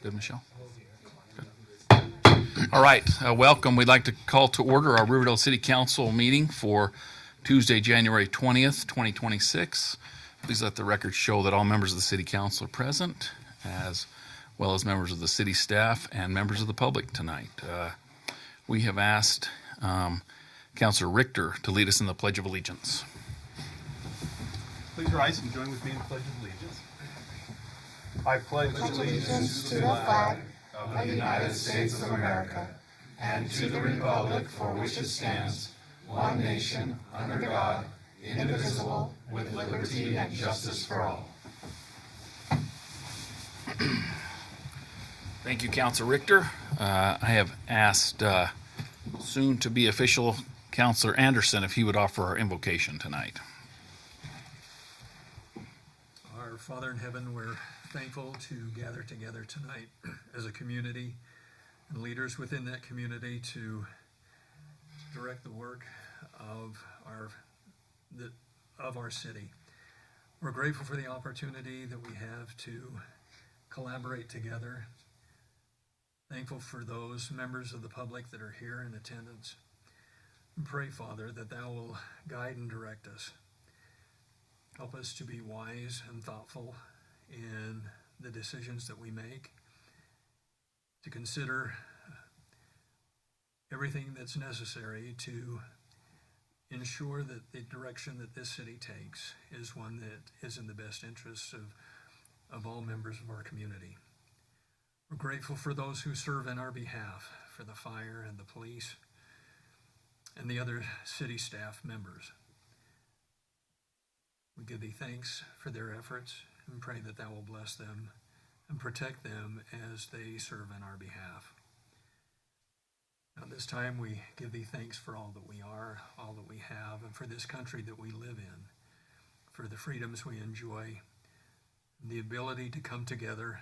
Good, Michelle? All right, welcome. We'd like to call to order our Riverdale City Council meeting for Tuesday, January 20th, 2026. Please let the record show that all members of the City Council are present, as well as members of the city staff and members of the public tonight. We have asked Councilor Richter to lead us in the Pledge of Allegiance. Please rise and join with me in the Pledge of Allegiance. I pledge allegiance to the flag of the United States of America and to the republic for which it stands, one nation, under God, indivisible, with liberty and justice for all. Thank you, Councilor Richter. I have asked soon-to-be official Councilor Anderson if he would offer our invocation tonight. Our Father in heaven, we're thankful to gather together tonight as a community and leaders within that community to direct the work of our city. We're grateful for the opportunity that we have to collaborate together. Thankful for those members of the public that are here in attendance. And pray, Father, that Thou will guide and direct us. Help us to be wise and thoughtful in the decisions that we make, to consider everything that's necessary to ensure that the direction that this city takes is one that is in the best interests of all members of our community. We're grateful for those who serve in our behalf, for the fire and the police and the other city staff members. We give Thee thanks for their efforts and pray that Thou will bless them and protect them as they serve in our behalf. Now, this time we give Thee thanks for all that we are, all that we have, and for this country that we live in, for the freedoms we enjoy, and the ability to come together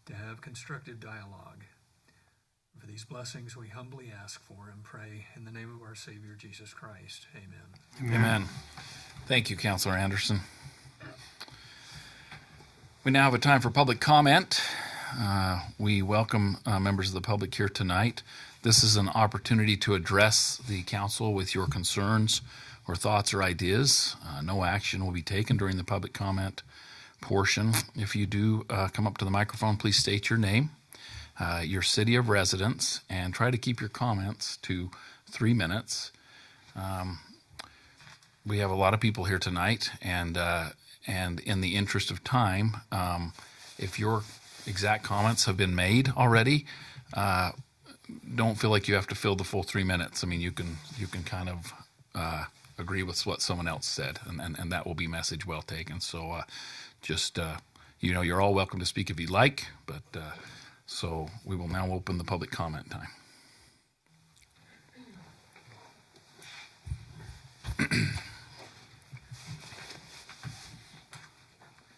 to have constructive dialogue. For these blessings we humbly ask for and pray in the name of our Savior, Jesus Christ. Amen. Amen. Thank you, Councilor Anderson. We now have a time for public comment. We welcome members of the public here tonight. This is an opportunity to address the council with your concerns or thoughts or ideas. No action will be taken during the public comment portion. If you do come up to the microphone, please state your name, your city of residence, and try to keep your comments to 3 minutes. We have a lot of people here tonight, and in the interest of time, if your exact comments have been made already, don't feel like you have to fill the full 3 minutes. I mean, you can kind of agree with what someone else said, and that will be message well taken. So you're all welcome to speak if you'd like, but so we will now open the public comment time.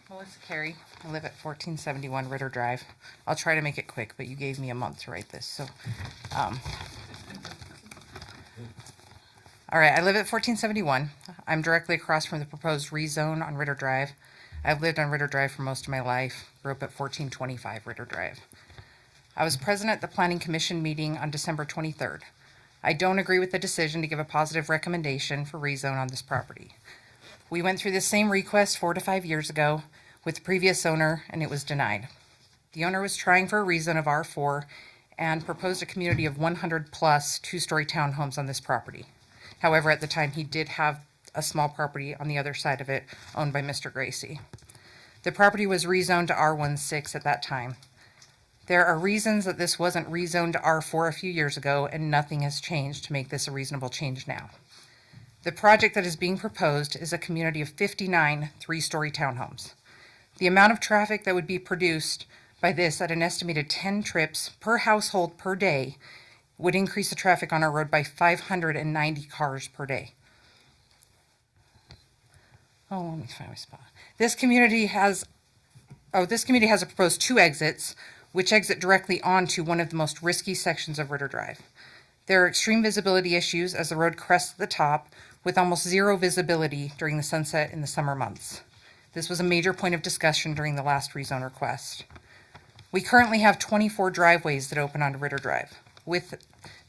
Melissa Carey. I live at 1471 Ritter Drive. I'll try to make it quick, but you gave me a month to write this, so. All right, I live at 1471. I'm directly across from the proposed rezone on Ritter Drive. I've lived on Ritter Drive for most of my life. Grew up at 1425 Ritter Drive. I was present at the Planning Commission meeting on December 23rd. I don't agree with the decision to give a positive recommendation for rezone on this property. We went through the same request 4 to 5 years ago with the previous owner, and it was denied. The owner was trying for a rezone of R4 and proposed a community of 100 plus two-story townhomes on this property. However, at the time, he did have a small property on the other side of it owned by Mr. Gracie. The property was rezoned to R16 at that time. There are reasons that this wasn't rezoned to R4 a few years ago, and nothing has changed to make this a reasonable change now. The project that is being proposed is a community of 59 three-story townhomes. The amount of traffic that would be produced by this at an estimated 10 trips per household per day would increase the traffic on our road by 590 cars per day. Oh, let me find my spot. This community has a proposed 2 exits, which exit directly onto one of the most risky sections of Ritter Drive. There are extreme visibility issues as the road crests at the top, with almost zero visibility during the sunset in the summer months. This was a major point of discussion during the last rezone request. We currently have 24 driveways that open onto Ritter Drive. With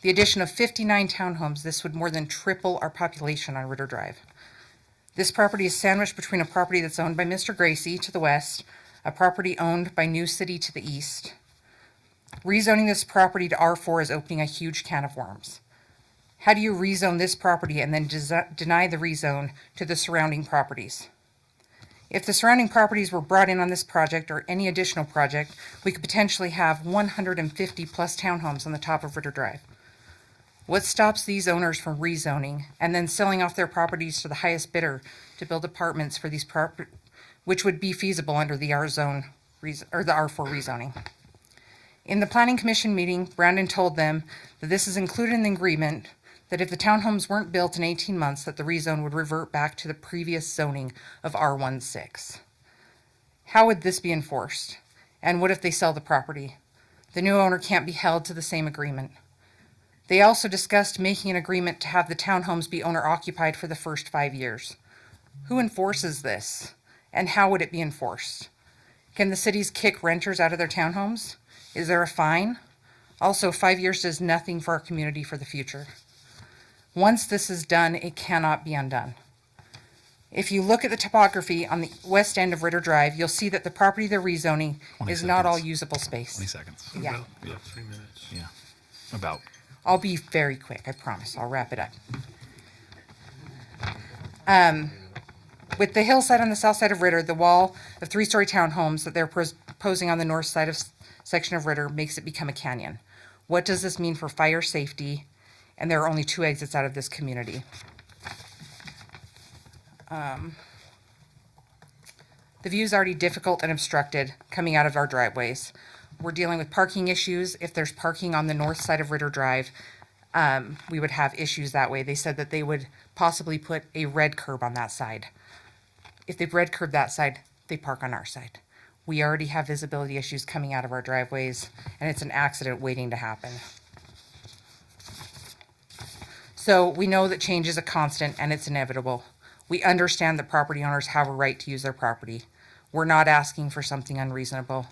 the addition of 59 townhomes, this would more than triple our population on Ritter Drive. This property is sandwiched between a property that's owned by Mr. Gracie to the west, a property owned by New City to the east. Rezoning this property to R4 is opening a huge can of worms. How do you rezone this property and then deny the rezone to the surrounding properties? If the surrounding properties were brought in on this project or any additional project, we could potentially have 150 plus townhomes on the top of Ritter Drive. What stops these owners from rezoning and then selling off their properties to the highest bidder to build apartments for these which would be feasible under the R zone or the R4 rezoning? In the Planning Commission meeting, Brandon told them that this is included in the agreement that if the townhomes weren't built in 18 months, that the rezone would revert back to the previous zoning of R16. How would this be enforced? And what if they sell the property? The new owner can't be held to the same agreement. They also discussed making an agreement to have the townhomes be owner occupied for the first 5 years. Who enforces this? And how would it be enforced? Can the cities kick renters out of their townhomes? Is there a fine? Also, 5 years does nothing for our community for the future. Once this is done, it cannot be undone. If you look at the topography on the west end of Ritter Drive, you'll see that the property they're rezoning 20 is not all seconds. usable space. 20 seconds. Yeah, About 3 minutes. Yeah. About. I'll be very quick, I promise. I'll wrap it up. With the hillside on the south side of Ritter, the wall of 3-story townhomes that they're proposing on the north side of section of Ritter makes it become a canyon. What does this mean for fire safety? And there are only 2 exits out of this community. The view is already difficult and obstructed coming out of our driveways. We're dealing with parking issues. If there's parking on the north side of Ritter Drive, we would have issues that way. They said that they would possibly put a red curb on that side. If they red curb that side, they park on our side. We already have visibility issues coming out of our driveways, and it's an accident waiting to happen. So we know that change is a constant and it's inevitable. We understand that property owners have a right to use their property. We're not asking for something unreasonable.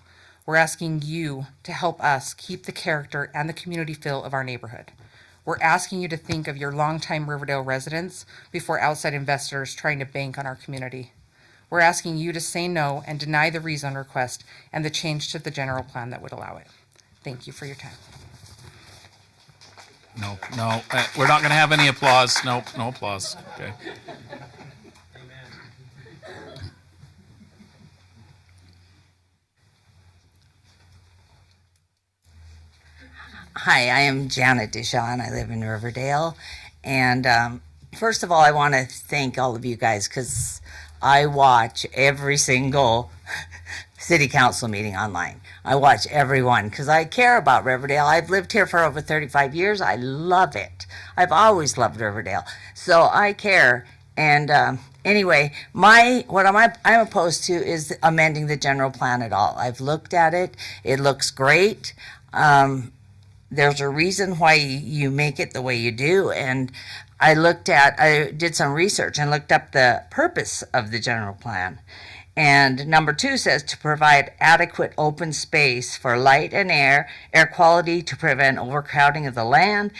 We're asking you to help us keep the character and the community feel of our neighborhood. We're asking you to think of your longtime Riverdale residents before outside investors trying to bank on our community. We're asking you to say no and deny the rezone request and the change to the general plan that would allow it. Thank you for your time. No, we're not going to have any applause. No applause. Okay. Hi, I am Janet Deshawn. I live in Riverdale. And first of all, I want to thank all of you guys because I watch every single city council meeting online. I watch everyone because I care about Riverdale. I've lived here for over 35 years. I love it. I've always loved Riverdale. So I care. And anyway, what I'm opposed to is amending the general plan at all. I've looked at it. It looks great. There's a reason why you make it the way you do. And I did some research and looked up the purpose of the general plan. And number 2 says to provide adequate open space for light and air quality, to prevent overcrowding of the land,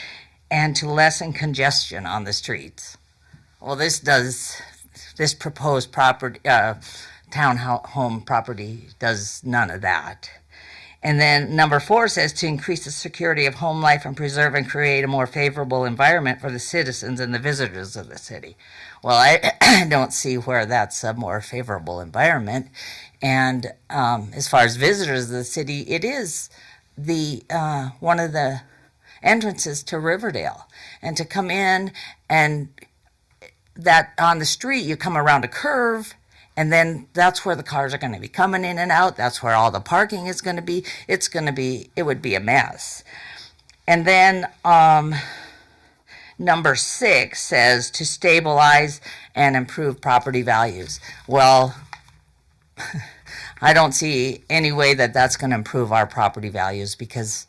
and to lessen congestion on the streets. Well, this proposed property, townhome property does none of that. And then number 4 says to increase the security of home life and preserve and create a more favorable environment for the citizens and the visitors of the city. Well, I don't see where that's a more favorable environment. And as far as visitors of the city, it is the one of the entrances to Riverdale. And to come in, and that on the street, you come around a curve, and then that's where the cars are going to be coming in and out. That's where all the parking is going to be. It would be a mess. And then number 6 says to stabilize and improve property values. Well, I don't see any way that that's going to improve our property values because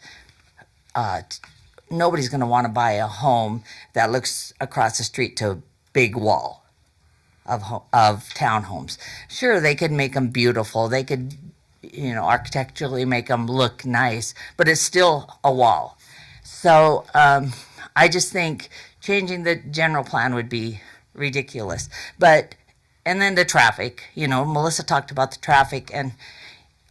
nobody's going to want to buy a home that looks across the street to a big wall of townhomes. Sure, they could make them beautiful. They could, architecturally make them look nice, but it's still a wall. So I just think changing the general plan would be ridiculous. And then the traffic, Melissa talked about the traffic, and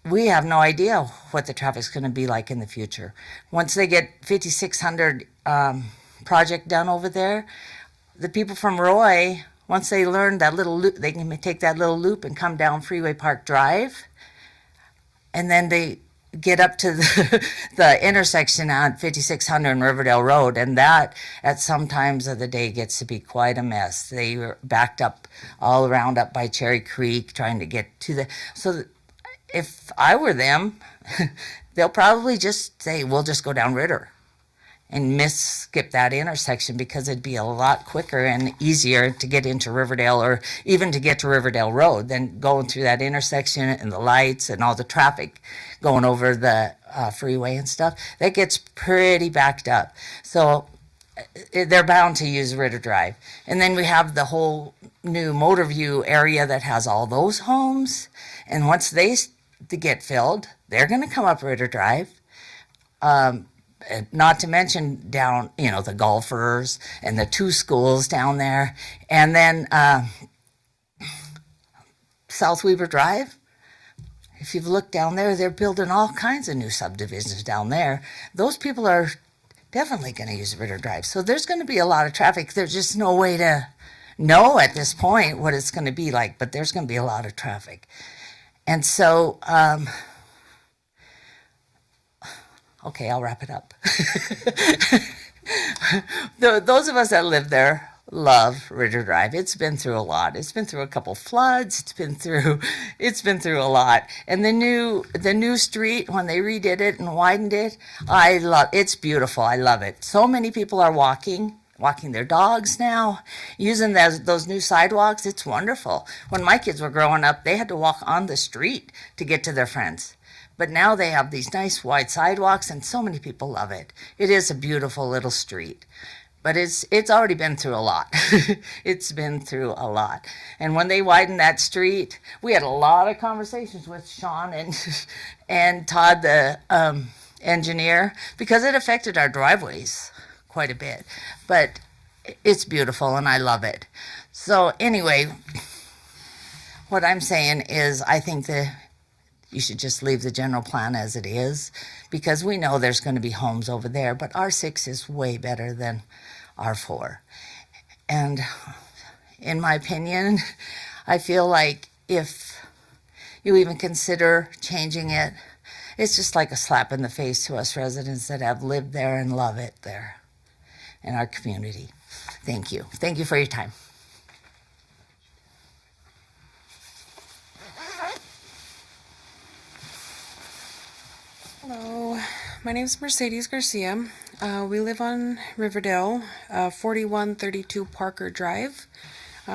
we have no idea what the traffic's going to be like in the future. Once they get 5600 project done over there, the people from Roy, once they learn that little loop, they can take that little loop and come down Freeway Park Drive, and then they get up to the intersection on 5600 and Riverdale Road, and that at some times of the day gets to be quite a mess. They were backed up all around up by Cherry Creek trying to get to the... So if I were them, they'll probably just say, we'll just go down Ritter and skip that intersection, because it'd be a lot quicker and easier to get into Riverdale, or even to get to Riverdale Road, than going through that intersection and the lights and all the traffic going over the freeway and stuff. That gets pretty backed up. So they're bound to use Ritter Drive. And then we have the whole new Motor View area that has all those homes. And once they get filled, they're going to come up Ritter Drive. Not to mention down, the golfers and the 2 schools down there. And then South Weaver Drive, if you've looked down there, they're building all kinds of new subdivisions down there. Those people are definitely going to use Ritter Drive. So there's going to be a lot of traffic. There's just no way to know at this point what it's going to be like, but there's going to be a lot of traffic. And so... Okay, I'll wrap it up. Those of us that live there love Ritter Drive. It's been through a lot. It's been through a couple floods. It's been through a lot. And the new street, when they redid it and widened it, it's beautiful. I love it. So many people are walking their dogs now, using those new sidewalks. It's wonderful. When my kids were growing up, they had to walk on the street to get to their friends. But now they have these nice wide sidewalks, and so many people love it. It is a beautiful little street. But it's already been through a lot. It's been through a lot. And when they widened that street, we had a lot of conversations with Sean and Todd, the engineer, because it affected our driveways quite a bit. But it's beautiful, and I love it. So anyway, what I'm saying is I think you should just leave the general plan as it is, because we know there's going to be homes over there, but R6 is way better than R4. And in my opinion, I feel like if you even consider changing it, it's just like a slap in the face to us residents that have lived there and love it there in our community. Thank you. Thank you for your time. Hello, my name is Mercedes Garcia. We live on Riverdale, 4132 Parker Drive.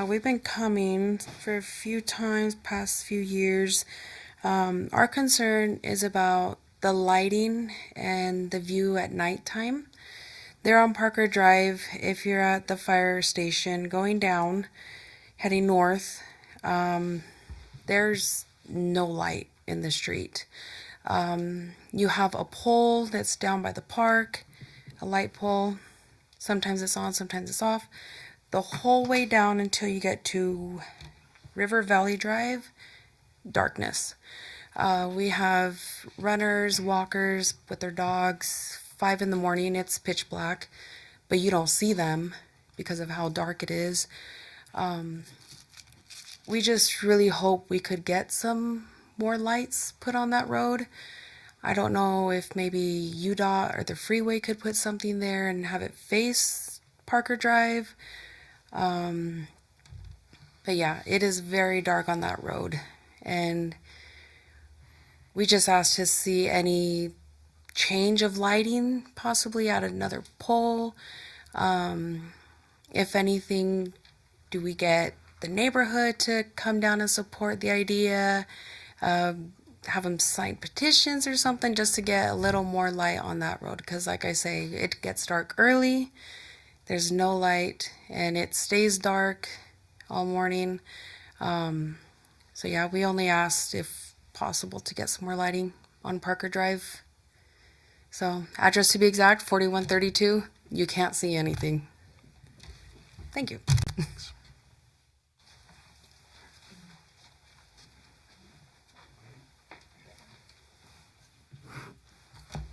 We've been coming for a few times past few years. Our concern is about the lighting and the view at nighttime. There on Parker Drive, if you're at the fire station going down, heading north, there's no light in the street. You have a pole that's down by the park, a light pole. Sometimes it's on, sometimes it's off. The whole way down until you get to River Valley Drive, darkness. We have runners, walkers with their dogs. 5 in the morning, it's pitch black, but you don't see them because of how dark it is. We just really hope we could get some more lights put on that road. I don't know if maybe UDOT or the freeway could put something there and have it face Parker Drive. But yeah, it is very dark on that road. And we just asked to see any change of lighting, possibly at another pole. If anything, do we get the neighborhood to come down and support the idea? Have them sign petitions or something just to get a little more light on that road, because like I say, it gets dark early, there's no light, and it stays dark all morning. So yeah, we only asked if possible to get some more lighting on Parker Drive. So, address to be exact, 4132. You can't see anything. Thank you.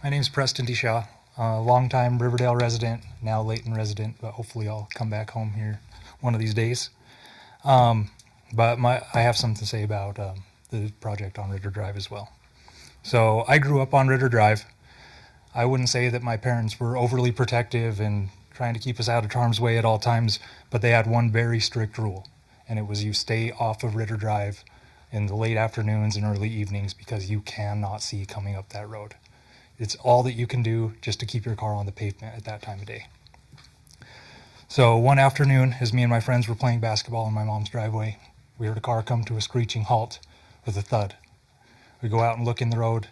My name's Preston DeShaw, longtime Riverdale resident, now Layton resident, but hopefully I'll come back home here one of these days. But I have something to say about the project on Ritter Drive as well. So I grew up on Ritter Drive. I wouldn't say that my parents were overly protective and trying to keep us out of harm's way at all times, but they had one very strict rule, and it was you stay off of Ritter Drive in the late afternoons and early evenings because you cannot see coming up that road. It's all that you can do just to keep your car on the pavement at that time of day. So one afternoon, as me and my friends were playing basketball in my mom's driveway, we heard a car come to a screeching halt with a thud. We go out and look in the road,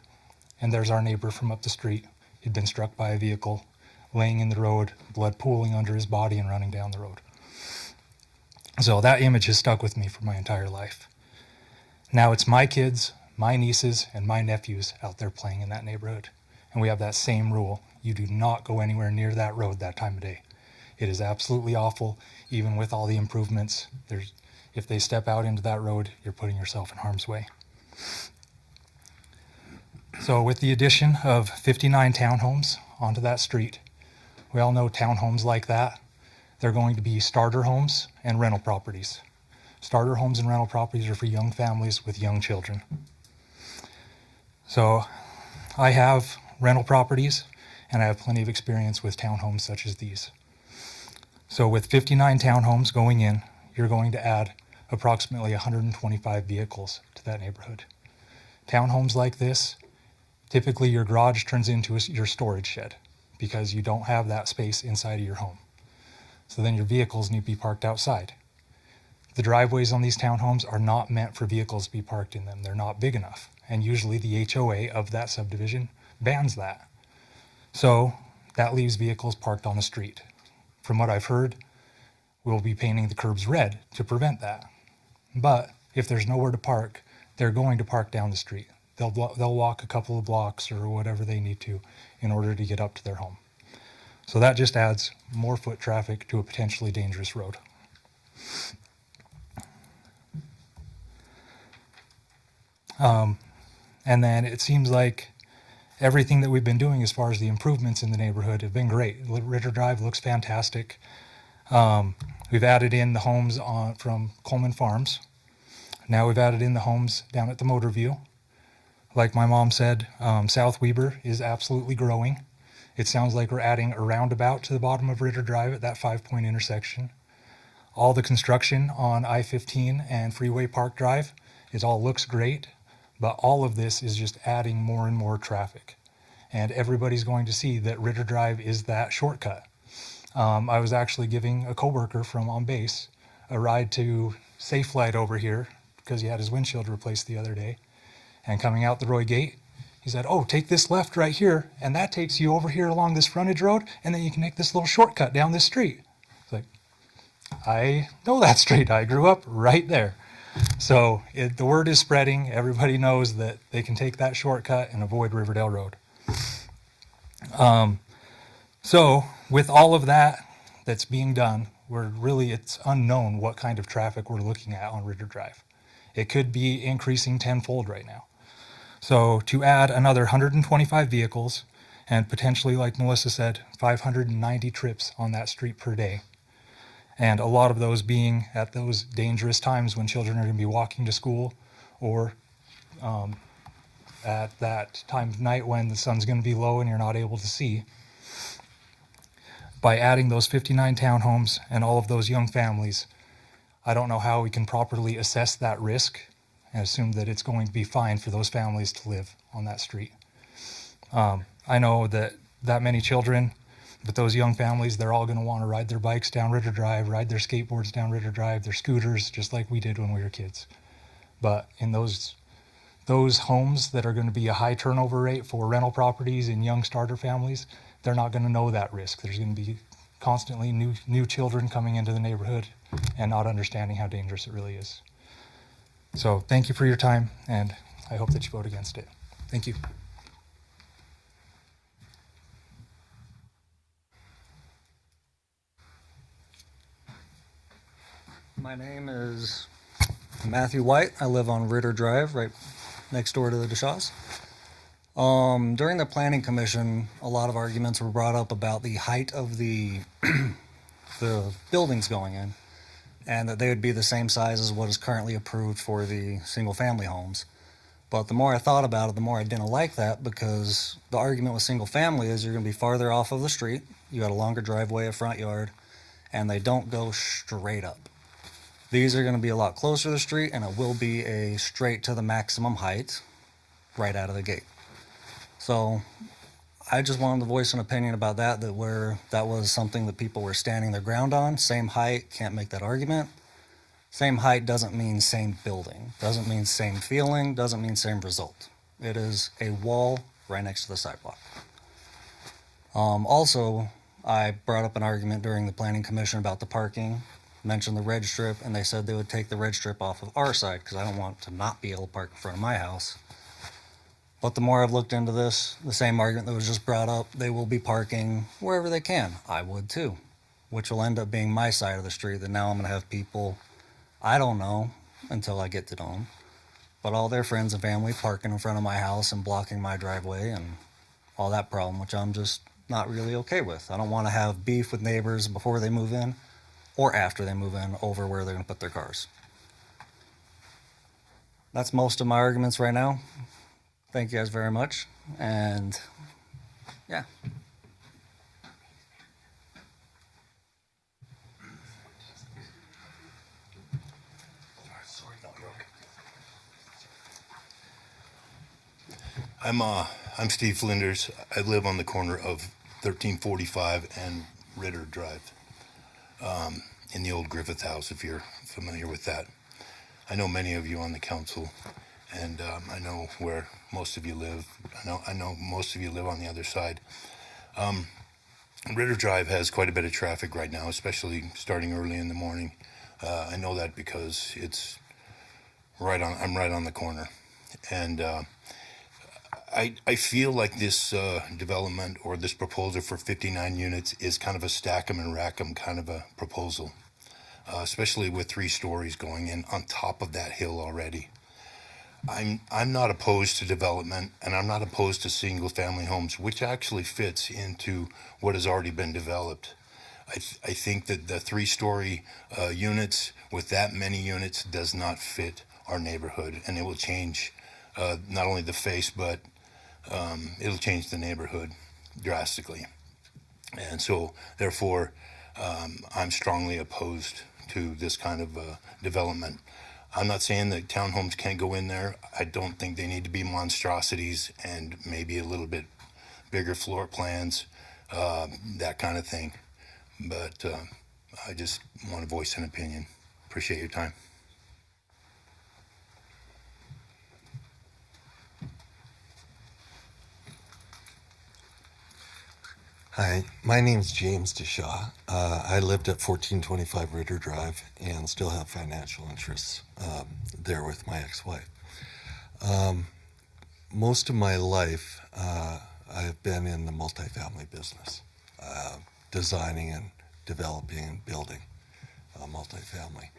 and there's our neighbor from up the street. He'd been struck by a vehicle, laying in the road, blood pooling under his body and running down the road. So that image has stuck with me for my entire life. Now it's my kids, my nieces, and my nephews out there playing in that neighborhood. And we have that same rule. You do not go anywhere near that road that time of day. It is absolutely awful, even with all the improvements. If they step out into that road, you're putting yourself in harm's way. So with the addition of 59 townhomes onto that street, we all know townhomes like that, they're going to be starter homes and rental properties. Starter homes and rental properties are for young families with young children. So I have rental properties, and I have plenty of experience with townhomes such as these. So with 59 townhomes going in, you're going to add approximately 125 vehicles to that neighborhood. Townhomes like this, typically your garage turns into your storage shed because you don't have that space inside of your home. So then your vehicles need to be parked outside. The driveways on these townhomes are not meant for vehicles to be parked in them. They're not big enough. And usually the HOA of that subdivision bans that. So that leaves vehicles parked on the street. From what I've heard, we'll be painting the curbs red to prevent that. But if there's nowhere to park, they're going to park down the street. They'll walk a couple of blocks or whatever they need to in order to get up to their home. So that just adds more foot traffic to a potentially dangerous road. And then it seems like everything that we've been doing as far as the improvements in the neighborhood have been great. Ritter Drive looks fantastic. We've added in the homes from Coleman Farms. Now we've added in the homes down at the Motor View. Like my mom said, South Weber is absolutely growing. It sounds like we're adding a roundabout to the bottom of Ritter Drive at that 5-point intersection. All the construction on I-15 and Freeway Park Drive, it all looks great, but all of this is just adding more and more traffic. And everybody's going to see that Ritter Drive is that shortcut. I was actually giving a coworker from on base a ride to Safe Light over here because he had his windshield replaced the other day. And coming out the Roy Gate, he said, "Oh, take this left right here, and that takes you over here along this frontage road, and then you can make this little shortcut down this street." It's like, I know that street. I grew up right there. So the word is spreading. Everybody knows that they can take that shortcut and avoid Riverdale Road. So with all of that that's being done, it's unknown what kind of traffic we're looking at on Ritter Drive. It could be increasing tenfold right now. So to add another 125 vehicles and potentially, like Melissa said, 590 trips on that street per day, and a lot of those being at those dangerous times when children are going to be walking to school or at that time of night when the sun's going to be low and you're not able to see. By adding those 59 townhomes and all of those young families, I don't know how we can properly assess that risk and assume that it's going to be fine for those families to live on that street. I know that many children, but those young families, they're all going to want to ride their bikes down Ritter Drive, ride their skateboards down Ritter Drive, their scooters, just like we did when we were kids. But in those homes that are going to be a high turnover rate for rental properties and young starter families, they're not going to know that risk. There's going to be constantly new children coming into the neighborhood and not understanding how dangerous it really is. So thank you for your time, and I hope that you vote against it. Thank you. My name is Matthew White. I live on Ritter Drive, right next door to the Deshaws. During the planning commission, a lot of arguments were brought up about the height of the the buildings going in, and that they would be the same size as what is currently approved for the single-family homes. But the more I thought about it, the more I didn't like that, because the argument with single-family is you're going to be farther off of the street, you got a longer driveway, a front yard, and they don't go straight up. These are going to be a lot closer to the street, and it will be a straight to the maximum height right out of the gate. So I just wanted to voice an opinion about that, where that was something that people were standing their ground on. Same height, can't make that argument. Same height doesn't mean same building, doesn't mean same feeling, doesn't mean same result. It is a wall right next to the sidewalk. Also, I brought up an argument during the planning commission about the parking, mentioned the red strip, and they said they would take the red strip off of our side because I don't want to not be able to park in front of my house. But the more I've looked into this, the same argument that was just brought up, they will be parking wherever they can. I would too, which will end up being my side of the street that now I'm going to have people I don't know until I get to know them, but all their friends and family parking in front of my house and blocking my driveway and all that problem, which I'm just not really okay with. I don't want to have beef with neighbors before they move in or after they move in over where they're going to put their cars. That's most of my arguments right now. Thank you guys very much. And yeah. I'm Steve Flinders. I live on the corner of 1345 and Ritter Drive, in the old Griffith House, if you're familiar with that. I know many of you on the council, and I know where most of you live. I know most of you live on the other side. Ritter Drive has quite a bit of traffic right now, especially starting early in the morning. I know that because it's I'm right on the corner, and I feel like this development or this proposal for 59 units is kind of a stack 'em and rack 'em kind of a proposal, especially with 3 stories going in on top of that hill already. I'm not opposed to development, and I'm not opposed to single family homes, which actually fits into what has already been developed. I think that the 3-story units with that many units does not fit our neighborhood, and it will change not only the face, but it'll change the neighborhood drastically. And so, therefore, I'm strongly opposed to this kind of development. I'm not saying that townhomes can't go in there. I don't think they need to be monstrosities and maybe a little bit bigger floor plans, that kind of thing. But I just want to voice an opinion. Appreciate your time. Hi, my name's James DeShaw. I lived at 1425 Ritter Drive and still have financial interests there with my ex-wife. Most of my life, I've been in the multifamily business, designing and developing and building multifamily.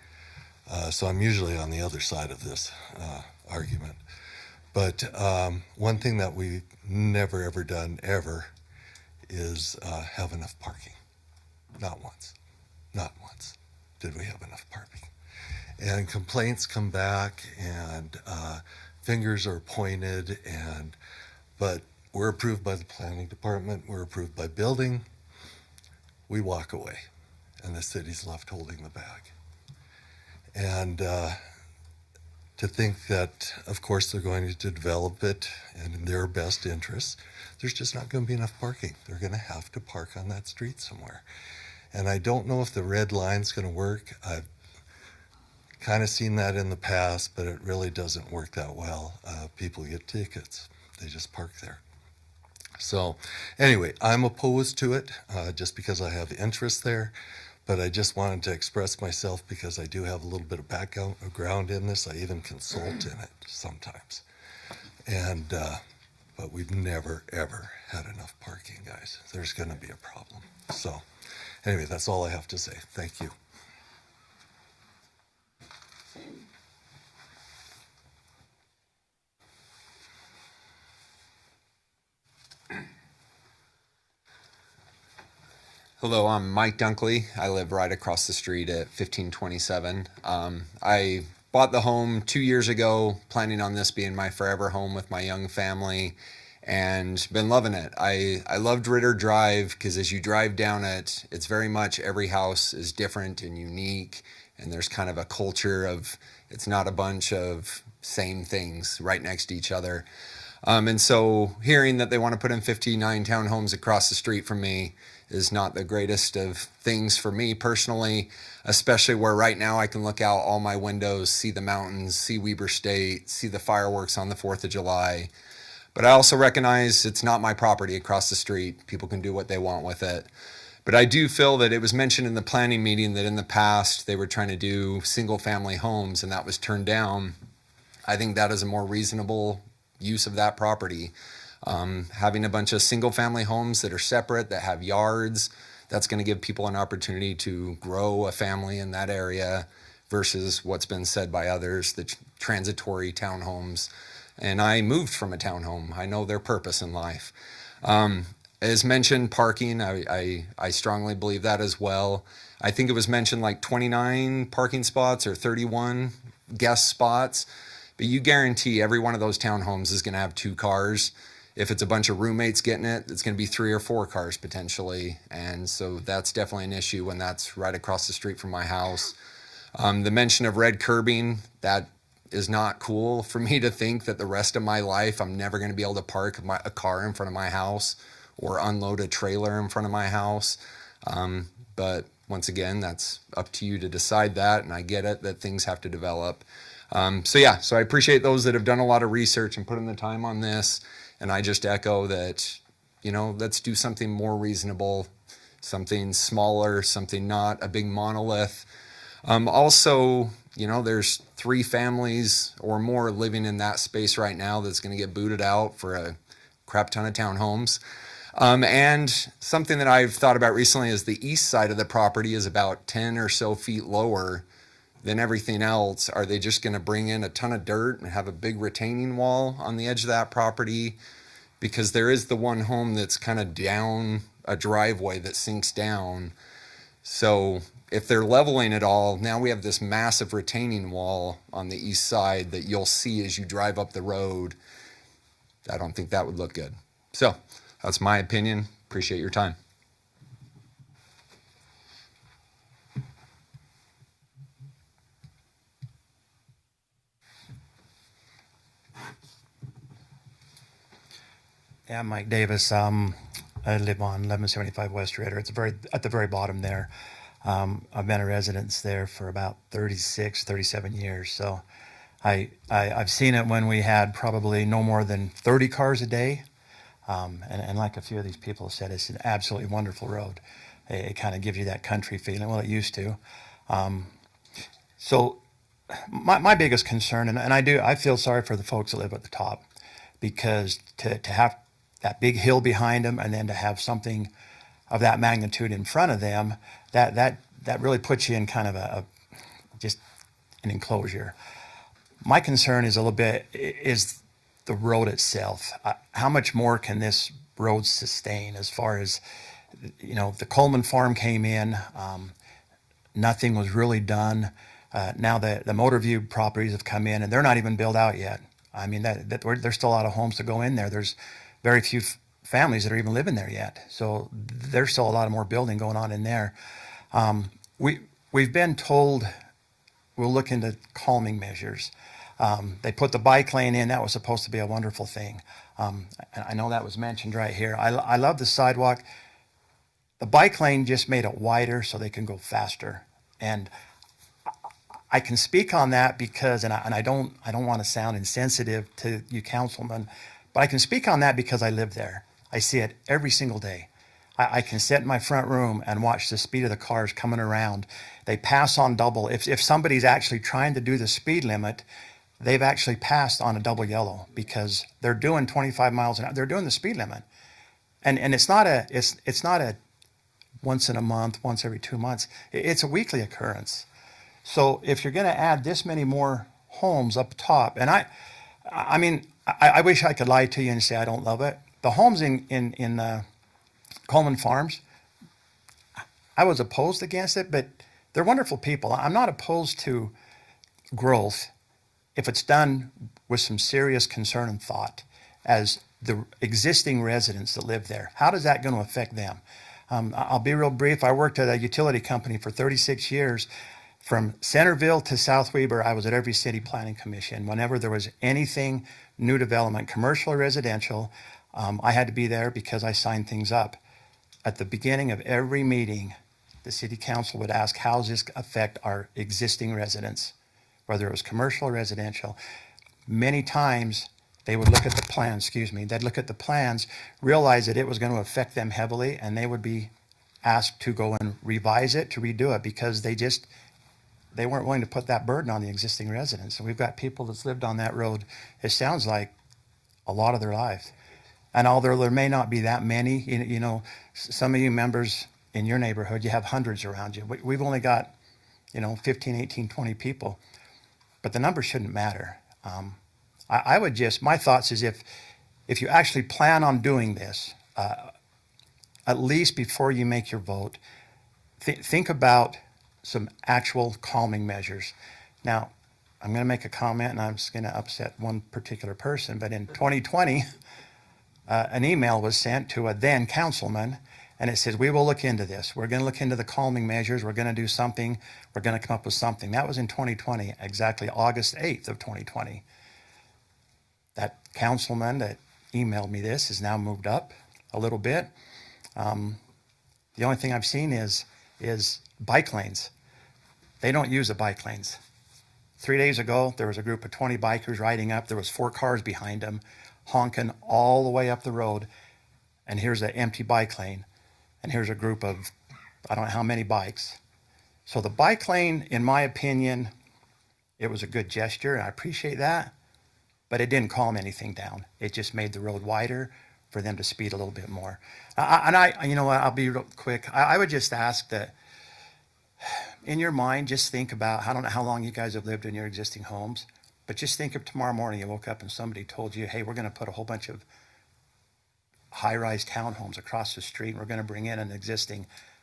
So I'm usually on the other side of this argument. But one thing that we've never ever done ever is have enough parking. Not once did we have enough parking. And complaints come back, and fingers are pointed, but we're approved by the planning department, we're approved by building, we walk away, and the city's left holding the bag. And to think that, of course, they're going to develop it and in their best interests, there's just not going to be enough parking. They're going to have to park on that street somewhere. And I don't know if the red line's going to work. I've kind of seen that in the past, but it really doesn't work that well. People get tickets. They just park there. So anyway, I'm opposed to it just because I have interest there. But I just wanted to express myself because I do have a little bit of background in this. I even consult in it sometimes. And but we've never ever had enough parking, guys. There's going to be a problem. So anyway, that's all I have to say. Thank you. Hello, I'm Mike Dunkley. I live right across the street at 1527. I bought the home 2 years ago, planning on this being my forever home with my young family, and been loving it. I loved Ritter Drive because as you drive down it, it's very much every house is different and unique, and there's kind of a culture of, it's not a bunch of same things right next to each other. And so hearing that they want to put in 59 townhomes across the street from me is not the greatest of things for me personally, especially where right now I can look out all my windows, see the mountains, see Weber State, see the fireworks on the 4th of July. But I also recognize it's not my property across the street. People can do what they want with it. But I do feel that it was mentioned in the planning meeting that in the past they were trying to do single family homes and that was turned down. I think that is a more reasonable use of that property. Having a bunch of single family homes that are separate, that have yards, that's going to give people an opportunity to grow a family in that area versus what's been said by others, the transitory townhomes. And I moved from a townhome. I know their purpose in life. As mentioned, parking, I strongly believe that as well. I think it was mentioned like 29 parking spots or 31 guest spots, but you guarantee every one of those townhomes is going to have 2 cars. If it's a bunch of roommates getting it, it's going to be 3 or 4 cars potentially. And so that's definitely an issue when that's right across the street from my house. The mention of red curbing, that is not cool for me to think that the rest of my life I'm never going to be able to park a car in front of my house or unload a trailer in front of my house. But once again, that's up to you to decide that. And I get it that things have to develop. So I appreciate those that have done a lot of research and put in the time on this. And I just echo that, let's do something more reasonable, something smaller, something not a big monolith. Also, there's 3 families or more living in that space right now that's going to get booted out for a crap ton of townhomes. And something that I've thought about recently is the east side of the property is about 10 or so feet lower than everything else. Are they just going to bring in a ton of dirt and have a big retaining wall on the edge of that property? Because there is the one home that's kind of down a driveway that sinks down. So if they're leveling it all, now we have this massive retaining wall on the east side that you'll see as you drive up the road. I don't think that would look good. So that's my opinion. Appreciate your time. Yeah, I'm Mike Davis. I live on 1175 West Ritter. It's at the very bottom there. I've been a resident there for about 37 years. So I've seen it when we had probably no more than 30 cars a day. And like a few of these people said, it's an absolutely wonderful road. It kind of gives you that country feeling. Well, it used to. So my biggest concern, and I feel sorry for the folks that live at the top, because to have that big hill behind them and then to have something of that magnitude in front of them, that really puts you in kind of just an enclosure. My concern is a little bit is the road itself. How much more can this road sustain as far as, the Coleman farm came in, nothing was really done. Now the Motorview properties have come in and they're not even built out yet. I mean, there's still a lot of homes to go in there. There's very few families that are even living there yet. So there's still a lot of more building going on in there. We've been told we'll look into calming measures. They put the bike lane in. That was supposed to be a wonderful thing. I know that was mentioned right here. I love the sidewalk. The bike lane just made it wider so they can go faster. And I can speak on that because, and I don't want to sound insensitive to you councilmen, but I can speak on that because I live there. I see it every single day. I can sit in my front room and watch the speed of the cars coming around. They pass on double. If somebody's actually trying to do the speed limit, they've actually passed on a double yellow because they're doing 25 miles an hour. They're doing the speed limit. And it's not a once in a month, once every 2 months. It's a weekly occurrence. So if you're going to add this many more homes up top, and I mean, I wish I could lie to you and say I don't love it. The homes in Coleman Farms, I was opposed against it, but they're wonderful people. I'm not opposed to growth if it's done with some serious concern and thought as the existing residents that live there. How is that going to affect them? I'll be real brief. I worked at a utility company for 36 years. From Centerville to South Weber, I was at every city planning commission. Whenever there was anything new development, commercial or residential, I had to be there because I signed things up. At the beginning of every meeting, the city council would ask, how does this affect our existing residents, whether it was commercial or residential? Many times they would look at the plans, they'd look at the plans, realize that it was going to affect them heavily, and they would be asked to go and revise it, to redo it, because they weren't willing to put that burden on the existing residents. And we've got people that's lived on that road, it sounds like, a lot of their life. And although there may not be that many, you know, some of you members in your neighborhood, you have hundreds around you. We've only got, 15, 18, 20 people. But the numbers shouldn't matter. I would just, my thoughts is if you actually plan on doing this, at least before you make your vote, think about some actual calming measures. Now, I'm going to make a comment, and I'm just going to upset one particular person, but in 2020, an email was sent to a then councilman, and it says, we will look into this. We're going to look into the calming measures. We're going to do something. We're going to come up with something. That was in 2020, exactly August 8th of 2020. That councilman that emailed me this has now moved up a little bit. The only thing I've seen is bike lanes. They don't use the bike lanes. 3 days ago, there was a group of 20 bikers riding up. There was 4 cars behind them, honking all the way up the road. And here's an empty bike lane. And here's a group of, I don't know how many bikes. So the bike lane, in my opinion, it was a good gesture, and I appreciate that. But it didn't calm anything down. It just made the road wider for them to speed a little bit more. You know what, I'll be real quick. I would just ask that, in your mind, just think about, I don't know how long you guys have lived in your existing homes, but just think of tomorrow morning you woke up and somebody told you, hey, we're going to put a whole bunch of high-rise townhomes across the street, and we're going to bring in an existing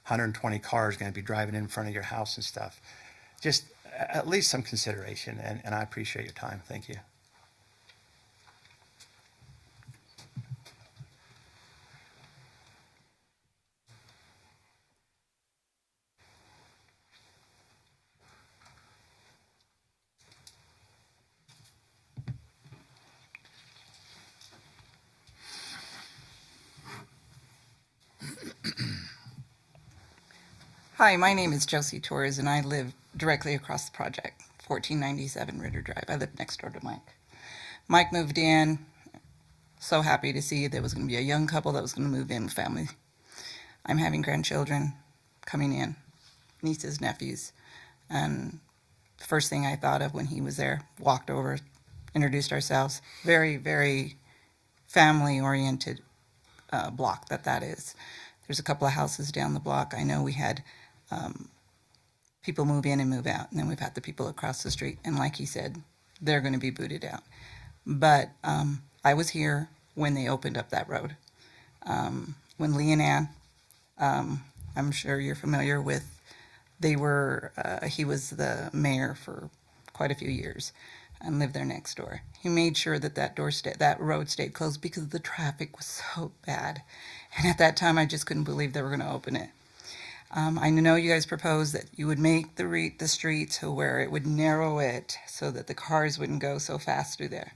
120 cars going to be driving in front of your house and stuff. Just at least some consideration, and I appreciate your time. Thank you. Hi, my name is Josie Torres, and I live directly across the project, 1497 Ritter Drive. I live next door to Mike. Mike moved in. So happy to see there was going to be a young couple that was going to move in with family. I'm having grandchildren coming in, nieces, nephews, and the first thing I thought of when he was there, walked over, introduced ourselves. Very, very family-oriented block that is. There's a couple of houses down the block. I know we had people move in and move out, and then we've had the people across the street, and like he said, they're going to be booted out. But I was here when they opened up that road. When Lee and Ann, I'm sure you're familiar with, he was the mayor for quite a few years and lived there next door. He made sure that road stayed closed because the traffic was so bad. And at that time, I just couldn't believe they were going to open it. I know you guys proposed that you would make the street to where it would narrow it so that the cars wouldn't go so fast through there.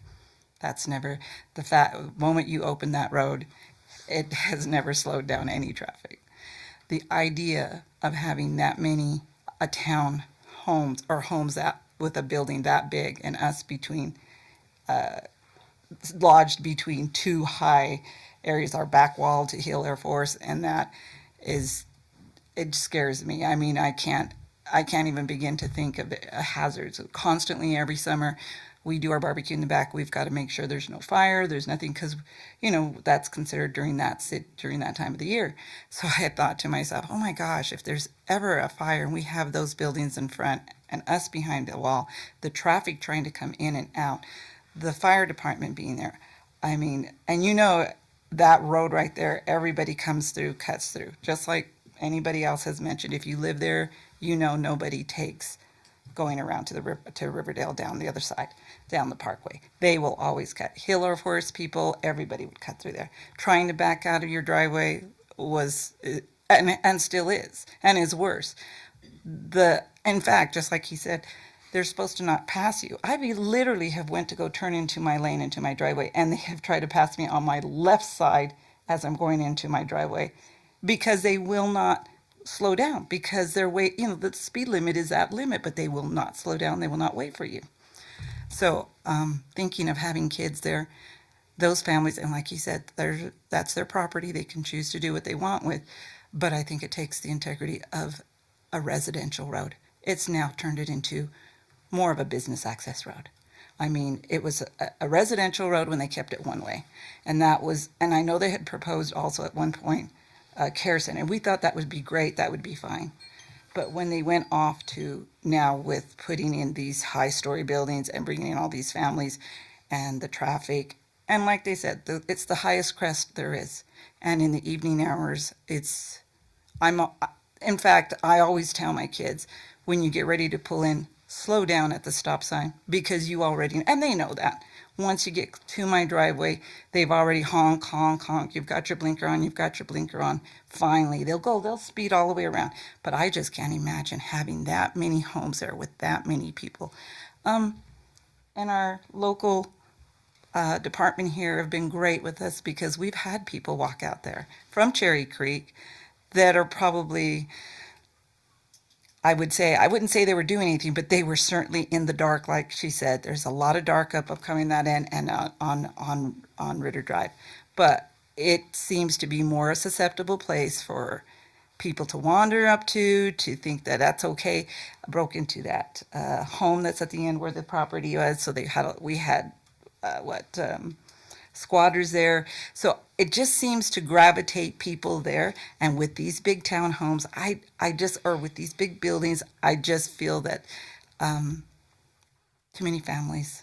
That's never, the moment you open that road, it has never slowed down any traffic. The idea of having that many town homes or homes that with a building that big and us lodged between 2 high areas, our back wall to Hill Air Force, and that it scares me. I mean, I can't even begin to think of the hazards. Constantly every summer we do our barbecue in the back. We've got to make sure there's no fire, there's nothing, because, you know, that's considered during that time of the year. So I had thought to myself, oh my gosh, if there's ever a fire and we have those buildings in front and us behind the wall, the traffic trying to come in and out, the fire department being there. I mean, and you know, that road right there, everybody comes through, cuts through, just like anybody else has mentioned. If you live there, you know nobody takes going around to Riverdale down the other side, down the parkway. They will always cut. Hill or Forest people, everybody would cut through there. Trying to back out of your driveway was, and still is, and is worse. In fact, just like he said, they're supposed to not pass you. I literally have went to go turn into my lane, into my driveway, and they have tried to pass me on my left side as I'm going into my driveway, because they will not slow down, because they're the speed limit is that limit, but they will not slow down. They will not wait for you. So thinking of having kids there, those families, and like you said, that's their property. They can choose to do what they want with, but I think it takes the integrity of a residential road. It's now turned it into more of a business access road. I mean, it was a residential road when they kept it one way. And I know they had proposed also at one point a care center. And we thought that would be great, that would be fine. But when they went off to now with putting in these high-story buildings and bringing in all these families and the traffic, and like they said, it's the highest crest there is. And in the evening hours, in fact, I always tell my kids, when you get ready to pull in, slow down at the stop sign, because you already, and they know that. Once you get to my driveway, they've already honk, honk, honk. You've got your blinker on, you've got your blinker on. Finally, they'll speed all the way around. But I just can't imagine having that many homes there with that many people. And our local department here have been great with us, because we've had people walk out there from Cherry Creek that are probably, I wouldn't say they were doing anything, but they were certainly in the dark, like she said. There's a lot of dark up coming that end and on Ritter Drive. But it seems to be more a susceptible place for people to wander up to think that that's okay. I broke into that home that's at the end where the property was, so we had squatters there. So it just seems to gravitate people there. And with these big townhomes, or with these big buildings, I just feel that too many families,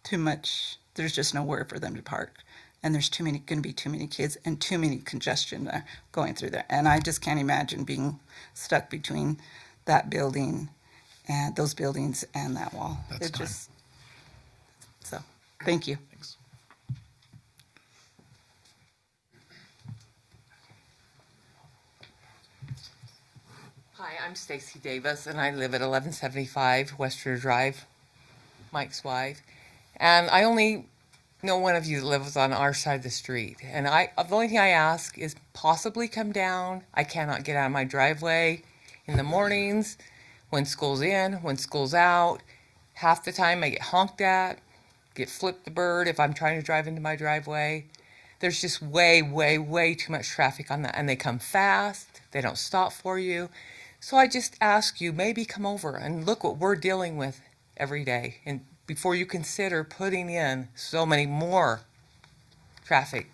too much, there's just nowhere for them to park. And there's going to be too many kids and too many congestion there going through there. And I just can't imagine being stuck between that building and those buildings and that wall. So, thank you. Thanks. Hi, I'm Stacy Davis, and I live at 1175 West River Drive, Mike's wife. And I only know one of you that lives on our side of the street. And the only thing I ask is possibly come down. I cannot get out of my driveway in the mornings, when school's in, when school's out. Half the time I get honked at, get flipped the bird if I'm trying to drive into my driveway. There's just way, way, way too much traffic on that. And they come fast. They don't stop for you. So I just ask you, maybe come over and look what we're dealing with every day, and before you consider putting in so many more traffic.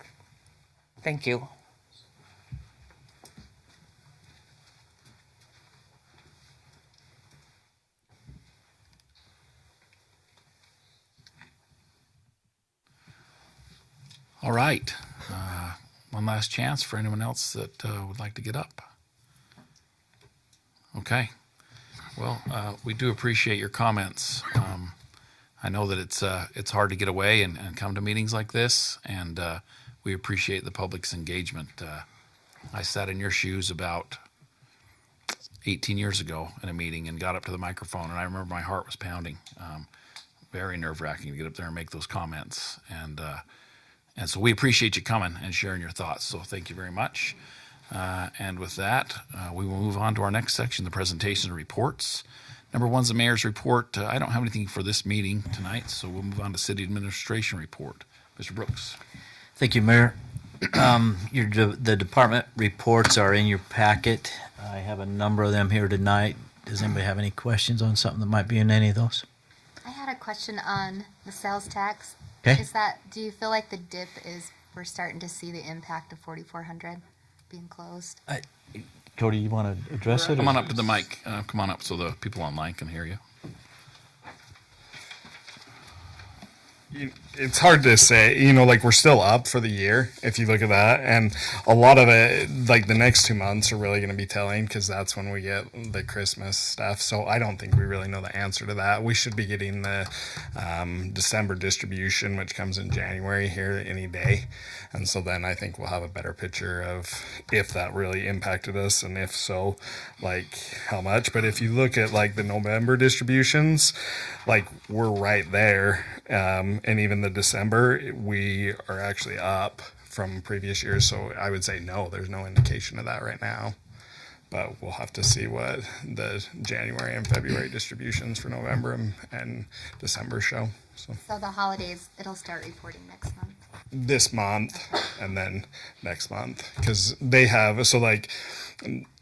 Thank you. All right. One last chance for anyone else that would like to get up. Okay. Well, we do appreciate your comments. I know that it's hard to get away and come to meetings like this, and we appreciate the public's engagement. I sat in your shoes about 18 years ago in a meeting and got up to the microphone, and I remember my heart was pounding. Very nerve-wracking to get up there and make those comments, and so we appreciate you coming and sharing your thoughts. So thank you very much. And with that, we will move on to our next section, the presentation and reports. Number one's the mayor's report. I don't have anything for this meeting tonight, so we'll move on to city administration report. Mr. Brooks. Thank you, Mayor. The department reports are in your packet. I have a number of them here tonight. Does anybody have any questions on something that might be in any of those? I had a question on the sales tax. Okay. Do you feel like the dip we're starting to see the impact of 4,400 being closed? Cody, you want to address it? Come or- on up to the mic. Come on up so the people online can hear you. It's hard to say, like we're still up for the year if you look at that, and a lot of it, like the next 2 months are really going to be telling because that's when we get the Christmas stuff. So I don't think we really know the answer to that. We should be getting the December distribution, which comes in January here any day, and so then I think we'll have a better picture of if that really impacted us, and if so, like how much. But if you look at like the November distributions, like we're right there. And even the December, we are actually up from previous years. So I would say no, there's no indication of that right now. But we'll have to see what the January and February distributions for November and December show. So The holidays, it'll start reporting next month. this month and then next month, because they have, so like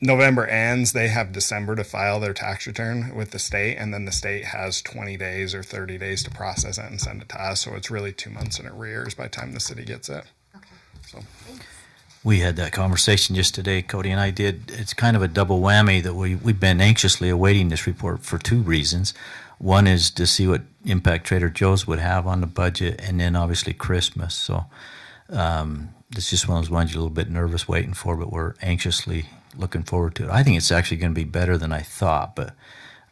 November ends, they have December to file their tax return with the state, and then the state has 20 days or 30 days to process it and send it to us. So it's really 2 months in arrears by the time the city gets it. Okay. So Thanks. We had that conversation just today, Cody and I did. It's kind of a double whammy that we've been anxiously awaiting this report for two reasons. One is to see what impact Trader Joe's would have on the budget, and then obviously Christmas. So it's just one of those ones you're a little bit nervous waiting for, but we're anxiously looking forward to it. I think it's actually going to be better than I thought, but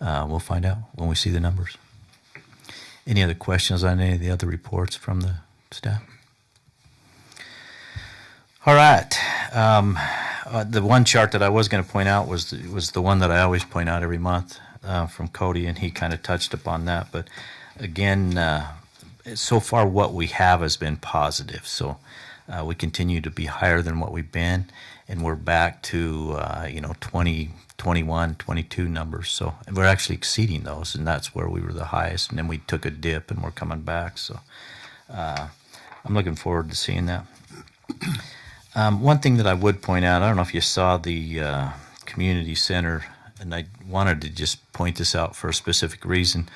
we'll find out when we see the numbers. Any other questions on any of the other reports from the staff? All right. The one chart that I was going to point out was the one that I always point out every month from Cody, and he kind of touched upon that. But again, so far what we have has been positive. So we continue to be higher than what we've been, and we're back to 20, 21, 22 numbers. So and we're actually exceeding those, and that's where we were the highest. And then we took a dip, and we're coming back. So I'm looking forward to seeing that. One thing that I would point out, I don't know if you saw the community center, and I wanted to just point this out for a specific reason.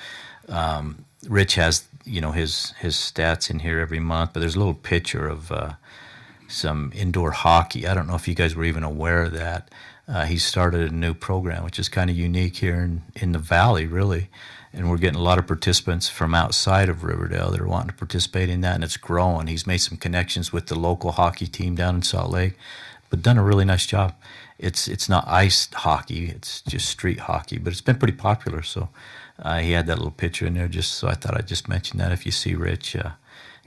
Rich has, his stats in here every month, but there's a little picture of some indoor hockey. I don't know if you guys were even aware of that. He started a new program, which is kind of unique here in the valley, really. And we're getting a lot of participants from outside of Riverdale that are wanting to participate in that, and it's growing. He's made some connections with the local hockey team down in Salt Lake, but done a really nice job. It's not ice hockey, it's just street hockey, but it's been pretty popular. So he had that little picture in there, just so I thought I'd just mention that. If you see Rich,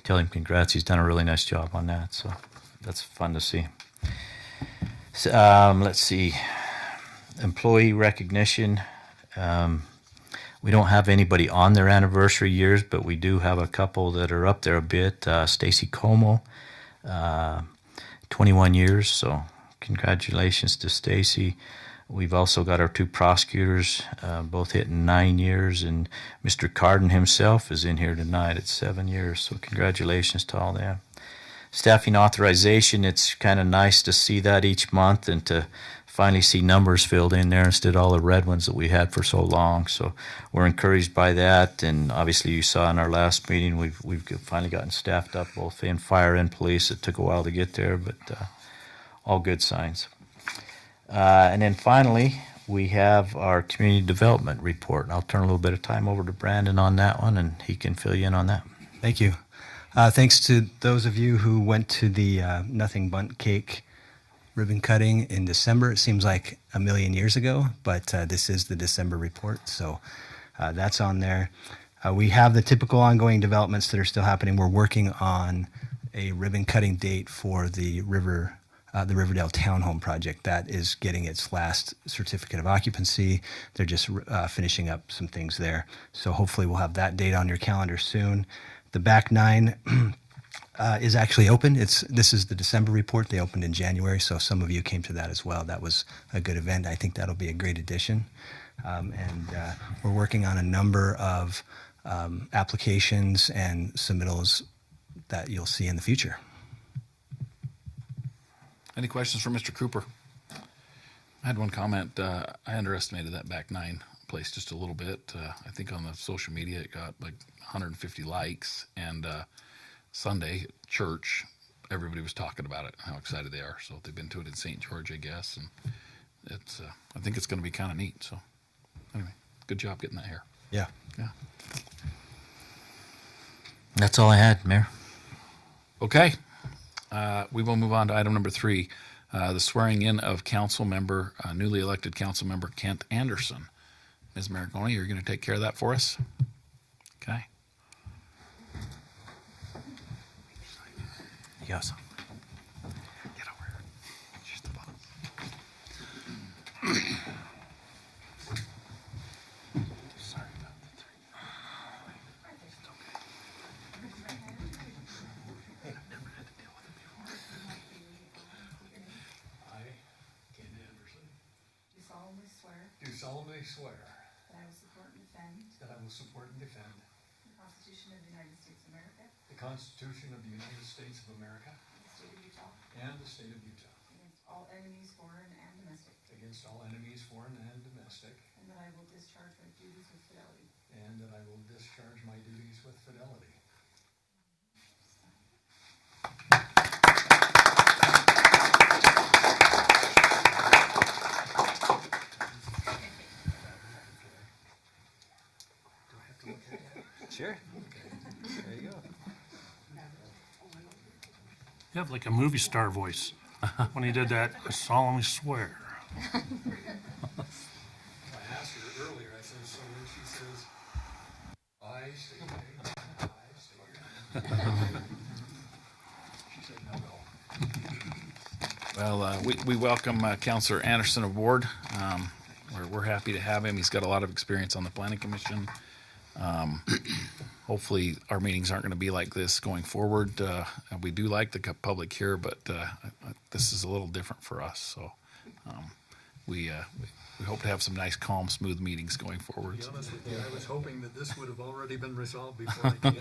tell him congrats. He's done a really nice job on that, so that's fun to see. So, let's see, employee recognition. We don't have anybody on their anniversary years, but we do have a couple that are up there a bit. Stacy Como, 21 years, so congratulations to Stacy. We've also got our two prosecutors, both hitting 9 years, and Mr. Carden himself is in here tonight at 7 years, so congratulations to all them. Staffing authorization, it's kind of nice to see that each month and to finally see numbers filled in there instead of all the red ones that we had for so long. So we're encouraged by that, and obviously you saw in our last meeting we've finally gotten staffed up both in fire and police. It took a while to get there, but all good signs. And then finally we have our community development report, and I'll turn a little bit of time over to Brandon on that one, and he can fill you in on that. Thank you. Thanks to those of you who went to the Nothing Bundt Cake ribbon cutting in December. It seems like a million years ago, but this is the December report, so that's on there. We have the typical ongoing developments that are still happening. We're working on a ribbon cutting date for the Riverdale Townhome project. That is getting its last certificate of occupancy. They're just finishing up some things there, so hopefully we'll have that date on your calendar soon. The back nine is actually open. This is the December report. They opened in January, so some of you came to that as well. That was a good event. I think that'll be a great addition. And we're working on a number of applications and submittals that you'll see in the future. Any questions for Mr. Cooper? I had one comment. I underestimated that back nine place just a little bit. I think on the social media it got like 150 likes, and Sunday at church, everybody was talking about it, how excited they are. So they've been to it in St. George, I guess, and it's I think it's going to be kind of neat. So anyway, good job getting that here. Yeah. Yeah. That's all I had, Mayor. Okay. We will move on to item number 3, the swearing in of newly elected council member Kent Anderson. Ms. Maragoni, you're going to take care of that for us? Okay. Yes. Get over here. She's the boss. Sorry about the 3. It's okay. Hey, I've never had to deal with it before. I, Ken Anderson, Do solemnly swear do solemnly swear that I will support and defend that I will support and defend the Constitution of the United States of America, the Constitution of the United States of America the state of Utah, and the state of Utah against all enemies, foreign and domestic, against all enemies, foreign and domestic, and that I will discharge my duties with fidelity. and that I will discharge my duties with fidelity. Sure. There you go. You have like a movie star voice when he did that. I solemnly swear. I asked her earlier, I said, so when she says, I state your name, I state your name. She said, no, no. Well, we welcome Councilor Anderson aboard. We're happy to have him. He's got a lot of experience on the Planning Commission. Hopefully our meetings aren't going to be like this going forward. We do like the public here, but this is a little different for us. So we hope to have some nice, calm, smooth meetings going forward. To be honest with you, I was hoping that this would have already been resolved before I came.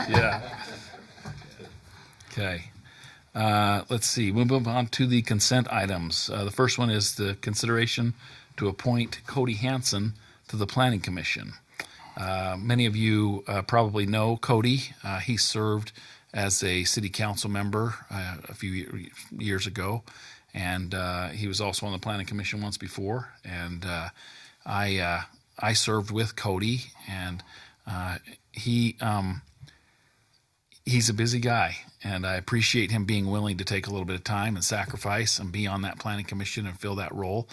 Yeah. Okay. Let's see. We'll move on to the consent items. The first one is the consideration to appoint Cody Hansen to the Planning Commission. Many of you probably know Cody. He served as a city council member a few years ago, and he was also on the Planning Commission once before. And I served with Cody, and he's a busy guy, and I appreciate him being willing to take a little bit of time and sacrifice and be on that Planning Commission and fill that role.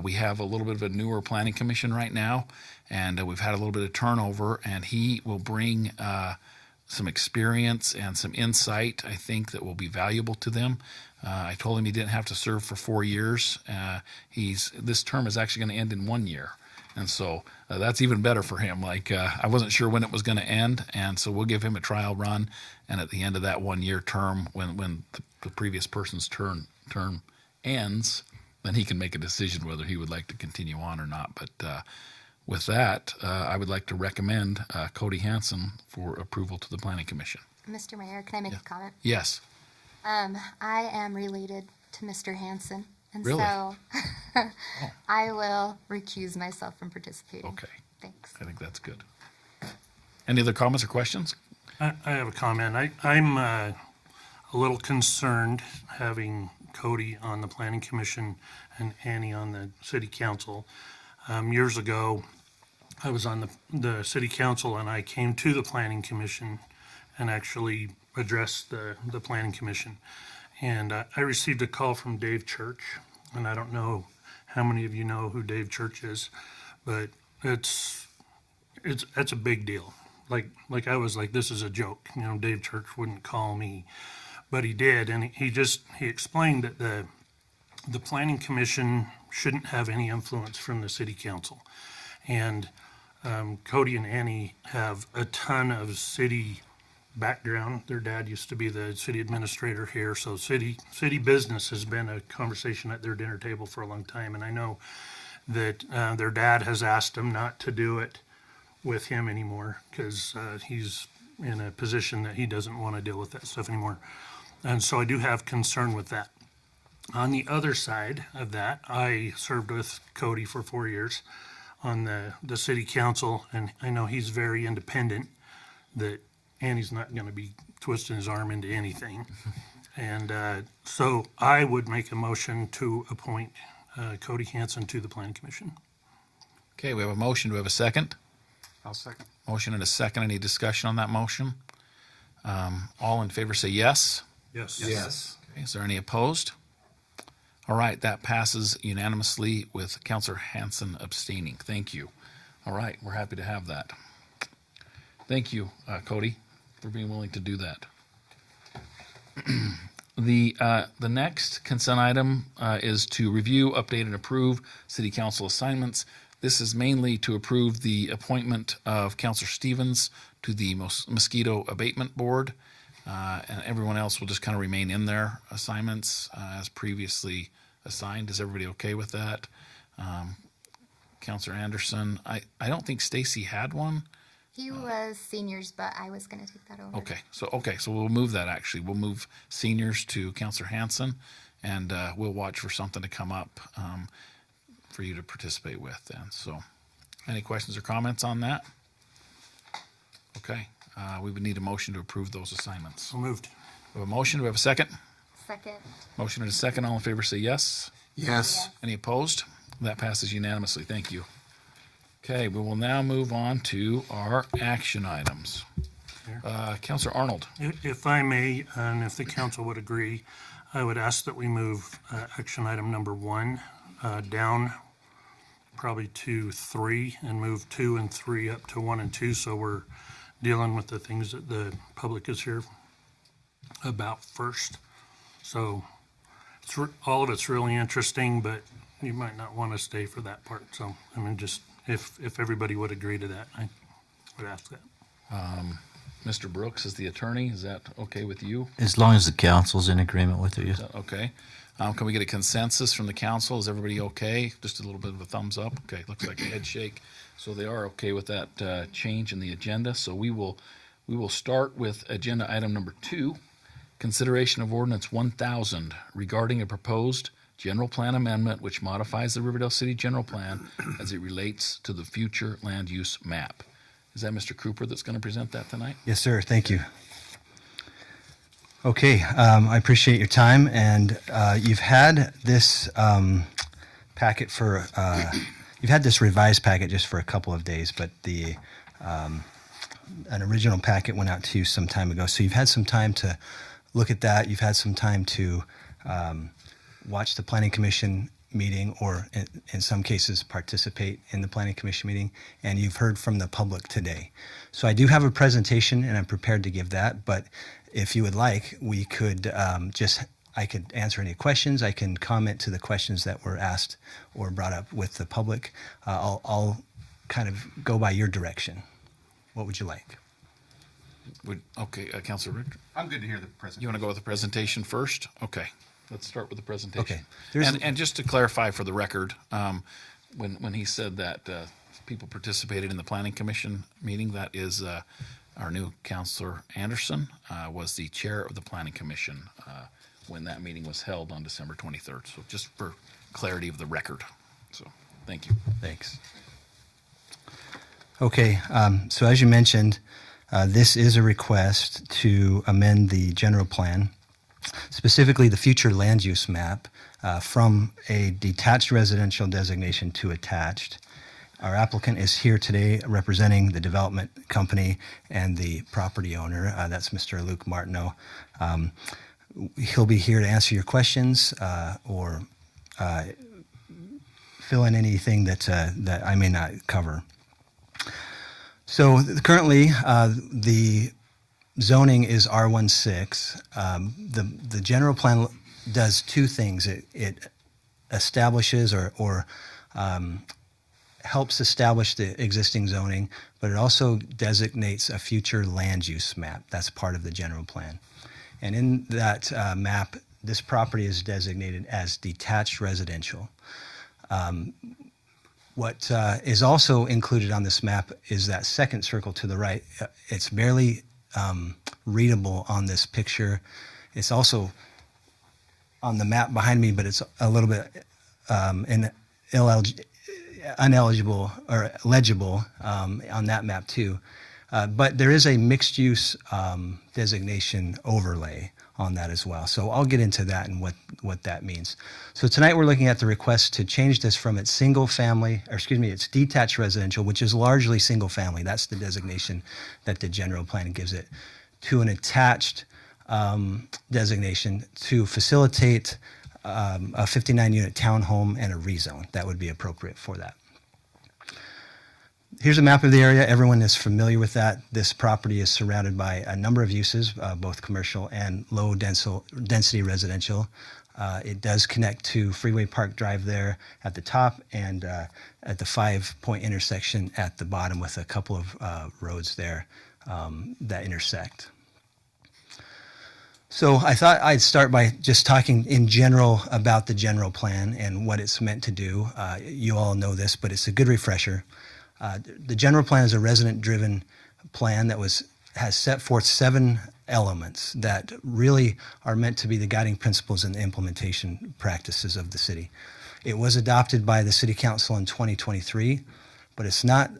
We have a little bit of a newer Planning Commission right now, and we've had a little bit of turnover, and he will bring some experience and some insight, I think, that will be valuable to them. I told him he didn't have to serve for 4 years. This term is actually going to end in 1 year. And so that's even better for him. Like, I wasn't sure when it was going to end, and so we'll give him a trial run. And at the end of that 1 year term, when the previous person's term ends, then he can make a decision whether he would like to continue on or not. But with that, I would like to recommend Cody Hansen for approval to the Planning Commission. Mr. Mayor, can I make a comment? Yes. I am related to Mr. Hansen, and Really? so I will recuse myself from participating. Okay. Thanks. I think that's good. Any other comments or questions? I have a comment. I'm a little concerned having Cody on the Planning Commission and Annie on the City Council. Years ago, I was on the City Council, and I came to the Planning Commission and actually addressed the Planning Commission. And I received a call from Dave Church, and I don't know how many of you know who Dave Church is, but it's a big deal. Like I was like, this is a joke. You know, Dave Church wouldn't call me, but he did, and he explained that the Planning Commission shouldn't have any influence from the City Council, and Cody and Annie have a ton of city background. Their dad used to be the city administrator here, so city business has been a conversation at their dinner table for a long time, and I know that their dad has asked them not to do it with him anymore because he's in a position that he doesn't want to deal with that stuff anymore. And so I do have concern with that. On the other side of that, I served with Cody for 4 years. on the city council, and I know he's very independent, that Andy's not going to be twisting his arm into anything. And so I would make a motion to appoint Cody Hansen to the Planning Commission. Okay, we have a motion. Do we have a second? I'll second. Motion and a second. Any discussion on that motion? All in favor say yes. Yes. Yes. Okay, is there any opposed? All right, that passes unanimously with Councillor Hansen abstaining. Thank you. All right, we're happy to have that. Thank you, Cody, for being willing to do that. The next consent item is to review, update, and approve city council assignments. This is mainly to approve the appointment of Councillor Stevens to the Mosquito Abatement Board, and everyone else will just kind of remain in their assignments as previously assigned. Is everybody okay with that? Councillor Anderson, I don't think Stacy had one. He was seniors, but I was going to take that over. Okay, so we'll move that actually. We'll move seniors to Councillor Hansen, and we'll watch for something to come up for you to participate with then. So any questions or comments on that? Okay, we would need a motion to approve those assignments. So moved. We have a motion. Do we have a second? Second. Motion and a second. All in favor say yes. Yes. Any opposed? That passes unanimously. Thank you. Okay, we will now move on to our action items. Councillor Arnold. If I may, and if the council would agree, I would ask that we move action item number 1 down probably to 3 and move 2 and 3 up to 1 and 2, so we're dealing with the things that the public is here about first. So all of it's really interesting, but you might not want to stay for that part. So I mean, just if everybody would agree to that, I would ask that. Mr. Brooks is the attorney. Is that okay with you? As long as the council's in agreement with it, Is that okay? Can we get a consensus from the council? Is everybody okay? Just a little bit of a thumbs up. Okay, looks like a head shake. So they are okay with that change in the agenda. So we will start with agenda item number 2, consideration of ordinance 1000 regarding a proposed general plan amendment which modifies the Riverdale City General Plan as it relates to the future land use map. Is that Mr. Cooper that's going to present that tonight? Yes, sir. Thank you. Okay, I appreciate your time, and you've had this packet for you've had this revised packet just for a couple of days, but the an original packet went out to you some time ago, so you've had some time to look at that. You've had some time to watch the Planning Commission meeting, or in some cases participate in the Planning Commission meeting, and you've heard from the public today. So I do have a presentation, and I'm prepared to give that, but if you would like, we could I could answer any questions. I can comment to the questions that were asked or brought up with the public. I'll kind of go by your direction. What would you like? Okay, Councilor Richter? I'm good to hear the presentation. You want to go with the presentation first? Okay, let's start with the presentation. Okay. And just to clarify for the record, when he said that people participated in the Planning Commission meeting, that is our new Councilor Anderson was the chair of the Planning Commission when that meeting was held on December 23rd. So just for clarity of the record. So thank you. Thanks. Okay, so as you mentioned, this is a request to amend the general plan, specifically the future land use map, from a detached residential designation to attached. Our applicant is here today representing the development company and the property owner. That's Mr. Luke Martineau. He'll be here to answer your questions or fill in anything that I may not cover. So currently, the zoning is R16. The general plan does two things. It establishes or helps establish the existing zoning, but it also designates a future land use map. That's part of the general plan. And in that map, this property is designated as detached residential. What is also included on this map is that second circle to the right. It's barely readable on this picture. It's also on the map behind me, but it's a little bit in uneligible or legible on that map too. But there is a mixed use designation overlay on that as well. So I'll get into that and what that means. So tonight we're looking at the request to change this from its its detached residential, which is largely single family. That's the designation that the general plan gives it, to an attached designation to facilitate a 59 unit townhome and a rezone. That would be appropriate for that. Here's a map of the area. Everyone is familiar with that. This property is surrounded by a number of uses, both commercial and low density residential. It does connect to Freeway Park Drive there at the top and at the 5-point intersection at the bottom with a couple of roads there that intersect. So I thought I'd start by just talking in general about the general plan and what it's meant to do. You all know this, but it's a good refresher. The general plan is a resident-driven plan that has set forth 7 elements that really are meant to be the guiding principles and the implementation practices of the city. It was adopted by the City Council in 2023, but it's not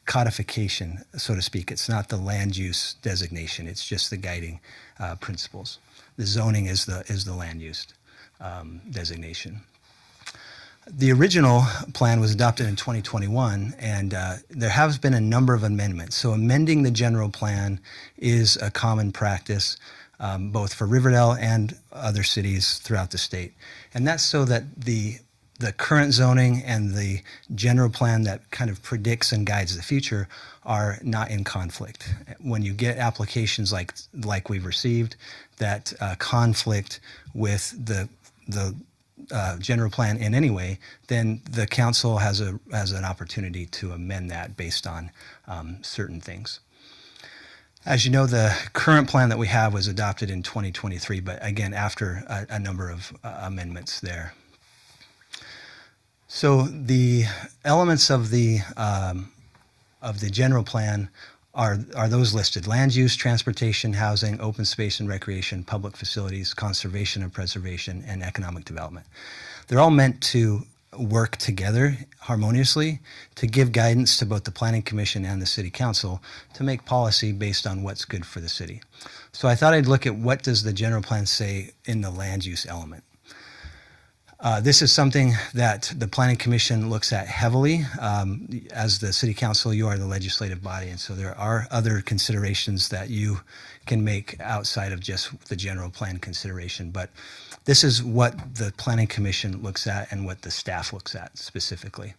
codification, so to speak. It's not the land use designation. It's just the guiding principles. The zoning is the land use designation. The original plan was adopted in 2021, and there has been a number of amendments. So amending the general plan is a common practice, both for Riverdale and other cities throughout the state. And that's so that the current zoning and the general plan that kind of predicts and guides the future are not in conflict. When you get applications like we've received that conflict with the general plan in any way, then the council has an opportunity to amend that based on certain things. As you know, the current plan that we have was adopted in 2023, but again, after a number of amendments there. So the elements of the general plan are those listed: land use, transportation, housing, open space and recreation, public facilities, conservation and preservation, and economic development. They're all meant to work together harmoniously to give guidance to both the Planning Commission and the City Council to make policy based on what's good for the city. So I thought I'd look at what does the general plan say in the land use element. This is something that the Planning Commission looks at heavily. As the City Council, you are the legislative body, and so there are other considerations that you can make outside of just the general plan consideration. But this is what the Planning Commission looks at and what the staff looks at specifically.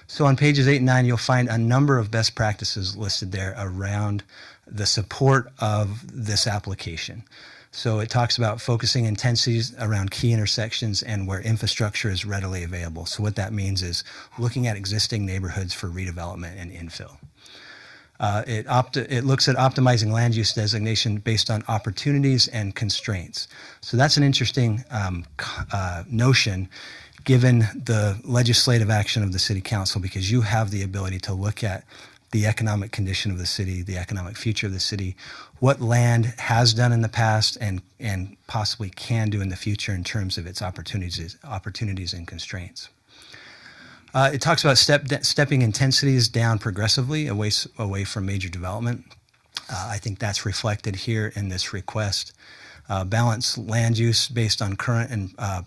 So on pages 8 and 9, you'll find a number of best practices listed there around the support of this application. So it talks about focusing intensities around key intersections and where infrastructure is readily available. So what that means is looking at existing neighborhoods for redevelopment and infill. It looks at optimizing land use designation based on opportunities and constraints. So that's an interesting notion given the legislative action of the City Council, because you have the ability to look at the economic condition of the city, the economic future of the city, what land has done in the past and possibly can do in the future in terms of its opportunities and constraints. It talks about stepping intensities down progressively away from major development. I think that's reflected here in this request. Balance land use based on current and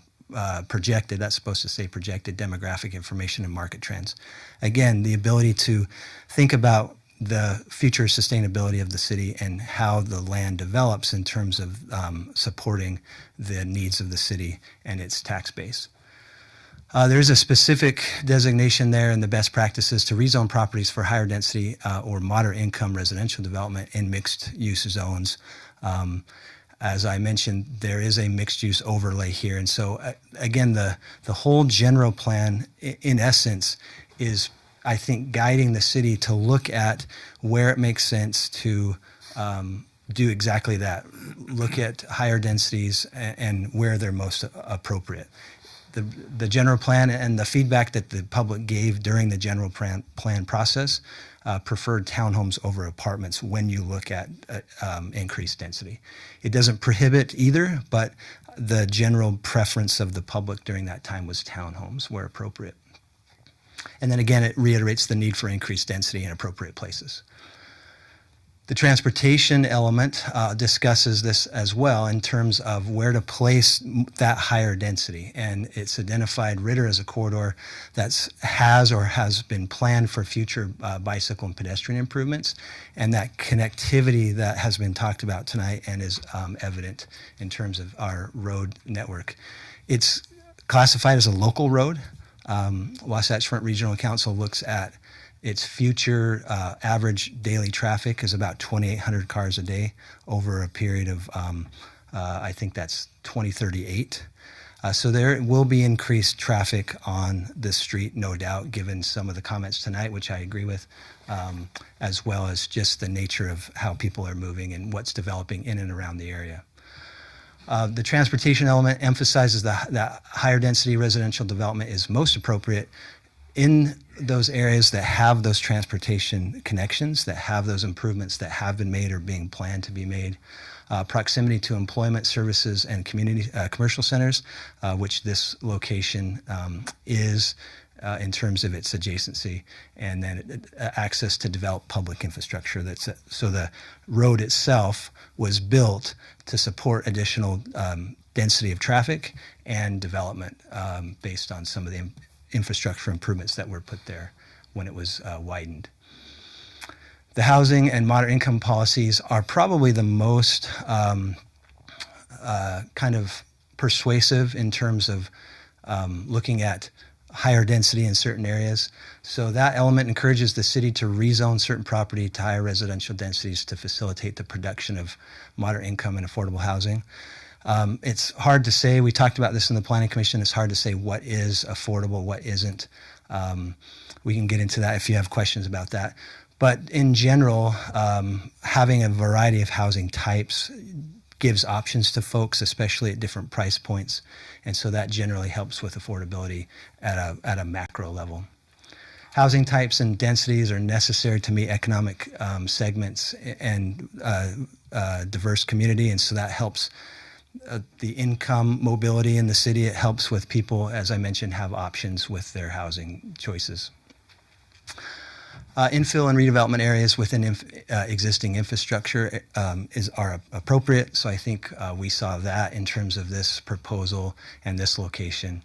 projected, that's supposed to say projected demographic information and market trends. Again, the ability to think about the future sustainability of the city and how the land develops in terms of supporting the needs of the city and its tax base. There is a specific designation there in the best practices to rezone properties for higher density or moderate income residential development in mixed use zones. As I mentioned, there is a mixed use overlay here. And so again, the whole general plan in essence is, I think, guiding the city to look at where it makes sense to do exactly that. Look at higher densities and where they're most appropriate. The general plan and the feedback that the public gave during the general plan process preferred townhomes over apartments when you look at increased density. It doesn't prohibit either, but the general preference of the public during that time was townhomes where appropriate. And then again, it reiterates the need for increased density in appropriate places. The transportation element discusses this as well in terms of where to place that higher density. And it's identified Ritter as a corridor that has been planned for future bicycle and pedestrian improvements. And that connectivity that has been talked about tonight and is evident in terms of our road network. It's classified as a local road. Wasatch Front Regional Council looks at its future average daily traffic is about 2,800 cars a day over a period of, I think that's 2038. So there will be increased traffic on this street, no doubt, given some of the comments tonight, which I agree with, as well as just the nature of how people are moving and what's developing in and around the area. The transportation element emphasizes that higher density residential development is most appropriate in those areas that have those transportation connections, that have those improvements that have been made or being planned to be made. Proximity to employment services and community commercial centers, which this location is in terms of its adjacency, and then access to develop public infrastructure. So the road itself was built to support additional density of traffic and development based on some of the infrastructure improvements that were put there when it was widened. The housing and moderate income policies are probably the most kind of persuasive in terms of looking at higher density in certain areas. So that element encourages the city to rezone certain property to higher residential densities to facilitate the production of moderate income and affordable housing. It's hard to say, we talked about this in the Planning Commission, it's hard to say what is affordable, what isn't. We can get into that if you have questions about that. But in general, having a variety of housing types gives options to folks, especially at different price points. And so that generally helps with affordability at a macro level. Housing types and densities are necessary to meet economic segments and diverse community, and so that helps the income mobility in the city. It helps with people, as I mentioned, have options with their housing choices. Infill and redevelopment areas within existing infrastructure are appropriate. So I think we saw that in terms of this proposal and this location.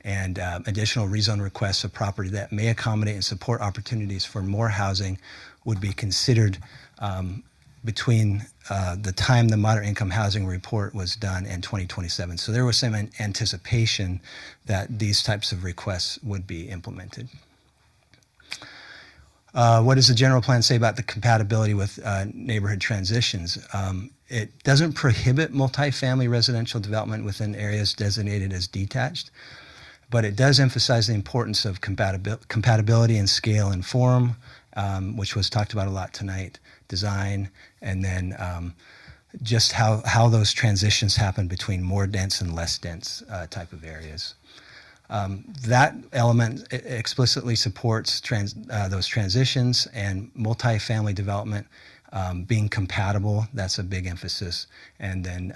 And additional rezone requests of property that may accommodate and support opportunities for more housing would be considered between the time the moderate income housing report was done and 2027. So there was some anticipation that these types of requests would be implemented. What does the general plan say about the compatibility with neighborhood transitions? It doesn't prohibit multifamily residential development within areas designated as detached, but it does emphasize the importance of compatibility in scale and form, which was talked about a lot tonight, design, and then just how those transitions happen between more dense and less dense type of areas. That element explicitly supports those transitions and multifamily development being compatible. That's a big emphasis. And then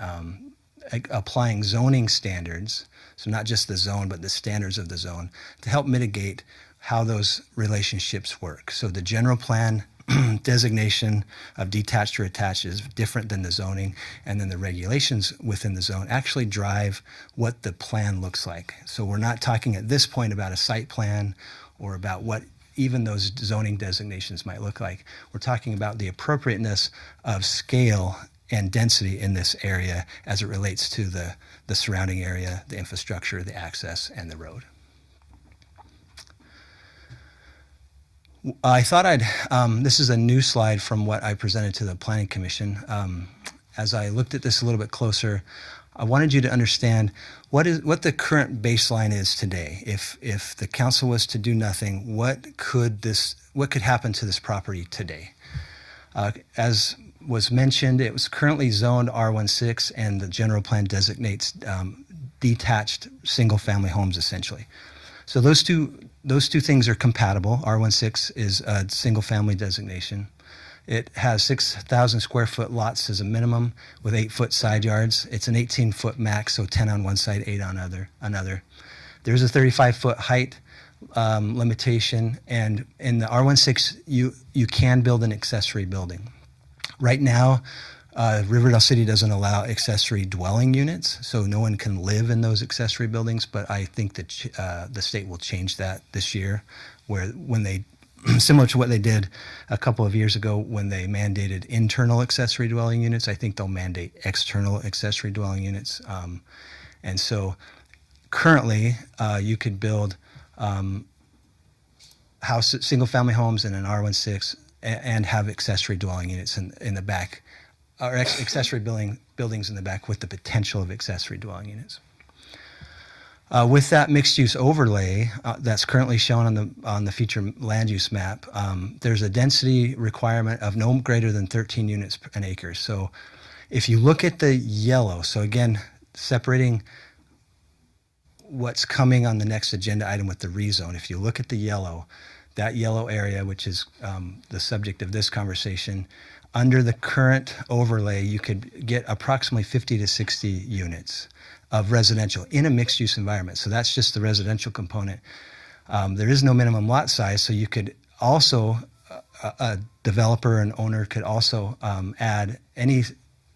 applying zoning standards, so not just the zone, but the standards of the zone, to help mitigate how those relationships work. So the general plan designation of detached or attached is different than the zoning, and then the regulations within the zone actually drive what the plan looks like. So we're not talking at this point about a site plan or about what even those zoning designations might look like. We're talking about the appropriateness of scale and density in this area as it relates to the surrounding area, the infrastructure, the access, and the road. I thought this is a new slide from what I presented to the Planning Commission. As I looked at this a little bit closer, I wanted you to understand what the current baseline is today. If the council was to do nothing, what could happen to this property today? As was mentioned, it was currently zoned R16, and the general plan designates detached single-family homes essentially. So those two things are compatible. R16 is a single-family designation. It has 6,000 square foot lots as a minimum with 8-foot side yards. It's an 18-foot max, so 10 on one side, 8 on another. There's a 35-foot height limitation, and in the R16, you can build an accessory building. Right now, Riverdale City doesn't allow accessory dwelling units, so no one can live in those accessory buildings, but I think that the state will change that this year, where when they, similar to what they did a couple of years ago when they mandated internal accessory dwelling units, I think they'll mandate external accessory dwelling units. And so currently, you could build single-family homes in an R16 and have accessory dwelling units in the back, or accessory buildings in the back with the potential of accessory dwelling units. With that mixed-use overlay that's currently shown on the future land use map, there's a density requirement of no greater than 13 units an acre. So if you look at the yellow, so again, separating what's coming on the next agenda item with the rezone, if you look at the yellow, that yellow area, which is the subject of this conversation, under the current overlay, you could get approximately 50 to 60 units of residential in a mixed-use environment. So that's just the residential component. There is no minimum lot size, so you could also, a developer and owner could also add any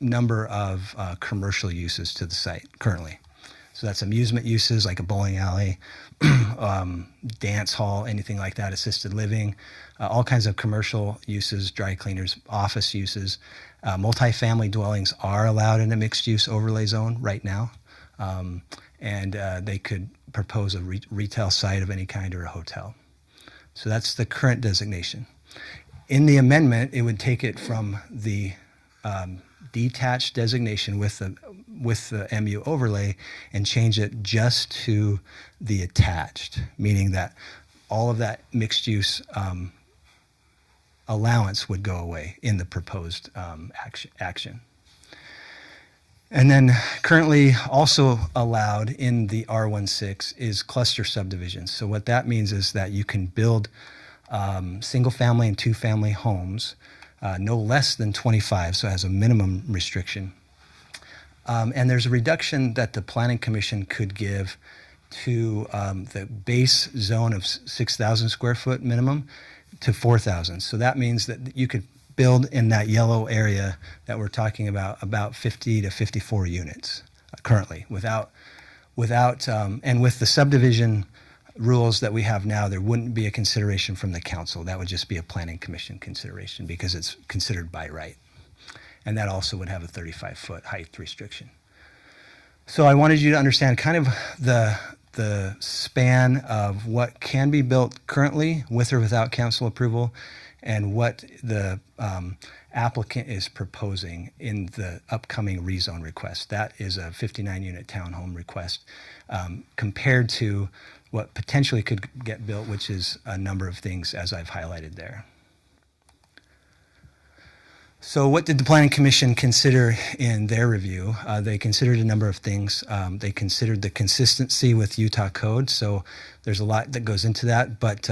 number of commercial uses to the site currently. So that's amusement uses like a bowling alley, dance hall, anything like that, assisted living, all kinds of commercial uses, dry cleaners, office uses. Multifamily dwellings are allowed in a mixed-use overlay zone right now. And they could propose a retail site of any kind or a hotel. So that's the current designation. In the amendment, it would take it from the detached designation with the MU overlay and change it just to the attached, meaning that all of that mixed use allowance would go away in the proposed action. And then currently also allowed in the R16 is cluster subdivisions. So what that means is that you can build single family and two family homes no less than 25, so it has a minimum restriction. And there's a reduction that the Planning Commission could give to the base zone of 6,000 square foot minimum to 4,000. So that means that you could build in that yellow area that we're talking about 50 to 54 units currently without and with the subdivision rules that we have now, there wouldn't be a consideration from the council. That would just be a Planning Commission consideration because it's considered by right. And that also would have a 35-foot height restriction. So I wanted you to understand kind of the span of what can be built currently with or without council approval and what the applicant is proposing in the upcoming rezone request. That is a 59-unit townhome request compared to what potentially could get built, which is a number of things as I've highlighted there. So what did the Planning Commission consider in their review? They considered a number of things. They considered the consistency with Utah code. So there's a lot that goes into that, but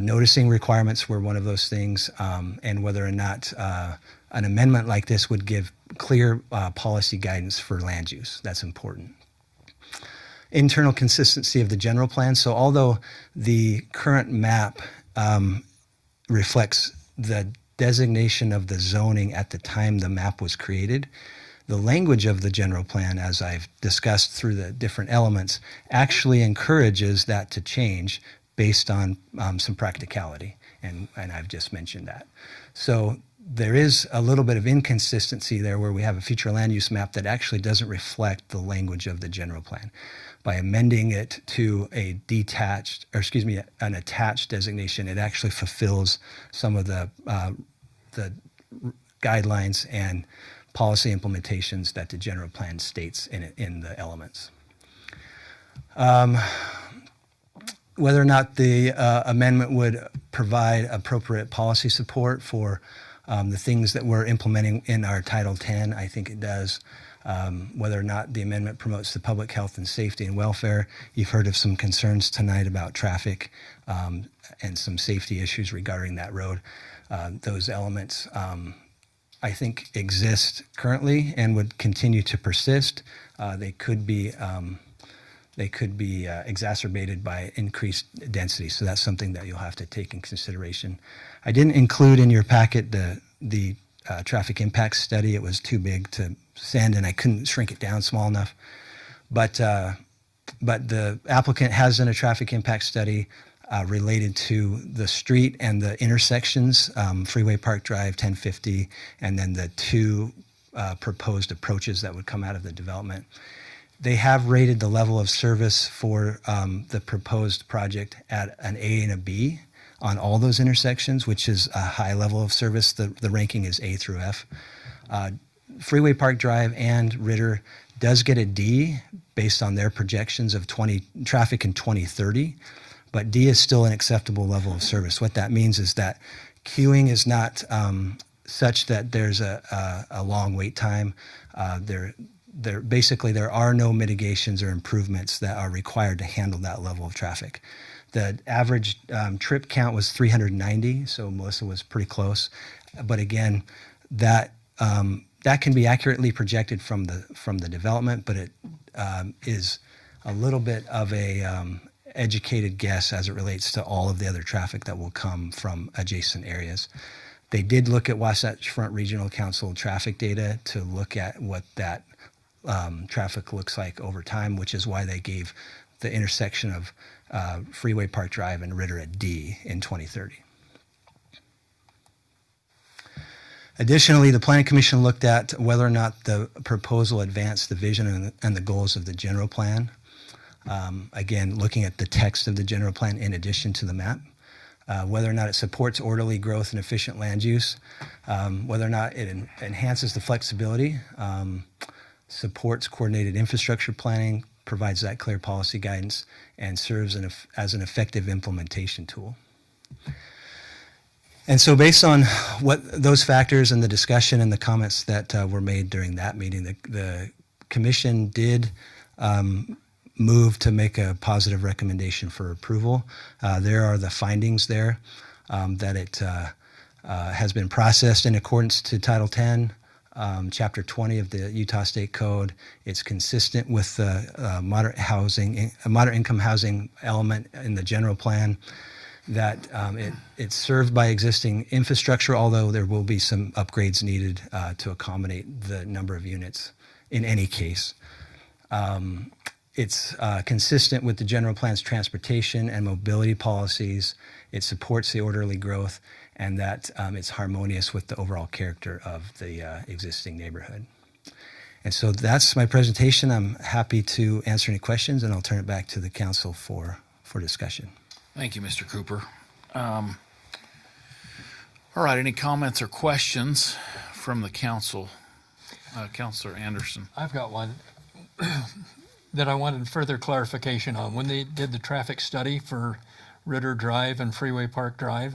noticing requirements were one of those things, and whether or not an amendment like this would give clear policy guidance for land use. That's important. Internal consistency of the general plan. So although the current map reflects the designation of the zoning at the time the map was created, the language of the general plan, as I've discussed through the different elements, actually encourages that to change based on some practicality, and I've just mentioned that. So there is a little bit of inconsistency there where we have a future land use map that actually doesn't reflect the language of the general plan. By amending it to a detached, or excuse me, an attached designation, it actually fulfills some of the guidelines and policy implementations that the general plan states in the elements. Whether or not the amendment would provide appropriate policy support for the things that we're implementing in our Title 10, I think it does. Whether or not the amendment promotes the public health and safety and welfare. You've heard of some concerns tonight about traffic and some safety issues regarding that road. Those elements, I think, exist currently and would continue to persist. They could be they could be exacerbated by increased density. So that's something that you'll have to take in consideration. I didn't include in your packet the traffic impact study. It was too big to send, and I couldn't shrink it down small enough. But the applicant has done a traffic impact study related to the street and the intersections, Freeway Park Drive, 1050, and then the two proposed approaches that would come out of the development. They have rated the level of service for the proposed project at an A and a B on all those intersections, which is a high level of service. The ranking is A through F. Freeway Park Drive and Ritter does get a D based on their projections of traffic in 2030, but D is still an acceptable level of service. What that means is that queuing is not such that there's a long wait time. Basically, there are no mitigations or improvements that are required to handle that level of traffic. The average trip count was 390, so Melissa was pretty close. But again, that can be accurately projected from the development, but it is a little bit of a educated guess as it relates to all of the other traffic that will come from adjacent areas. They did look at Wasatch Front Regional Council traffic data to look at what that traffic looks like over time, which is why they gave the intersection of Freeway Park Drive and Ritter a D in 2030. Additionally, the Planning Commission looked at whether or not the proposal advanced the vision and the goals of the general plan. Again, looking at the text of the general plan in addition to the map. Whether or not it supports orderly growth and efficient land use, whether or not it enhances the flexibility, supports coordinated infrastructure planning, provides that clear policy guidance, and serves as an effective implementation tool. And so based on what those factors and the discussion and the comments that were made during that meeting, the commission did move to make a positive recommendation for approval. There are the findings there that it has been processed in accordance to Title 10, Chapter 20 of the Utah State Code. It's consistent with the moderate income housing element in the general plan. That it's served by existing infrastructure, although there will be some upgrades needed to accommodate the number of units in any case. It's consistent with the general plan's transportation and mobility policies. It supports the orderly growth, and that it's harmonious with the overall character of the existing neighborhood. And so that's my presentation. I'm happy to answer any questions, and I'll turn it back to the council for discussion. Thank you, Mr. Cooper. All right, any comments or questions from the council? Councilor Anderson. I've got one that I wanted further clarification on. When they did the traffic study for Ritter Drive and Freeway Park Drive,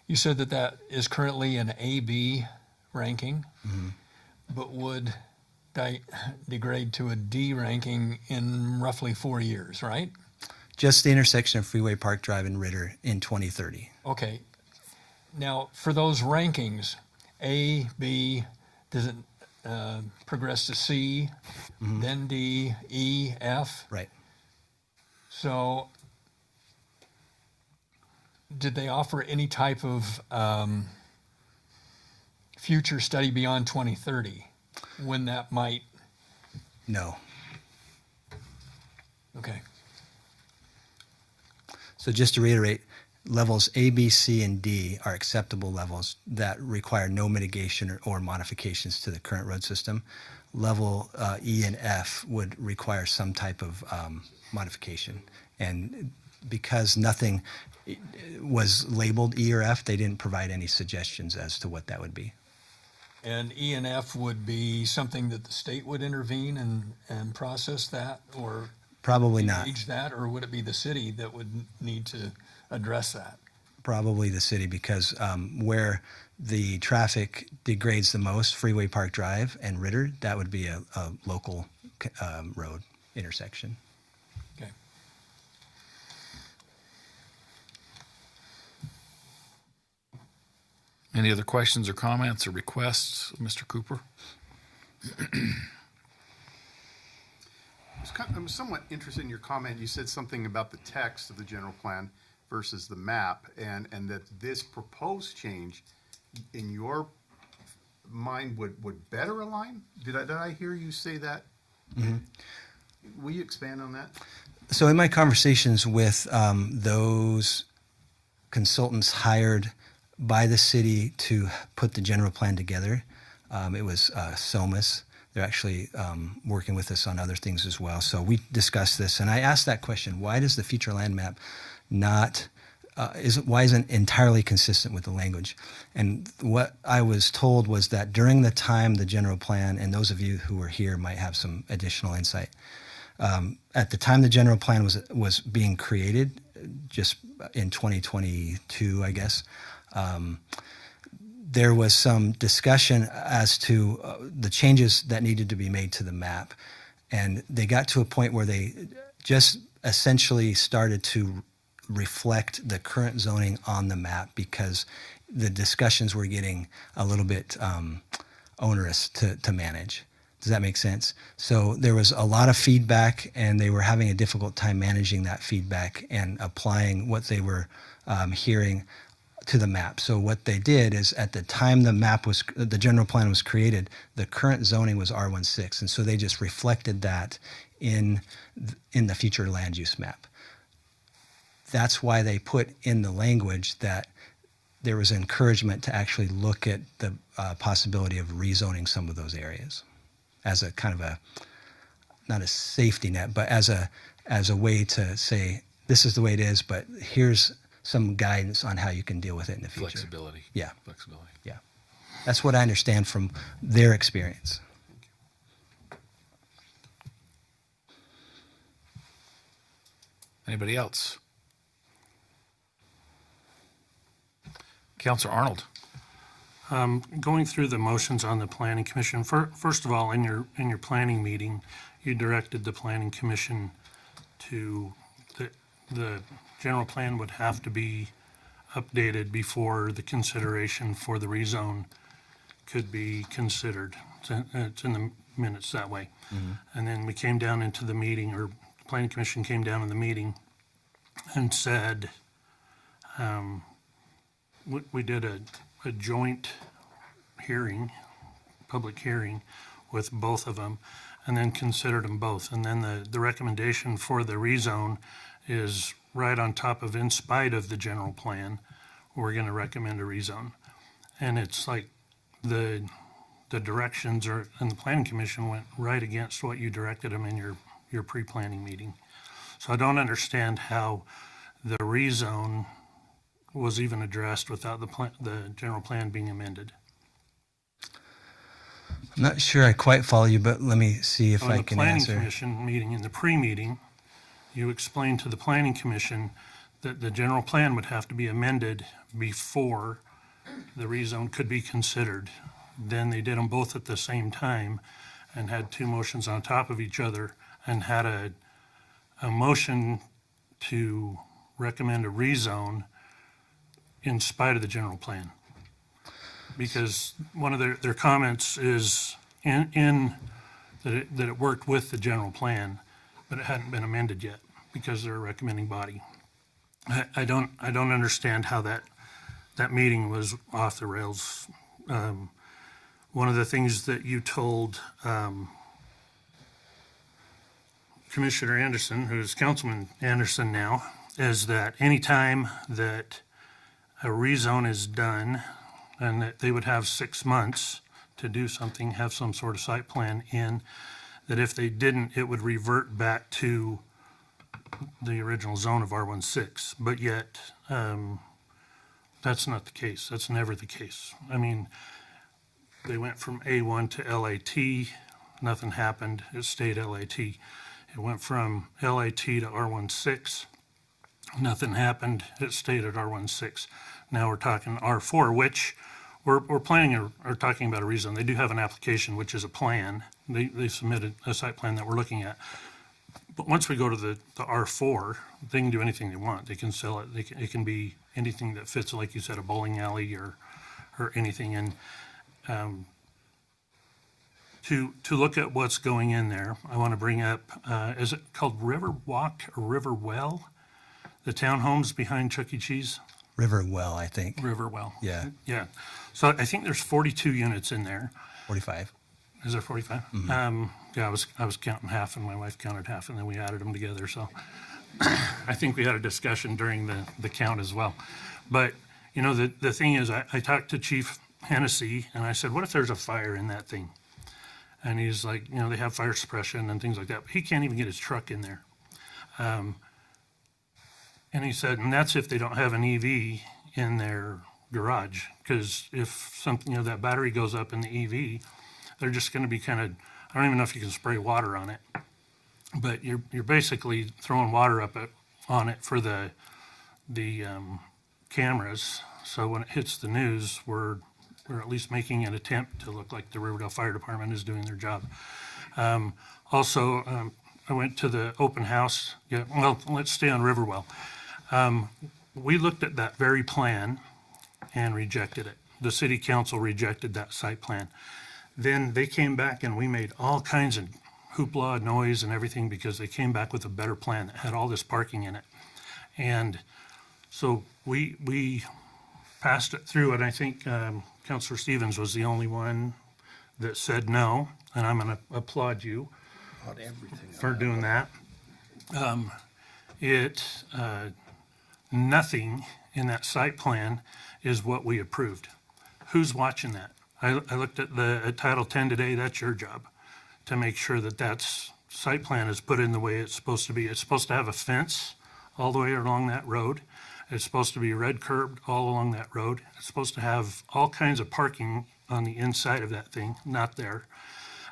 you said that is currently an AB ranking, but would degrade to a D ranking in roughly 4 years, right? Just the intersection of Freeway Park Drive and Ritter in 2030. Okay. Now, for those rankings, A, B, does it progress to C, then D, E, F? Right. So, did they offer any type of future study beyond 2030 when that might? No. Okay. So just to reiterate, levels A, B, C, and D are acceptable levels that require no mitigation or modifications to the current road system. Level E and F would require some type of modification. And because nothing was labeled E or F, they didn't provide any suggestions as to what that would be. And E and F would be something that the state would intervene and process that, or probably not engage that, or would it be the city that would need to address that? Probably the city, because where the traffic degrades the most, Freeway Park Drive and Ritter, that would be a local road intersection. Okay. Any other questions or comments or requests, Mr. Cooper? I'm somewhat interested in your comment. You said something about the text of the general plan versus the map, and that this proposed change, in your mind, would better align? Did I hear you say that? Mhm. Will you expand on that? So in my conversations with those consultants hired by the city to put the general plan together, it was SOMAS. They're actually working with us on other things as well. So we discussed this, and I asked that question: why does the future land map not why isn't entirely consistent with the language? And what I was told was that during the time the general plan, and those of you who were here might have some additional insight. At the time the general plan was being created, just in 2022, I guess, there was some discussion as to the changes that needed to be made to the map. And they got to a point where they just essentially started to reflect the current zoning on the map because the discussions were getting a little bit onerous to manage. Does that make sense? So there was a lot of feedback, and they were having a difficult time managing that feedback and applying what they were hearing to the map. So what they did is, at the time the general plan was created, the current zoning was R16, and so they just reflected that in the future land use map. That's why they put in the language that there was encouragement to actually look at the possibility of rezoning some of those areas as a kind of not a safety net, but as a way to say, this is the way it is, but here's some guidance on how you can deal with it in the future. Flexibility. Yeah. Flexibility. Yeah. That's what I understand from their experience. Anybody else? Councilor Arnold. Going through the motions on the planning commission, first of all, in your planning meeting, you directed the planning commission to the general plan would have to be updated before the consideration for the rezone could be considered. It's in the minutes that way. Mm-hmm. And then we came down into the meeting, or the planning commission came down in the meeting and said, we did a joint hearing, public hearing with both of them, and then considered them both. And then the recommendation for the rezone is right on top of, in spite of the general plan, we're going to recommend a rezone. And it's like the directions and the planning commission went right against what you directed them in your pre-planning meeting. So I don't understand how the rezone was even addressed without the general plan being amended. I'm not sure I quite follow you, but let me see if I can answer. On the planning commission meeting, in the pre-meeting, you explained to the planning commission that the general plan would have to be amended before the rezone could be considered. Then they did them both at the same time and had two motions on top of each other and had a motion to recommend a rezone in spite of the general plan. Because one of their comments is in that it worked with the general plan, but it hadn't been amended yet because they're a recommending body. I don't understand how that meeting was off the rails. One of the things that you told Commissioner Anderson, who's Councilman Anderson now, is that anytime that a rezone is done and that they would have 6 months to do something, have some sort of site plan in, that if they didn't, it would revert back to the original zone of R16. But yet, that's not the case. That's never the case. I mean, they went from A1 to LAT, nothing happened, it stayed LAT. It went from LAT to R16, nothing happened, it stayed at R16. Now we're talking R4, which we're planning or talking about a rezone. They do have an application, which is a plan. They submitted a site plan that we're looking at. But once we go to the R4, they can do anything they want. They can sell it. It can be anything that fits, like you said, a bowling alley or anything. And to look at what's going in there, I want to bring up, is it called River Walk or River Well? The townhomes behind Chuck E. Cheese? River Well, I think. River Well. Yeah. Yeah. So I think there's 42 units in there. 45. Is there 45? Yeah, I was counting half and my wife counted half and then we added them together. So I think we had a discussion during the count as well. But, you know, the thing is, I talked to Chief Hennessy and I said, what if there's a fire in that thing? And he's like, you know, they have fire suppression and things like that. But he can't even get his truck in there. And he said, and that's if they don't have an EV in their garage. Because if something, you know, that battery goes up in the EV, they're just going to be kind of, I don't even know if you can spray water on it. But you're basically throwing water on it for the cameras. So when it hits the news, we're at least making an attempt to look like the Riverdale Fire Department is doing their job. Also, I went to the open house. Yeah, well, let's stay on Riverwell. We looked at that very plan and rejected it. The city council rejected that site plan. Then they came back and we made all kinds of hoopla, noise and everything because they came back with a better plan that had all this parking in it. And so we passed it through, and I think Councilor Stevens was the only one that said no, and I'm going to applaud you for doing that. Nothing in that site plan is what we approved. Who's watching that? I looked at Title 10 today. That's your job to make sure that site plan is put in the way it's supposed to be. It's supposed to have a fence all the way along that road. It's supposed to be red curbed all along that road. It's supposed to have all kinds of parking on the inside of that thing, not there.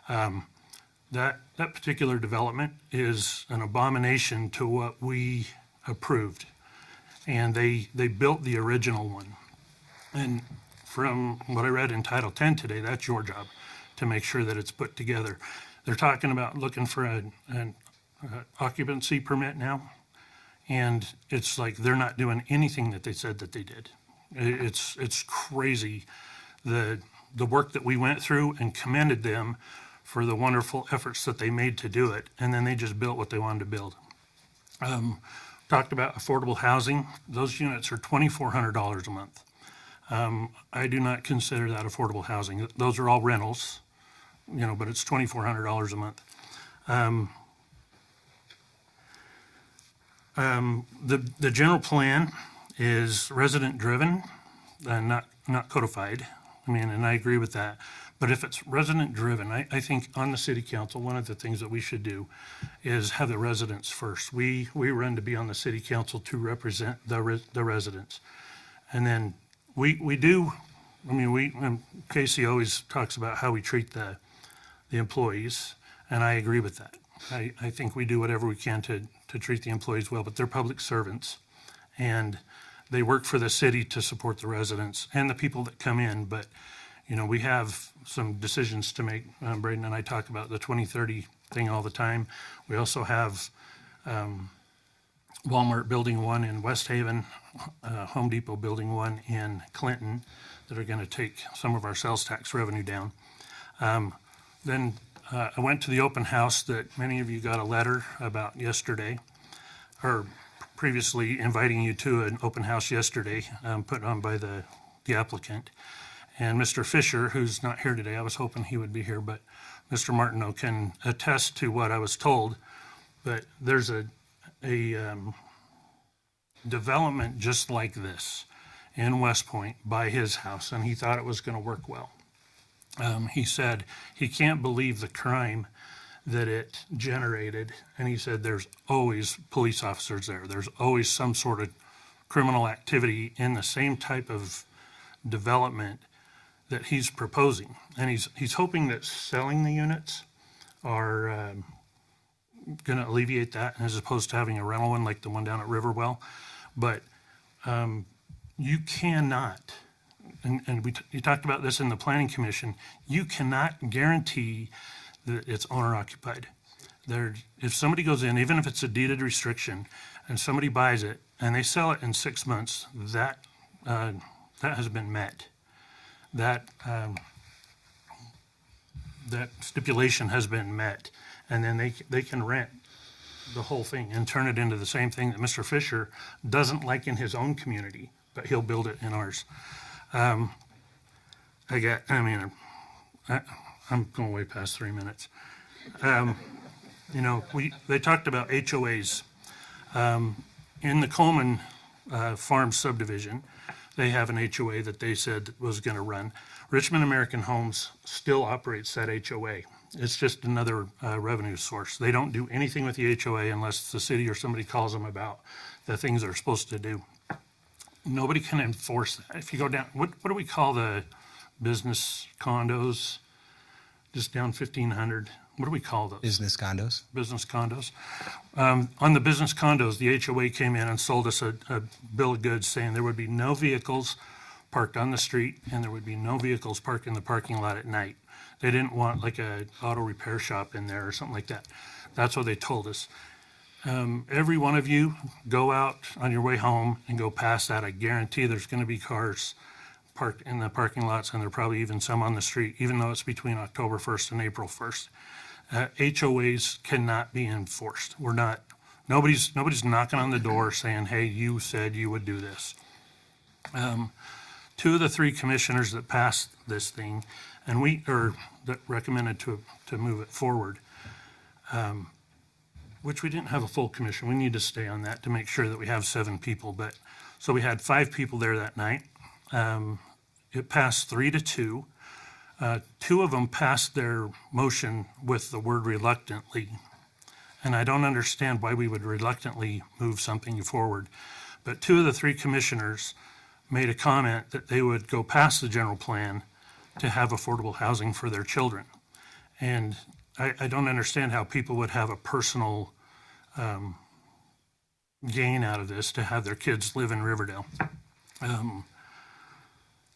That particular development is an abomination to what we approved. And they built the original one. And from what I read in Title 10 today, that's your job to make sure that it's put together. They're talking about looking for an occupancy permit now. And it's like they're not doing anything that they said that they did. It's crazy, the work that we went through, and commended them for the wonderful efforts that they made to do it. And then they just built what they wanted to build. Talked about affordable housing. Those units are $2,400 a month. I do not consider that affordable housing. Those are all rentals, you know, but it's $2,400 a month. The general plan is resident driven and not codified. I mean, and I agree with that. But if it's resident driven, I think on the city council, one of the things that we should do is have the residents first. We run to be on the city council to represent the residents. And then we do, I mean, Casey always talks about how we treat the employees, and I agree with that. I think we do whatever we can to treat the employees well, but they're public servants, and they work for the city to support the residents and the people that come in. But, you know, we have some decisions to make. Braden and I talk about the 2030 thing all the time. We also have Walmart building one in West Haven, Home Depot building one in Clinton that are going to take some of our sales tax revenue down. Then I went to the open house that many of you got a letter about yesterday, or previously inviting you to an open house yesterday, put on by the applicant. And Mr. Fisher, who's not here today, I was hoping he would be here, but Mr. Martineau can attest to what I was told. But there's a development just like this in West Point by his house, and he thought it was going to work well. He said he can't believe the crime that it generated, and he said there's always police officers there. There's always some sort of criminal activity in the same type of development that he's proposing. And he's hoping that selling the units are going to alleviate that, as opposed to having a rental one like the one down at Riverwell. But you cannot, and you talked about this in the Planning Commission, you cannot guarantee that it's owner occupied. If somebody goes in, even if it's a deeded restriction, and somebody buys it and they sell it in 6 months, that has been met. That that stipulation has been met, and then they can rent the whole thing and turn it into the same thing that Mr. Fisher doesn't like in his own community, but he'll build it in ours. I'm going way past 3 minutes. They talked about HOAs. In the Coleman Farm subdivision, they have an HOA that they said was going to run. Richmond American Homes still operates that HOA. It's just another revenue source. They don't do anything with the HOA unless the city or somebody calls them about the things they're supposed to do. Nobody can enforce that. If you go down, what do we call the business condos just down 1500? What do we call those? Business condos. Business condos. On the business condos, the HOA came in and sold us a bill of goods saying there would be no vehicles parked on the street and there would be no vehicles parked in the parking lot at night. They didn't want like a auto repair shop in there or something like that. That's what they told us. Every one of you go out on your way home and go past that. I guarantee there's going to be cars parked in the parking lots, and there are probably even some on the street, even though it's between October 1st and April 1st. HOAs cannot be enforced. Nobody's knocking on the door saying, hey, you said you would do this. 2 of the 3 commissioners that passed this thing, that recommended to move it forward, which we didn't have a full commission. We need to stay on that to make sure that we have 7 people. So we had 5 people there that night. It passed 3-2. 2 of them passed their motion with the word reluctantly. And I don't understand why we would reluctantly move something forward. But 2 of the 3 commissioners made a comment that they would go past the general plan to have affordable housing for their children. And I don't understand how people would have a personal gain out of this to have their kids live in Riverdale.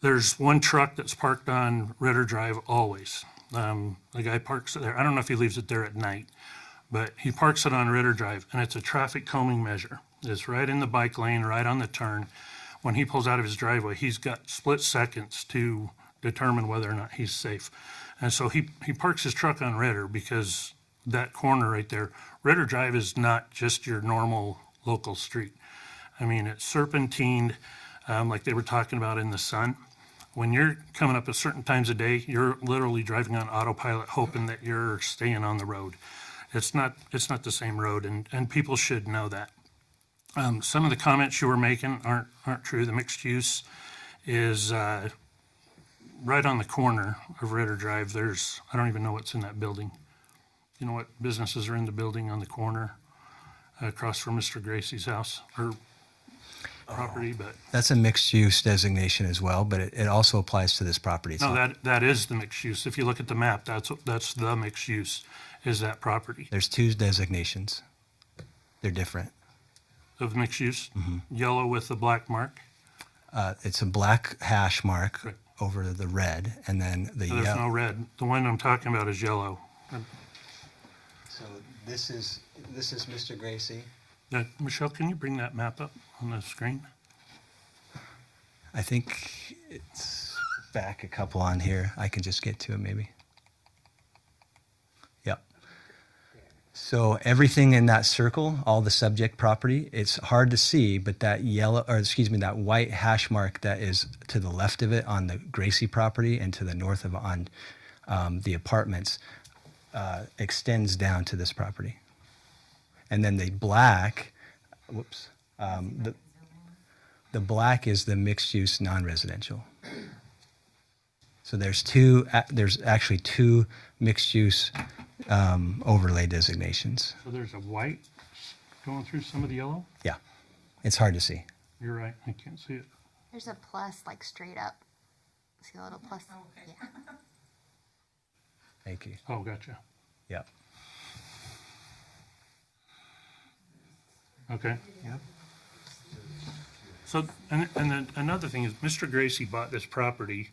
There's one truck that's parked on Ritter Drive always. The guy parks it there. I don't know if he leaves it there at night, but he parks it on Ritter Drive, and it's a traffic calming measure. It's right in the bike lane, right on the turn. When he pulls out of his driveway, he's got split seconds to determine whether or not he's safe. And so he parks his truck on Ritter because that corner right there, Ritter Drive is not just your normal local street. I mean, it's serpentined, like they were talking about in the sun. When you're coming up at certain times of day, you're literally driving on autopilot hoping that you're staying on the road. It's not the same road, and people should know that. Some of the comments you were making aren't true. The mixed use is right on the corner of Ritter Drive. I don't even know what's in that building. You know what businesses are in the building on the corner across from Mr. Gracie's house or property? But That's a mixed use designation as well, but it also applies to this property. No, that is the mixed use. If you look at the map, that's the mixed use is that property. There's 2 designations. They're different. Of mixed use? Yellow with the black mark? It's a black hash mark over the red, and then the There's yellow. no red. The one I'm talking about is yellow. So this is Mr. Gracie. Michelle, can you bring that map up on the screen? I think it's back a couple on here. I can just get to it maybe. Yep. So everything in that circle, all the subject property, it's hard to see, but that that white hash mark that is to the left of it on the Gracie property and to the north of it on the apartments extends down to this property. And then the black, the black is the mixed use non-residential. So there's actually 2 mixed use overlay designations. So there's a white going through some of the yellow? Yeah, it's hard to see. You're right, I can't see it. There's a plus like straight up. See a little plus? Oh, okay. Yeah. Thank you. Oh, gotcha. Yep. Okay. Yep. So, and then another thing is Mr. Gracie bought this property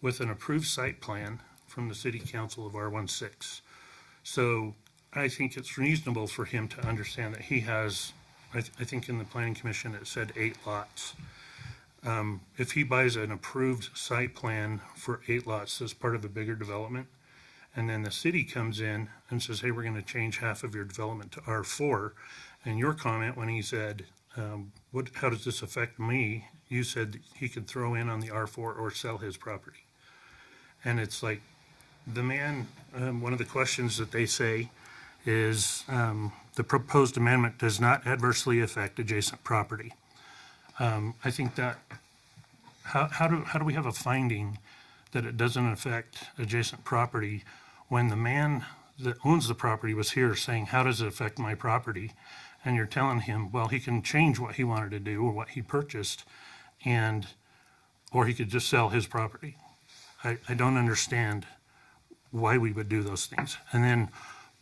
with an approved site plan from the city council of R16. So I think it's reasonable for him to understand that he has, I think in the planning commission it said 8 lots. If he buys an approved site plan for 8 lots as part of a bigger development, and then the city comes in and says, hey, we're going to change half of your development to R4. And your comment when he said, how does this affect me? You said he could throw in on the R4 or sell his property. And it's like, the man, one of the questions that they say is, the proposed amendment does not adversely affect adjacent property. I think that, how do we have a finding that it doesn't affect adjacent property when the man that owns the property was here saying, how does it affect my property? And you're telling him, well, he can change what he wanted to do or what he purchased, or he could just sell his property. I don't understand why we would do those things. And then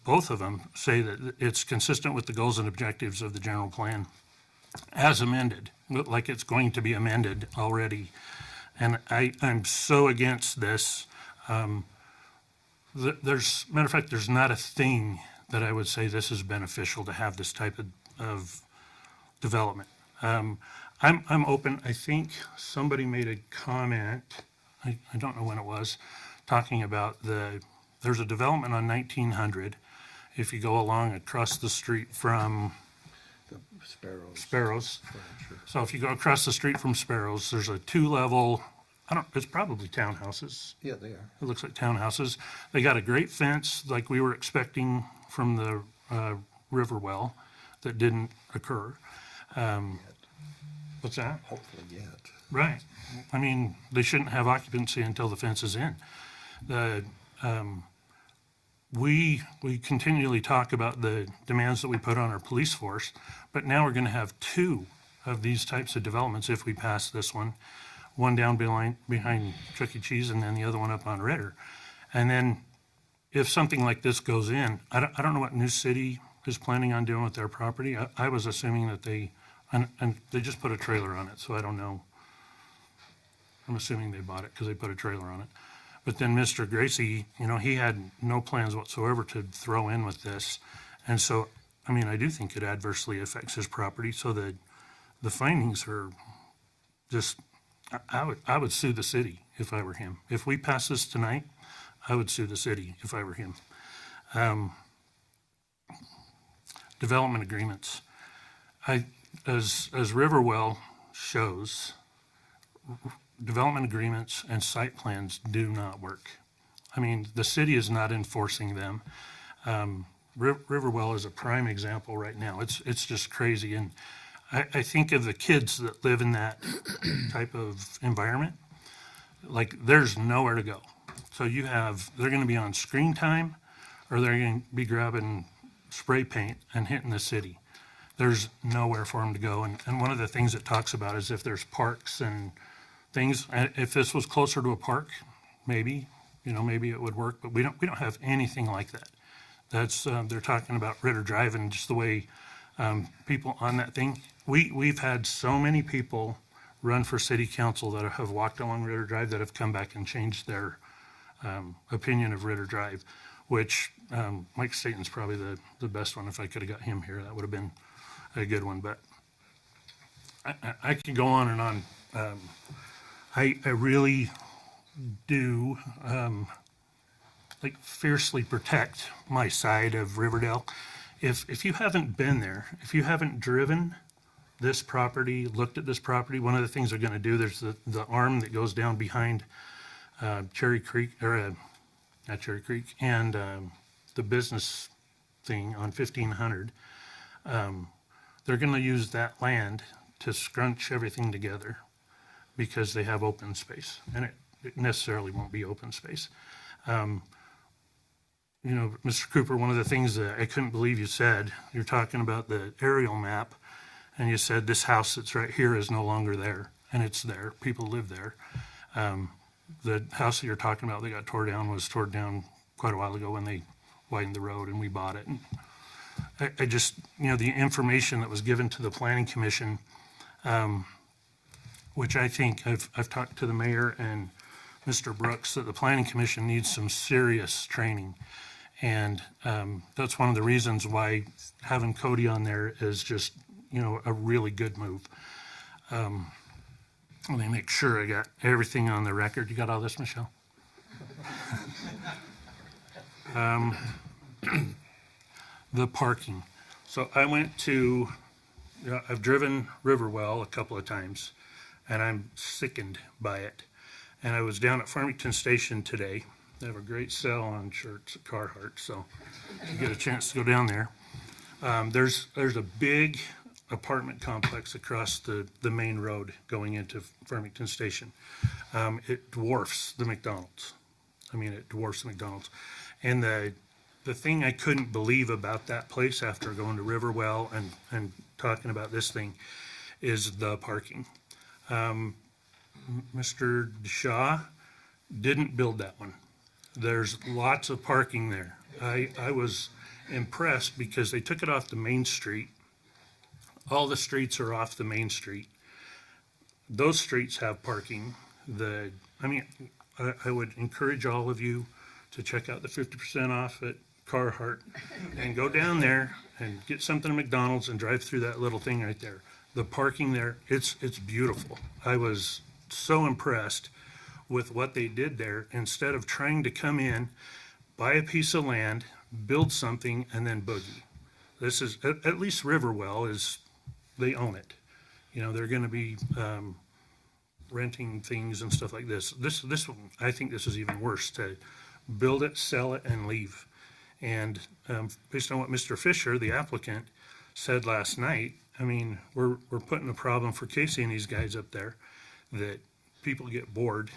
both of them say that it's consistent with the goals and objectives of the general plan as amended, like it's going to be amended already. And I'm so against this. Matter of fact, there's not a thing that I would say this is beneficial to have this type of development. I'm open. I think somebody made a comment, I don't know when it was, talking about there's a development on 1900. If you go along across the street from Sparrows. So if you go across the street from Sparrows, there's a 2-level, it's probably townhouses. Yeah, they are. It looks like townhouses. They got a great fence like we were expecting from the Riverwell that didn't occur. What's that? Hopefully yet. Right. I mean, they shouldn't have occupancy until the fence is in. We continually talk about the demands that we put on our police force, but now we're going to have 2 of these types of developments if we pass this one down behind Chuck E. Cheese and then the other one up on Ritter. And then if something like this goes in, I don't know what New City is planning on doing with their property. I was assuming that they just put a trailer on it, so I don't know. I'm assuming they bought it because they put a trailer on it. But then Mr. Gracie, he had no plans whatsoever to throw in with this. And so, I mean, I do think it adversely affects his property. So the findings are just, I would sue the city if I were him. If we pass this tonight, I would sue the city if I were him. Development agreements. As Riverwell shows, development agreements and site plans do not work. I mean, the city is not enforcing them. Riverwell is a prime example right now. It's just crazy. And I think of the kids that live in that type of environment, like there's nowhere to go. So they're going to be on screen time, or they're going to be grabbing spray paint and hitting the city. There's nowhere for them to go. And one of the things it talks about is if there's parks and things, if this was closer to a park, maybe it would work, but we don't have anything like that. That's they're talking about Ritter Drive and just the way people on that thing. We've had so many people run for city council that have walked along Ritter Drive that have come back and changed their opinion of Ritter Drive, which Mike Staten's probably the best one. If I could have got him here, that would have been a good one. But I could go on and on. I really do fiercely protect my side of Riverdale. If you haven't been there, if you haven't driven this property, looked at this property, one of the things they're going to do, there's the arm that goes down behind Cherry Creek, or not Cherry Creek, and the business thing on 1500. They're going to use that land to scrunch everything together because they have open space, and it necessarily won't be open space. Mr. Cooper, one of the things that I couldn't believe you said, you're talking about the aerial map, and you said this house that's right here is no longer there, and it's there. People live there. The house that you're talking about that got tore down was tore down quite a while ago when they widened the road, and we bought it. And I just, the information that was given to the Planning Commission, which I think I've talked to the mayor and Mr. Brooks, that the Planning Commission needs some serious training. And that's one of the reasons why having Cody on there is just, a really good move. Let me make sure I got everything on the record. You got all this, Michelle? Um, the parking. So I went to, I've driven Riverwell a couple of times, and I'm sickened by it. And I was down at Farmington Station today. They have a great sale on shirts at Carhartt, so if you get a chance to go down there. There's a big apartment complex across the main road going into Farmington Station. It dwarfs the McDonald's. I mean, it dwarfs the McDonald's. And the thing I couldn't believe about that place after going to Riverwell and talking about this thing is the parking. Mr. Shaw didn't build that one. There's lots of parking there. I was impressed because they took it off the main street. All the streets are off the main street. Those streets have parking. I would encourage all of you to check out the 50% off at Carhartt and go down there and get something at McDonald's and drive through that little thing right there. The parking there, it's beautiful. I was so impressed with what they did there. Instead of trying to come in, buy a piece of land, build something, and then boogie. This is, at least Riverwell is, they own it. You know, they're gonna be renting things and stuff like this. This one, I think this is even worse, to build it, sell it, and leave. And based on what Mr. Fisher, the applicant, said last night, I mean, we're putting a problem for Casey and these guys up there that people get bored,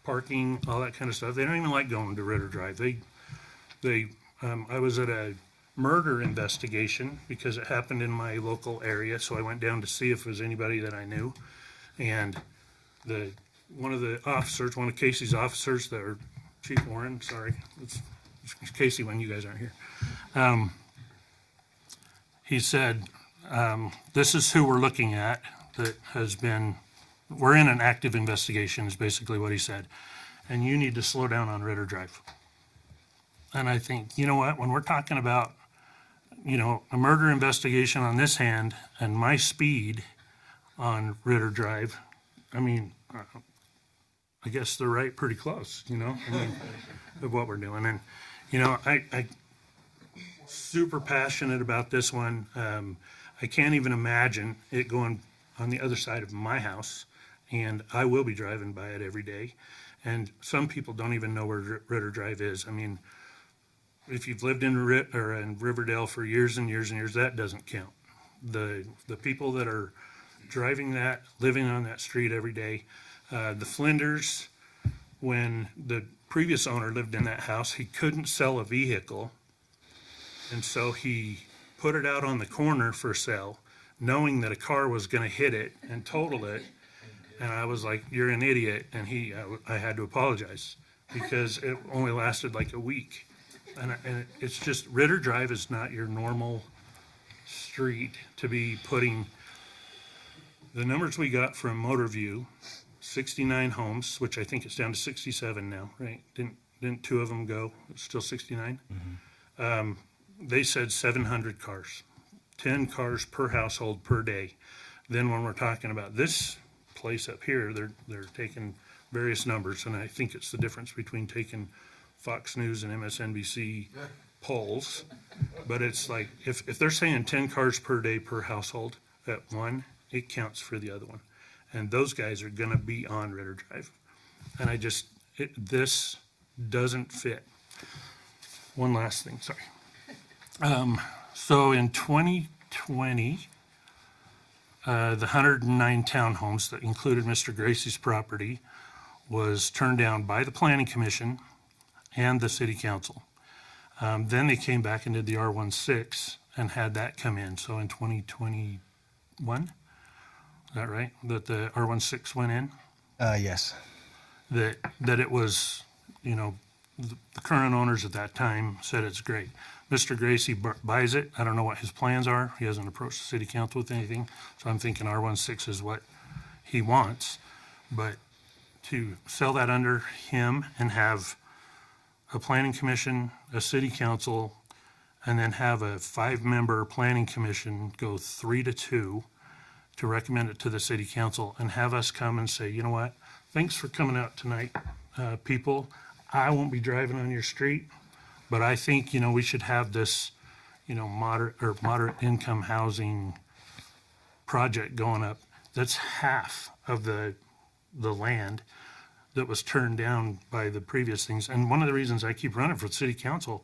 parking, all that kind of stuff. They don't even like going to Ritter Drive. I was at a murder investigation because it happened in my local area, so I went down to see if there was anybody that I knew. And one of Casey's officers, Chief Warren, sorry, it's Casey when you guys aren't here. He said, this is who we're looking at that we're in an active investigation is basically what he said. And you need to slow down on Ritter Drive. And I think, you know what, when we're talking about, a murder investigation on this hand and my speed on Ritter Drive, I mean, I guess they're right pretty close, of what we're doing. And, I super passionate about this one. I can't even imagine it going on the other side of my house, and I will be driving by it every day. And some people don't even know where Ritter Drive is. I mean, if you've lived in Riverdale for years and years and years, that doesn't count. The people that are driving that, living on that street every day, the Flinders, when the previous owner lived in that house, he couldn't sell a vehicle, and so he put it out on the corner for sale, knowing that a car was going to hit it and total it. And I was like, "You're an idiot," and I had to apologize because it only lasted like a week. And it's just, Ritter Drive is not your normal street to be putting. The numbers we got from MotorView, 69 homes, which I think it's down to 67 now, right? Didn't two of them go? It's still 69? Mm-hmm. They said 700 cars, 10 cars per household per day. Then when we're talking about this place up here, they're taking various numbers, and I think it's the difference between taking Fox News and MSNBC polls. But it's like, if they're saying 10 cars per day per household at one, it counts for the other one. And those guys are going to be on Ritter Drive. And this doesn't fit. One last thing, sorry. So in 2020, the 109 townhomes that included Mr. Gracie's property was turned down by the Planning Commission and the City Council. Then they came back and did the R16 and had that come in. So in 2021, is that right? That the R16 went in? Yes. That it was, the current owners at that time said it's great. Mr. Gracie buys it. I don't know what his plans are. He hasn't approached the City Council with anything. So I'm thinking R16 is what he wants. But to sell that under him and have a planning commission, a city council, and then have a 5-member planning commission go 3-2 to recommend it to the city council and have us come and say, you know what, thanks for coming out tonight, people. I won't be driving on your street. But I think, we should have this, moderate income housing project going up. That's half of the land that was turned down by the previous things. And one of the reasons I keep running for the city council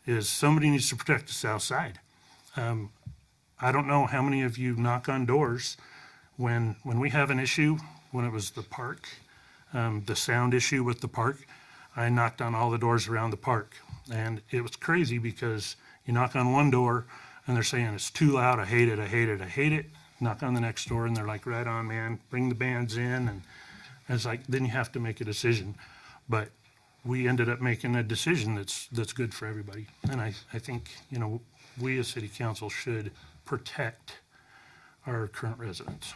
is somebody needs to protect the south side. I don't know how many of you knock on doors when we have an issue, when it was the park, the sound issue with the park, I knocked on all the doors around the park. And it was crazy because you knock on one door and they're saying, it's too loud, I hate it, I hate it, I hate it. Knock on the next door and they're like, right on, man, bring the bands in. And it's like, then you have to make a decision. But we ended up making a decision that's good for everybody. And I think, we as city council should protect our current residents.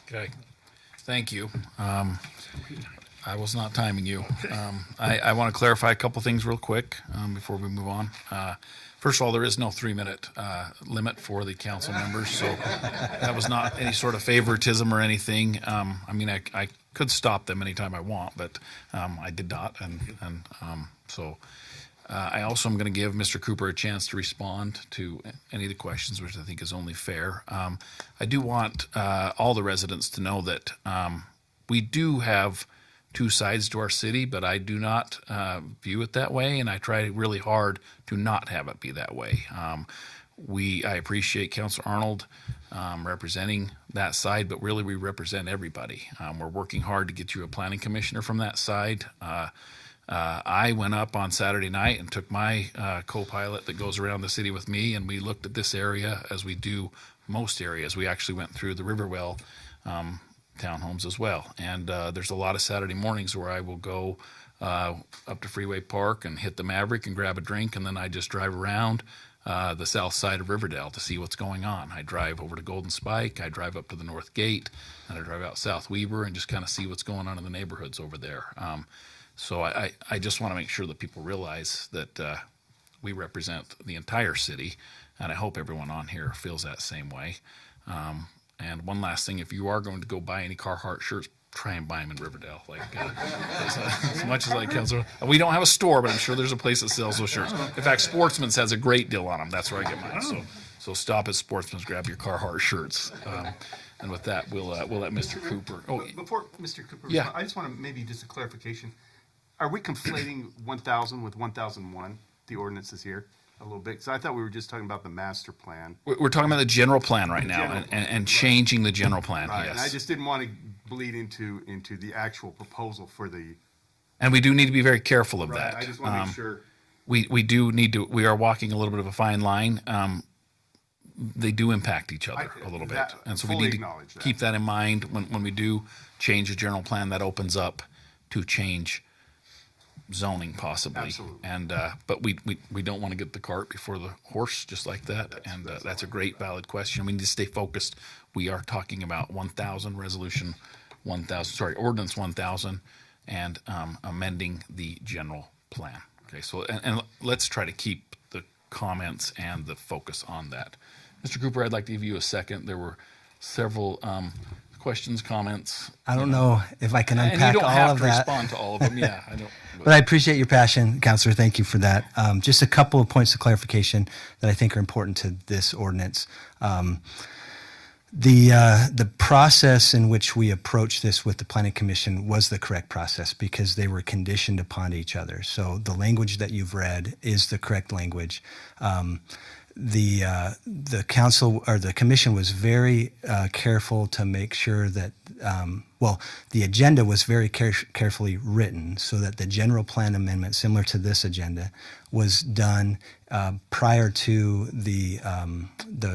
Okay, thank you. I was not timing you. I want to clarify a couple things real quick before we move on. First of all, there is no 3-minute limit for the council members, so that was not any sort of favoritism or anything. I could stop them anytime I want, but I did not, and so I also am going to give Mr. Cooper a chance to respond to any of the questions, which I think is only fair. I do want all the residents to know that we do have two sides to our city, but I do not view it that way, and I try really hard to not have it be that way. I appreciate Councilor Arnold representing that side, but really we represent everybody. We're working hard to get you a planning commissioner from that side. I went up on Saturday night and took my co-pilot that goes around the city with me, and we looked at this area as we do most areas. We actually went through the Riverdale townhomes as well. And there's a lot of Saturday mornings where I will go up to Freeway Park and hit the Maverick and grab a drink, and then I just drive around the south side of Riverdale to see what's going on. I drive over to Golden Spike, I drive up to the North Gate, and I drive out South Weber and just kind of see what's going on in the neighborhoods over there. So I just want to make sure that people realize that we represent the entire city, and I hope everyone on here feels that same way. And one last thing, if you are going to go buy any Carhartt shirts, try and buy them in Riverdale, as much as I can. So we don't have a store, but I'm sure there's a place that sells those shirts. In fact, Sportsman's has a great deal on them. That's where I get mine. So stop at Sportsman's, grab your Carhartt shirts. And with that, we'll let Mr. Cooper. Oh, Before Mr. Cooper, yeah. I just want to maybe just a clarification. Are we conflating 1000 with 1001, the ordinances here? A little bit, because I thought we were just talking about the master plan. We're talking about the general plan right now, and changing the general plan. Right, Yes, and I just didn't want to bleed into the actual proposal for the. and we do need to be very careful of Right, that. I just want to make sure. We do need to. We are walking a little bit of a fine line. They do impact each other a little bit, and so we fully need to acknowledge that. keep that in mind when we do change the general plan. That opens up to change zoning possibly. Absolutely. And but we don't want to get the cart before the horse, just like that. And that's a great valid question. We need to stay focused. We are talking about 1000 resolution 1000, sorry, ordinance 1000, and amending the general plan. Okay, so and let's try to keep the comments and the focus on that. Mr. Cooper, I'd like to give you a second. There were several questions, comments. I don't know if I can And unpack you don't all have of to that. respond to all of them. Yeah, I don't. But I appreciate your passion, Counselor. Thank you for that. Just a couple of points of clarification that I think are important to this ordinance. The process in which we approached this with the Planning Commission was the correct process because they were conditioned upon each other. So the language that you've read is the correct language. The council or the commission was very careful to make sure that the agenda was very carefully written so that the general plan amendment, similar to this agenda, was done prior to the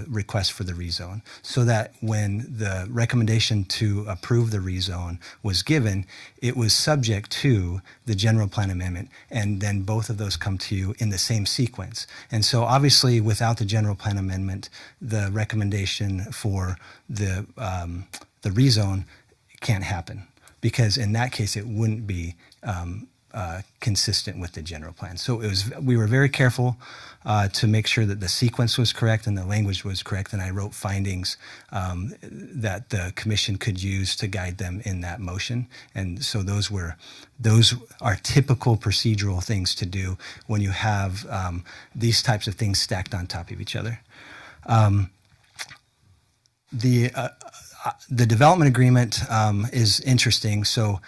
request for the rezone, so that when the recommendation to approve the rezone was given, it was subject to the general plan amendment, and then both of those come to you in the same sequence. And so obviously without the general plan amendment, the recommendation for the rezone can't happen, because in that case it wouldn't be consistent with the general plan. So we were very careful to make sure that the sequence was correct and the language was correct, and I wrote findings that the commission could use to guide them in that motion. And so those are typical procedural things to do when you have these types of things stacked on top of each other. The development agreement is interesting. So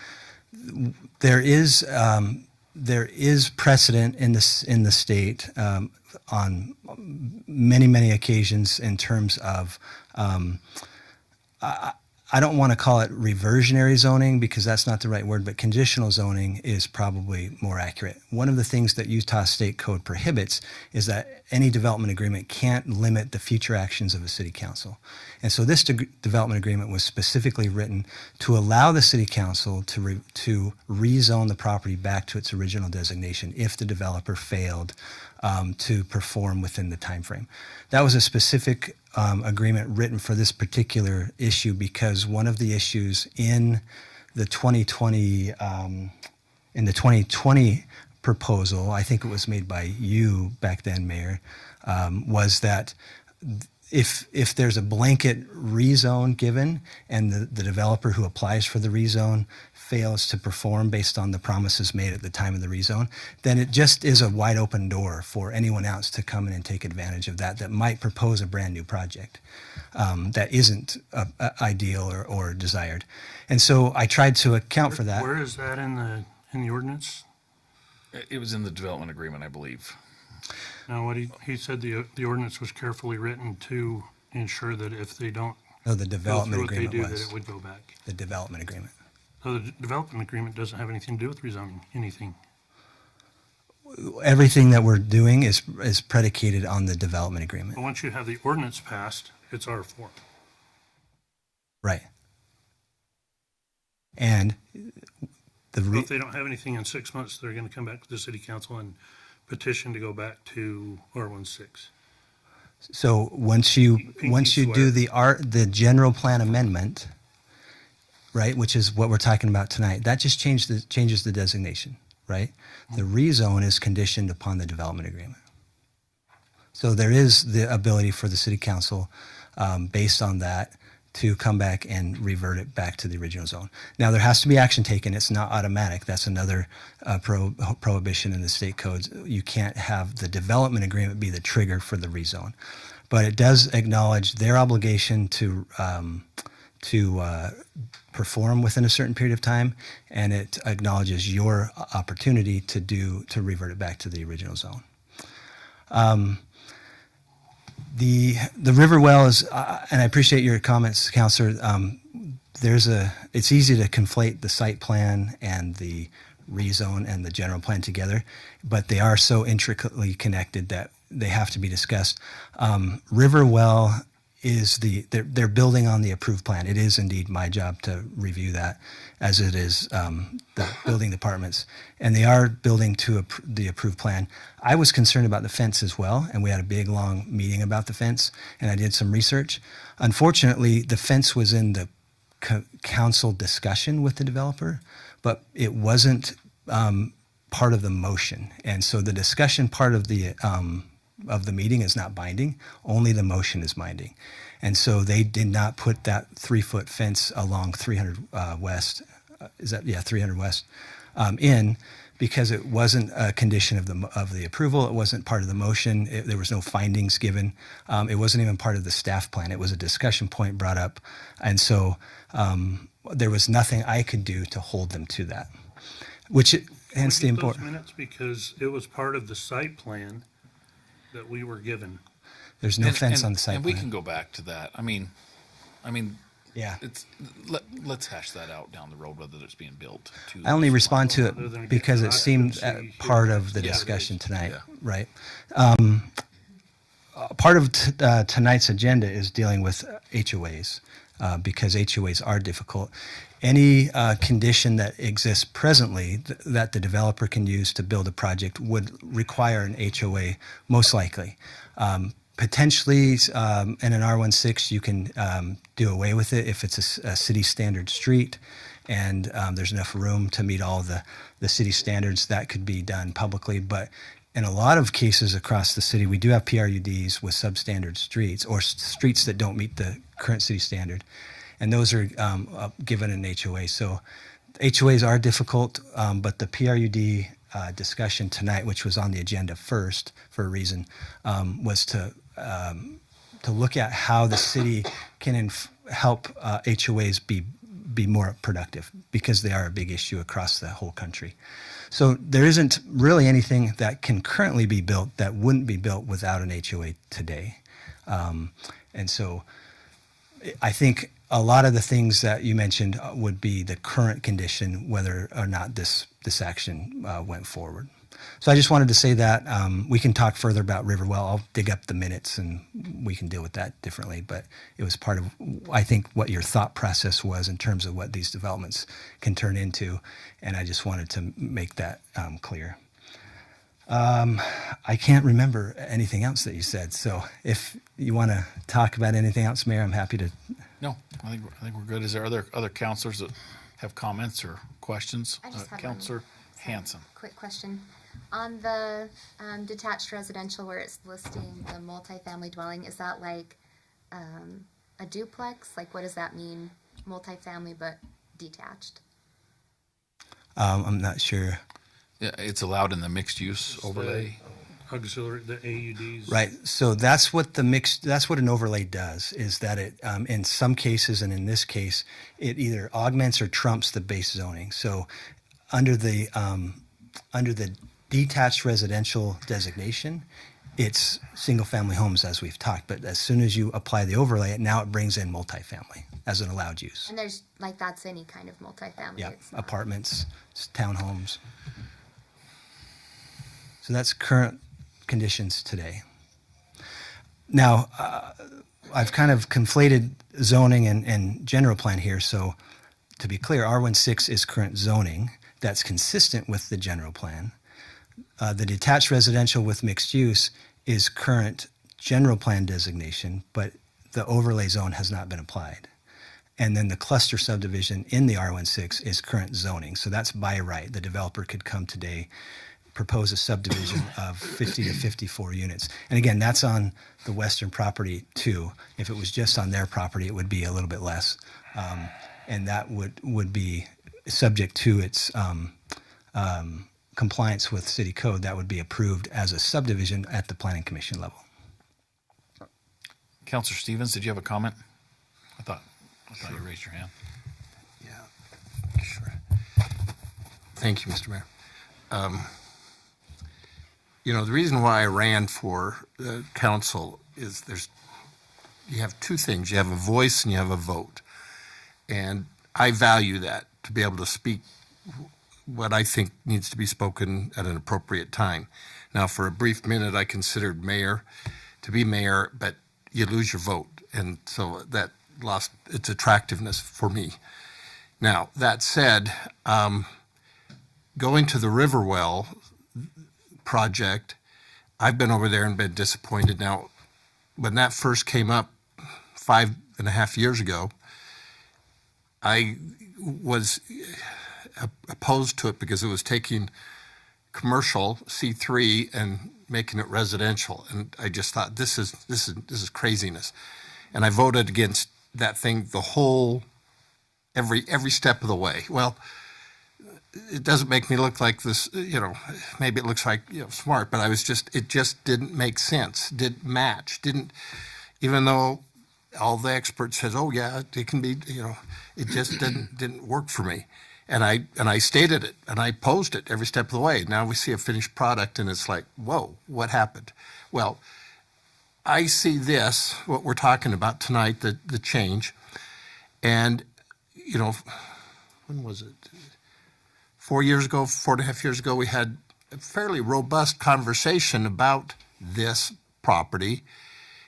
there is precedent in the state on many occasions in terms of I don't want to call it reversionary zoning because that's not the right word, but conditional zoning is probably more accurate. One of the things that Utah State Code prohibits is that any development agreement can't limit the future actions of a city council. And so this development agreement was specifically written to allow the city council to rezone the property back to its original designation if the developer failed to perform within the time frame. That was a specific agreement written for this particular issue because one of the issues in the 2020 proposal, I think it was made by you back then, Mayor, was that if there's a blanket rezone given and the developer who applies for the rezone fails to perform based on the promises made at the time of the rezone, then it just is a wide open door for anyone else to come in and take advantage of that might propose a brand new project that isn't ideal or desired. And so I tried to account for that. Where is that in the ordinance? It was in the development agreement, I believe. Now, what he said the ordinance was carefully written to ensure that if they don't No, the development go through what agreement they do, was. that it would go back. The development agreement. So the development agreement doesn't have anything to do with rezoning anything. Everything that we're doing is predicated on the development agreement. But once you have the ordinance passed, it's R4. Right. And So if they don't have anything in 6 months, they're going to come back to the city council and petition to go back to R16. so once you do swear. the general plan amendment, right, which is what we're talking about tonight, that just changes the designation, right? The rezone is conditioned upon the development agreement. So there is the ability for the city council, based on that, to come back and revert it back to the original zone. Now, there has to be action taken. It's not automatic. That's another prohibition in the state codes. You can't have the development agreement be the trigger for the rezone. But it does acknowledge their obligation to perform within a certain period of time, and it acknowledges your opportunity to revert it back to the original zone. The river well is, and I appreciate your comments, Councilor. It's easy to conflate the site plan and the rezone and the general plan together, but they are so intricately connected that they have to be discussed. River well is they're building on the approved plan. It is indeed my job to review that, as it is the building departments, and they are building to the approved plan. I was concerned about the fence as well, and we had a big long meeting about the fence, and I did some research. Unfortunately, the fence was in the council discussion with the developer, but it wasn't part of the motion, and so the discussion part of the meeting is not binding. Only the motion is binding. And so they did not put that 3-foot fence along 300 West, 300 West, in, because it wasn't a condition of the approval. It wasn't part of the motion. There was no findings given. It wasn't even part of the staff plan. It was a discussion point brought up. And so there was nothing I could do to hold them to that, hence the important. Minutes because it was part of the site plan that we were given. There's no fence on the site and plan. we can go back to that. I mean, yeah. Let's hash that out down the road, whether it's being built. I only respond to it because it seemed part of the discussion tonight, right? Part of tonight's agenda is dealing with HOAs because HOAs are difficult. Any condition that exists presently that the developer can use to build a project would require an HOA, most likely. Potentially, in an R16, you can do away with it if it's a city standard street and there's enough room to meet all the city standards, that could be done publicly. But in a lot of cases across the city, we do have PRUDs with substandard streets or streets that don't meet the current city standard, and those are given an HOA. So HOAs are difficult, but the PRUD discussion tonight, which was on the agenda first for a reason, was to look at how the city can help HOAs be more productive, because they are a big issue across the whole country. So there isn't really anything that can currently be built that wouldn't be built without an HOA today. And so I think a lot of the things that you mentioned would be the current condition, whether or not this action went forward. So I just wanted to say that we can talk further about Riverwell. I'll dig up the minutes and we can deal with that differently. But it was part of, I think, what your thought process was in terms of what these developments can turn into. And I just wanted to make that clear. I can't remember anything else that you said. So if you want to talk about anything else, Mayor, I'm happy to. No, I think we're good. Is there other counselors that have comments or questions? I just have Counselor one Hanson. quick question. On the detached residential where it's listing the multifamily dwelling, is that like a duplex? Like what does that mean? Multifamily but detached? I'm not sure. Yeah, it's allowed in the mixed use overlay. Auxiliary, the AUDs. Right. So that's what an overlay does, is that it, in some cases, and in this case, it either augments or trumps the base zoning. So under the detached residential designation, it's single family homes, as we've talked. But as soon as you apply the overlay, now it brings in multifamily as an allowed use. And there's like that's any kind of multifamily. Yeah, It's not- apartments, townhomes. So that's current conditions today. Now, I've kind of conflated zoning and general plan here. So to be clear, R16 is current zoning that's consistent with the general plan. The detached residential with mixed use is current general plan designation, but the overlay zone has not been applied. And then the cluster subdivision in the R16 is current zoning. So that's by right. The developer could come today, propose a subdivision of 50 to 54 units. And again, that's on the western property too. If it was just on their property, it would be a little bit less. And that would be subject to its compliance with city code. That would be approved as a subdivision at the planning commission level. Counselor Stevens, did you have a comment? I thought you raised your hand. Yeah, sure. Thank you, Mr. Mayor. The reason why I ran for council is you have two things. You have a voice and you have a vote. And I value that, to be able to speak what I think needs to be spoken at an appropriate time. Now, for a brief minute, I considered mayor to be mayor, but you lose your vote. And so that lost its attractiveness for me. Now, that said, going to the Riverwell project, I've been over there and been disappointed. Now, when that first came up 5.5 years ago, I was opposed to it because it was taking commercial C3 and making it residential, and I just thought this is craziness, and I voted against that thing every step of the way. Well, it doesn't make me look like this, maybe it looks like, smart, but it just didn't make sense, didn't match, even though all the experts says, oh yeah, it can be, it just didn't work for me. And I stated it and I opposed it every step of the way. Now we see a finished product and it's like, whoa, what happened? Well, I see this, what we're talking about tonight, the change. And, when was it? 4.5 years ago, we had a fairly robust conversation about this property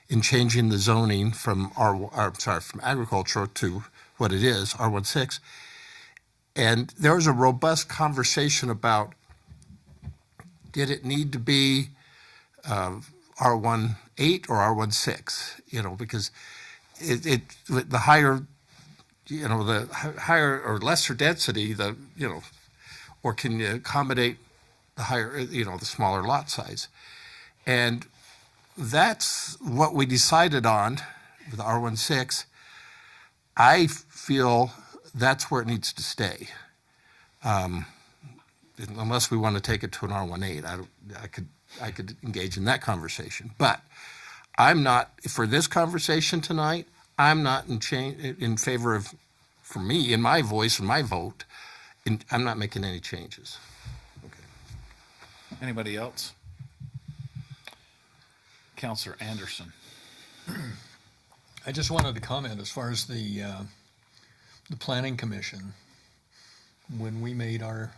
in changing the zoning from from agricultural to what it is, R16. And there was a robust conversation about, did it need to be R18 or R16? Because the higher the higher or lesser density, or can you accommodate the higher, the smaller lot size? And that's what we decided on with R16. I feel that's where it needs to stay. Unless we want to take it to an R18, I could engage in that conversation. But I'm not, for this conversation tonight, I'm not in favor of, for me, in my voice and my vote, I'm not making any changes. Anybody else? Councilor Anderson. I just wanted to comment as far as the Planning Commission, when we made our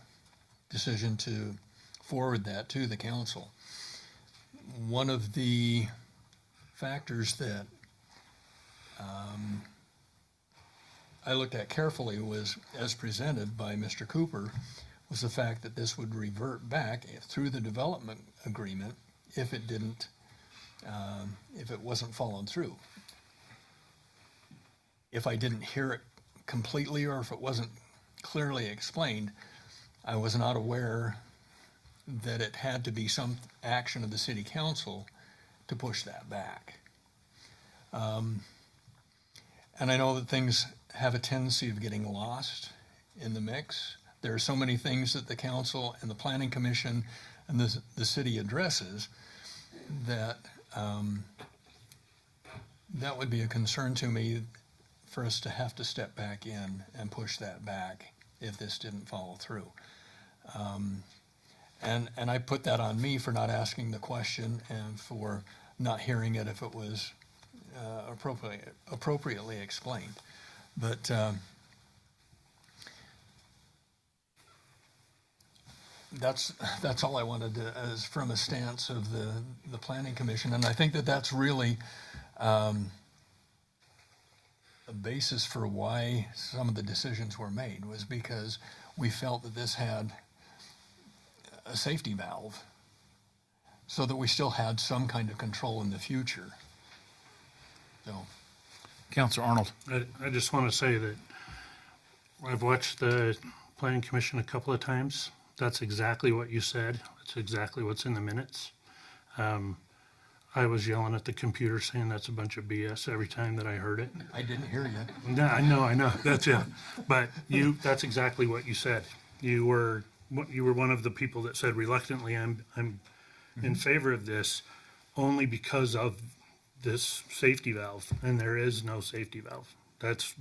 decision to forward that to the council, one of the factors that I looked at carefully was, as presented by Mr. Cooper, was the fact that this would revert back through the development agreement if it didn't, if it wasn't followed through. If I didn't hear it completely or if it wasn't clearly explained, I was not aware that it had to be some action of the city council to push that back. And I know that things have a tendency of getting lost in the mix. There are so many things that the council and the planning commission and the city addresses that that would be a concern to me for us to have to step back in and push that back if this didn't follow through. And I put that on me for not asking the question and for not hearing it if it was appropriately explained. But that's all I wanted to, as from a stance of the Planning Commission, and I think that that's really a basis for why some of the decisions were made, was because we felt that this had a safety valve so that we still had some kind of control in the future. So, Councilor Arnold. I just want to say that I've watched the Planning Commission a couple of times. That's exactly what you said. That's exactly what's in the minutes. I was yelling at the computer saying that's a bunch of BS every time that I heard it. I didn't hear you. No, I know. That's it. But that's exactly what you said. You were one of the people that said reluctantly, I'm in favor of this only because of this safety valve, and there is no safety valve. That's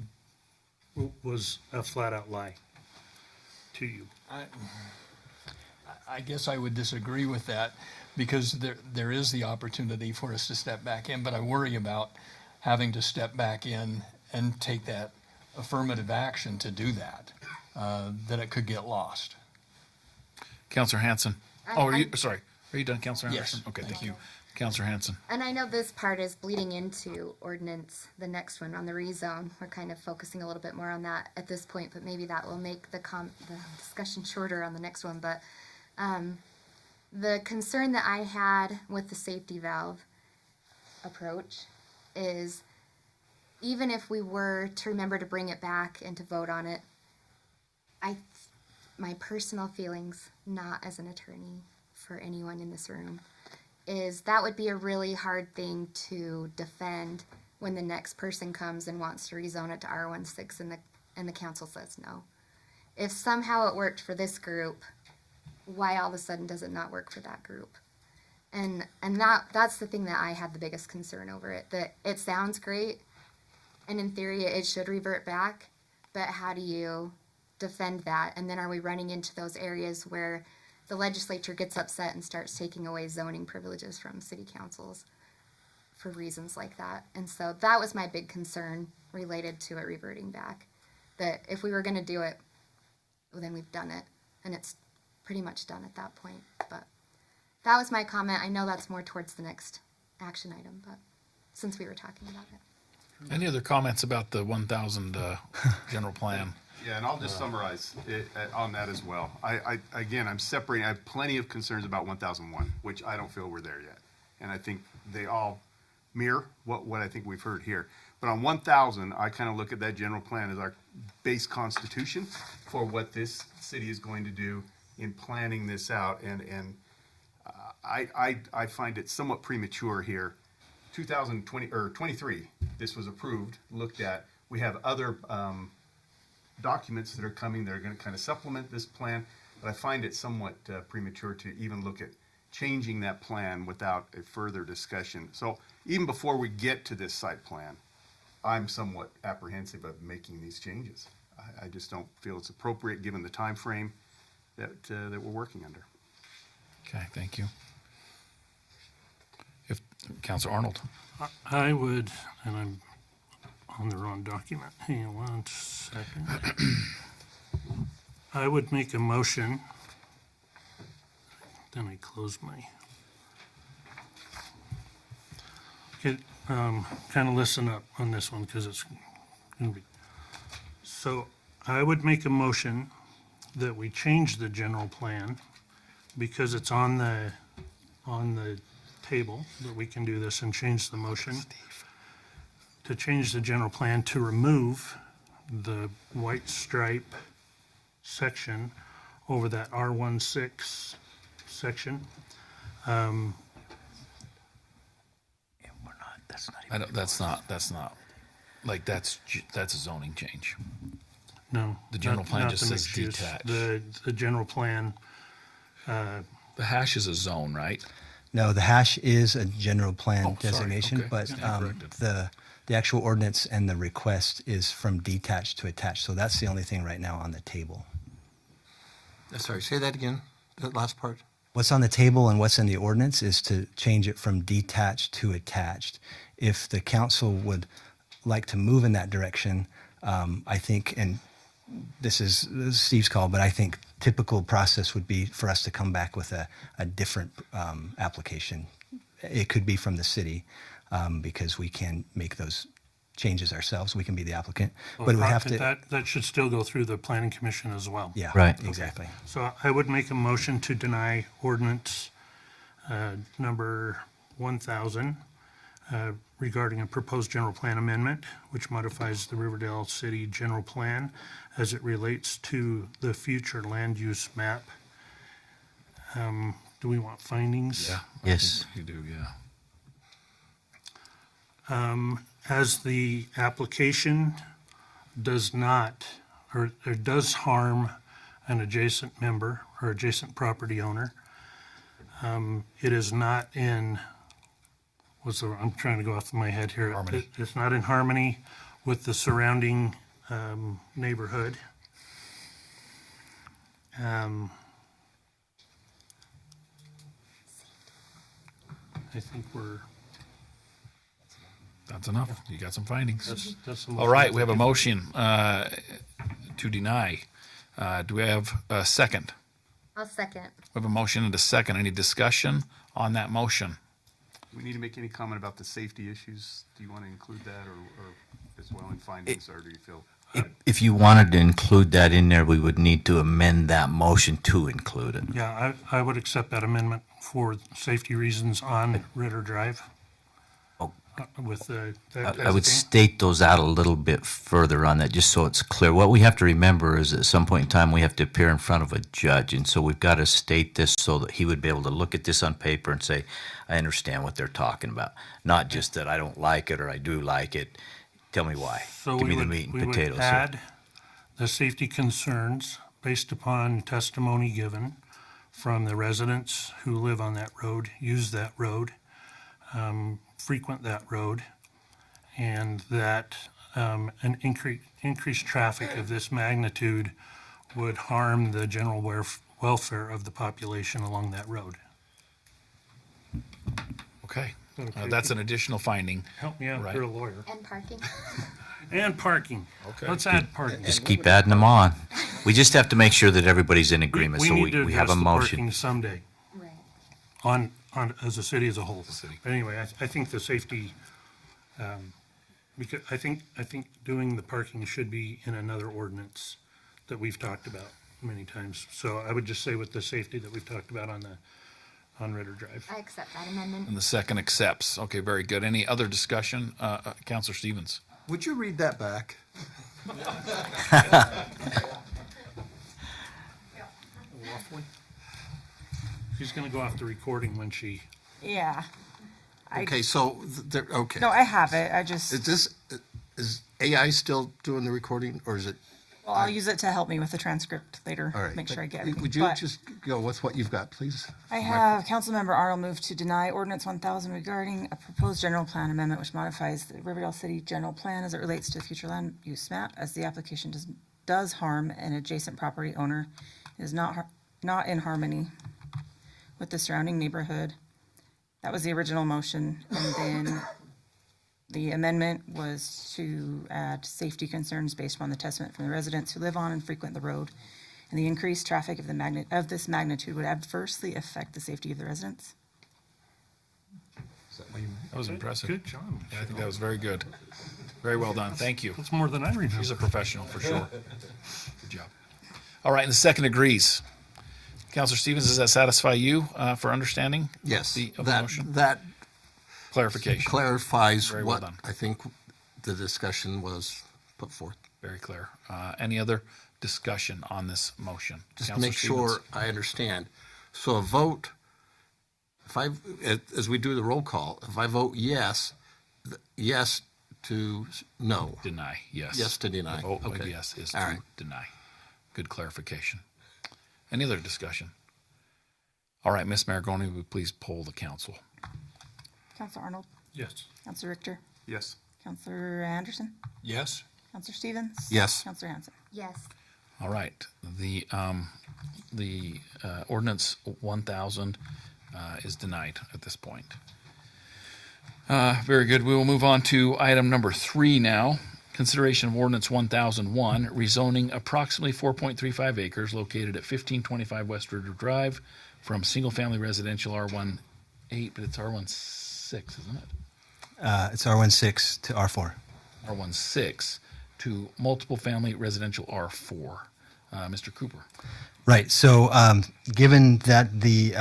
was a flat out lie to you. I guess I would disagree with that, because there is the opportunity for us to step back in, but I worry about having to step back in and take that affirmative action to do that, that it could get lost. Councilor Hanson. Are you done, Councilor Anderson? Yes. Okay, thank you. Councilor Hanson. And I know this part is bleeding into ordinance, the next one on the rezone. We're kind of focusing a little bit more on that at this point, but maybe that will make the discussion shorter on the next one. But the concern that I had with the safety valve approach is, even if we were to remember to bring it back and to vote on it, my personal feelings, not as an attorney for anyone in this room, is that would be a really hard thing to defend when the next person comes and wants to rezone it to R16 and the council says no. If somehow it worked for this group, why all of a sudden does it not work for that group? And that's the thing that I had the biggest concern over it. That it sounds great, and in theory it should revert back, but how do you defend that? And then are we running into those areas where the legislature gets upset and starts taking away zoning privileges from city councils for reasons like that? And so that was my big concern related to it reverting back. That if we were going to do it, well, then we've done it, and it's pretty much done at that point. But that was my comment. I know that's more towards the next action item, but since we were talking about it. Any other comments about the 1,000 general plan? Yeah, and I'll just summarize it on that as well. I'm separating. I have plenty of concerns about 1001, which I don't feel we're there yet. And I think they all mirror what I think we've heard here. But on 1,000, I kind of look at that general plan as our base constitution for what this city is going to do in planning this out. And I find it somewhat premature here. 2020 or 23, this was approved, looked at. We have other documents that are coming that are going to kind of supplement this plan, but I find it somewhat premature to even look at changing that plan without a further discussion. So even before we get to this site plan, I'm somewhat apprehensive of making these changes. I just don't feel it's appropriate given the time frame that we're working under. Okay, thank you. If Councilor Arnold. I would, and I'm on the wrong document. Hang on 1 second. I would make a motion. Then I close my. Okay, kind of listen up on this one because it's going to be. So I would make a motion that we change the general plan because it's on the table that we can do this and change the motion to change the general plan to remove the white stripe section over that R16 section. That's not, like, that's a zoning change. No. The general plan not just the says mixed use. detached. The general plan, The hash is a zone, right? No, the hash is a general plan Oh, sorry. designation, Okay. but Stand corrected. the actual ordinance and the request is from detached to attached. So that's the only thing right now on the table. Sorry, say that again, that last part. What's on the table and what's in the ordinance is to change it from detached to attached. If the council would like to move in that direction, I think, and this is Steve's call, but I think typical process would be for us to come back with a different application. It could be from the city because we can make those changes ourselves. We can be the applicant, but we have to. That should still go through the planning commission as well. Yeah, Right. exactly. So I would make a motion to deny ordinance number 1,000 regarding a proposed general plan amendment, which modifies the Riverdale City General Plan as it relates to the future land use map. Do we want findings? Yeah. Yes. You do, yeah. As the application does not, or does harm an adjacent member or adjacent property owner, it is not in, I'm trying to go off my head here. Harmony. It's not in harmony with the surrounding neighborhood. I think That's enough. You got some findings. that's the All motion. right, we have a motion to deny. Do we have a second? I'll second. We have a motion and a second. Any discussion on that motion? Do we need to make any comment about the safety issues? Do you want to include that or as well in findings, or do you feel? If you wanted to include that in there, we would need to amend that motion to include it. Yeah, I would accept that amendment for safety reasons on Ritter Drive. Oh. With the. I would state those out a little bit further on that, just so it's clear. What we have to remember is at some point in time, we have to appear in front of a judge, and so we've got to state this so that he would be able to look at this on paper and say, I understand what they're talking about. Not just that I don't like it or I do like it. Tell me why. So Give we me the would, meat and we would potatoes. add the safety concerns based upon testimony given from the residents who live on that road, use that road, frequent that road, and that an increased traffic of this magnitude would harm the general welfare of the population along that road. Okay. Okay. That's an additional finding. Help me out, Right. you're a lawyer. And parking. And parking. Okay. Let's add parking. Just keep adding them on. We just have to make sure that everybody's in agreement, so need to we have address a the motion. parking someday. Right. On as a city as a whole. But anyway, I think the safety, because I think doing the parking should be in another ordinance that we've talked about many times. So I would just say with the safety that we've talked about on Ritter Drive. I accept that amendment. And the second accepts. Okay, very good. Any other discussion? Counselor Stevens. Would you read that back? She's going to go off the recording when she. Yeah. Okay, so, okay. No, I have it. I just. Is AI still doing the recording, or is it? Well, I'll use it to help me with the transcript later. All right. Make sure I get Would everything. you But just go with what you've got, please? I have Councilmember Arnold move to deny ordinance 1000 regarding a proposed general plan amendment which modifies the Riverdale City General Plan as it relates to the future land use map, as the application does harm an adjacent property owner, is not in harmony with the surrounding neighborhood. That was the original motion, and then the amendment was to add safety concerns based upon the testament from the residents who live on and frequent the road, and the increased traffic of this magnitude would adversely affect the safety of the residents. That was impressive. Good job. Yeah, I think that was very good. Very well done. Thank you. That's more than I remember. She's a professional for sure. Good job. All right, and the second agrees. Counselor Stevens, does that satisfy you for understanding? Yes. The That motion? clarification. Clarifies Very well what done. I think the discussion was put forth. Very clear. Any other discussion on this motion? Just to Counselor make Stevens? sure I understand. So a vote, as we do the roll call, if I vote yes, yes to no. Deny, yes. Yes to deny. The vote of Okay. yes is All to right. deny. Good clarification. Any other discussion? All right, Ms. Maragoni, will you please poll the council? Councilor Arnold? Yes. Councilor Richter? Yes. Councilor Anderson? Yes. Councilor Stevens? Yes. Councilor Hanson? Yes. All right, the ordinance 1000 is denied at this point. Very good. We will move on to item number 3 now. Consideration of ordinance 1001, rezoning approximately 4.35 acres located at 1525 West River Drive from single-family residential R18, but it's R16, isn't it? It's R16 to R4. R16 to multiple family residential R4. Mr. Cooper. Right. So, given that the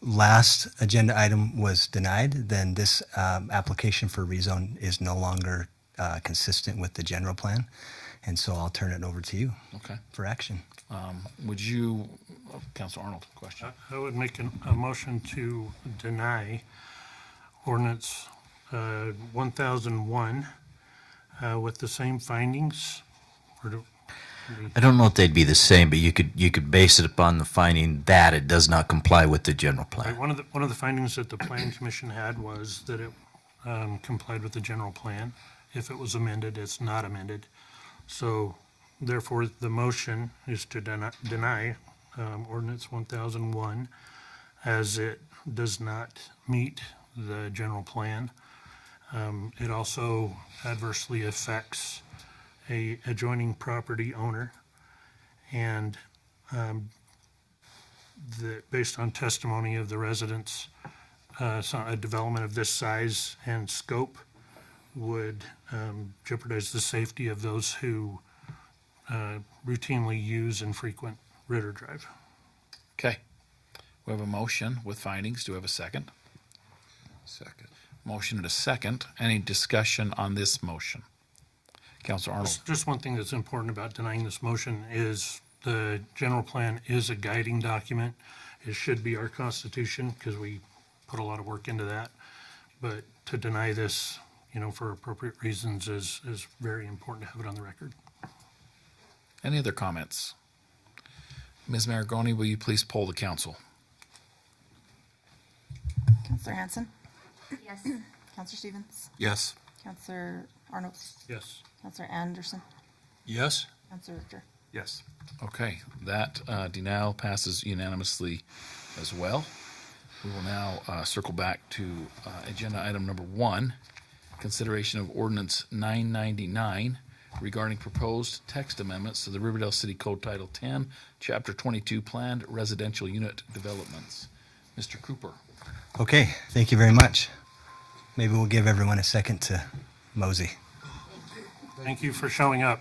last agenda item was denied, then this application for rezone is no longer consistent with the general plan, and so I'll turn it over to you. Okay. For action. Would you, Councilor Arnold, question? I would make a motion to deny ordinance 1001 with the same findings. Or I don't know if they'd be the same, but you could base it upon the finding that it does not comply with the general plan. One of the findings that the Planning Commission had was that it complied with the general plan. If it was amended, it's not amended. So therefore, the motion is to deny ordinance 1001 as it does not meet the general plan. It also adversely affects a adjoining property owner, and based on testimony of the residents, a development of this size and scope would jeopardize the safety of those who routinely use and frequent Ritter Drive. Okay. We have a motion with findings. Do we have a second? Second. Motion and a second. Any discussion on this motion? Councilor Arnold. Just one thing that's important about denying this motion is the general plan is a guiding document. It should be our constitution because we put a lot of work into that. But to deny this, for appropriate reasons is very important to have it on the record. Any other comments? Ms. Maragoni, will you please poll the council? Councilor Hanson? Yes. Councilor Stevens? Yes. Councilor Arnold? Yes. Councilor Anderson? Yes. Councilor Richter? Yes. Okay, that denial passes unanimously as well. We will now circle back to agenda item number 1, consideration of ordinance 999 regarding proposed text amendments to the Riverdale City Code Title 10, Chapter 22, Planned Residential Unit Developments. Mr. Cooper. Okay, thank you very much. Maybe we'll give everyone a second to mosey. Thank you for showing up.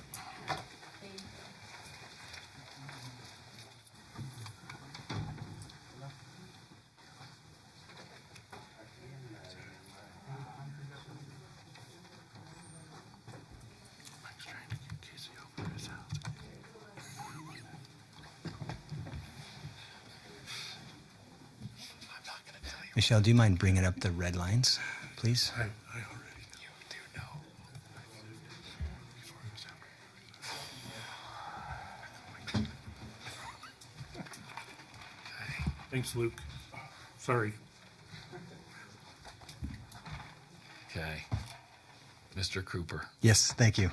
Michelle, do you mind bringing up the red lines, please? I already do know. Thanks, Luke. Sorry. Okay. Mr. Cooper. Yes, thank you.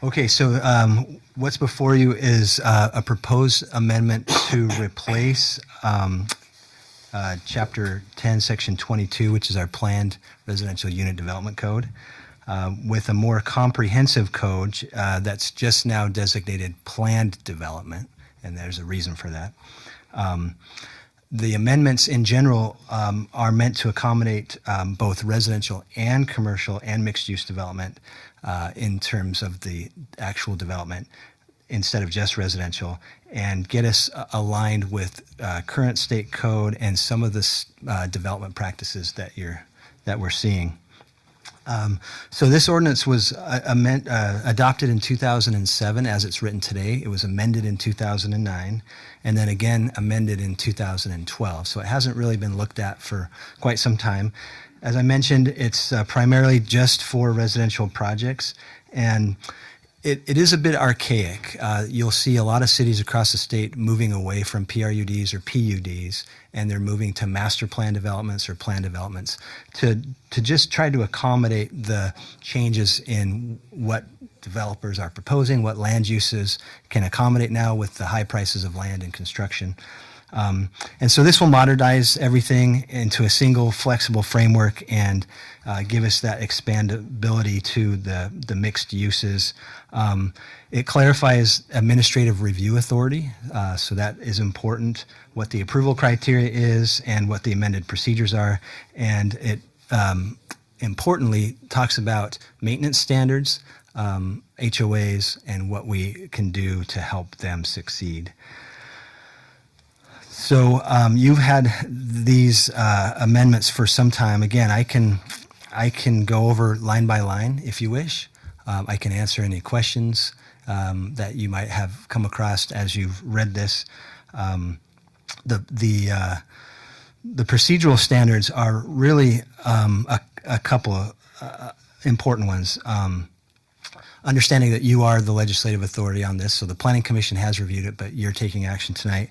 Okay, so what's before you is a proposed amendment to replace Chapter 10, Section 22, which is our Planned Residential Unit Development Code, with a more comprehensive code that's just now designated Planned Development, and there's a reason for that. The amendments in general are meant to accommodate both residential and commercial and mixed-use development in terms of the actual development instead of just residential, and get us aligned with current state code and some of the development practices that we're seeing. So this ordinance was adopted in 2007 as it's written today. It was amended in 2009 and then again amended in 2012. So it hasn't really been looked at for quite some time. As I mentioned, it's primarily just for residential projects, and it is a bit archaic. You'll see a lot of cities across the state moving away from PRUDs or PUDs, and they're moving to master plan developments or plan developments to just try to accommodate the changes in what developers are proposing, what land uses can accommodate now with the high prices of land and construction. And so this will modernize everything into a single flexible framework and give us that expandability to the mixed uses. It clarifies administrative review authority, so that is important, what the approval criteria is and what the amended procedures are. And it importantly talks about maintenance standards, HOAs, and what we can do to help them succeed. So you've had these amendments for some time. Again, I can go over line by line if you wish. I can answer any questions that you might have come across as you've read this. The procedural standards are really a couple of important ones. Understanding that you are the legislative authority on this, so the Planning Commission has reviewed it, but you're taking action tonight.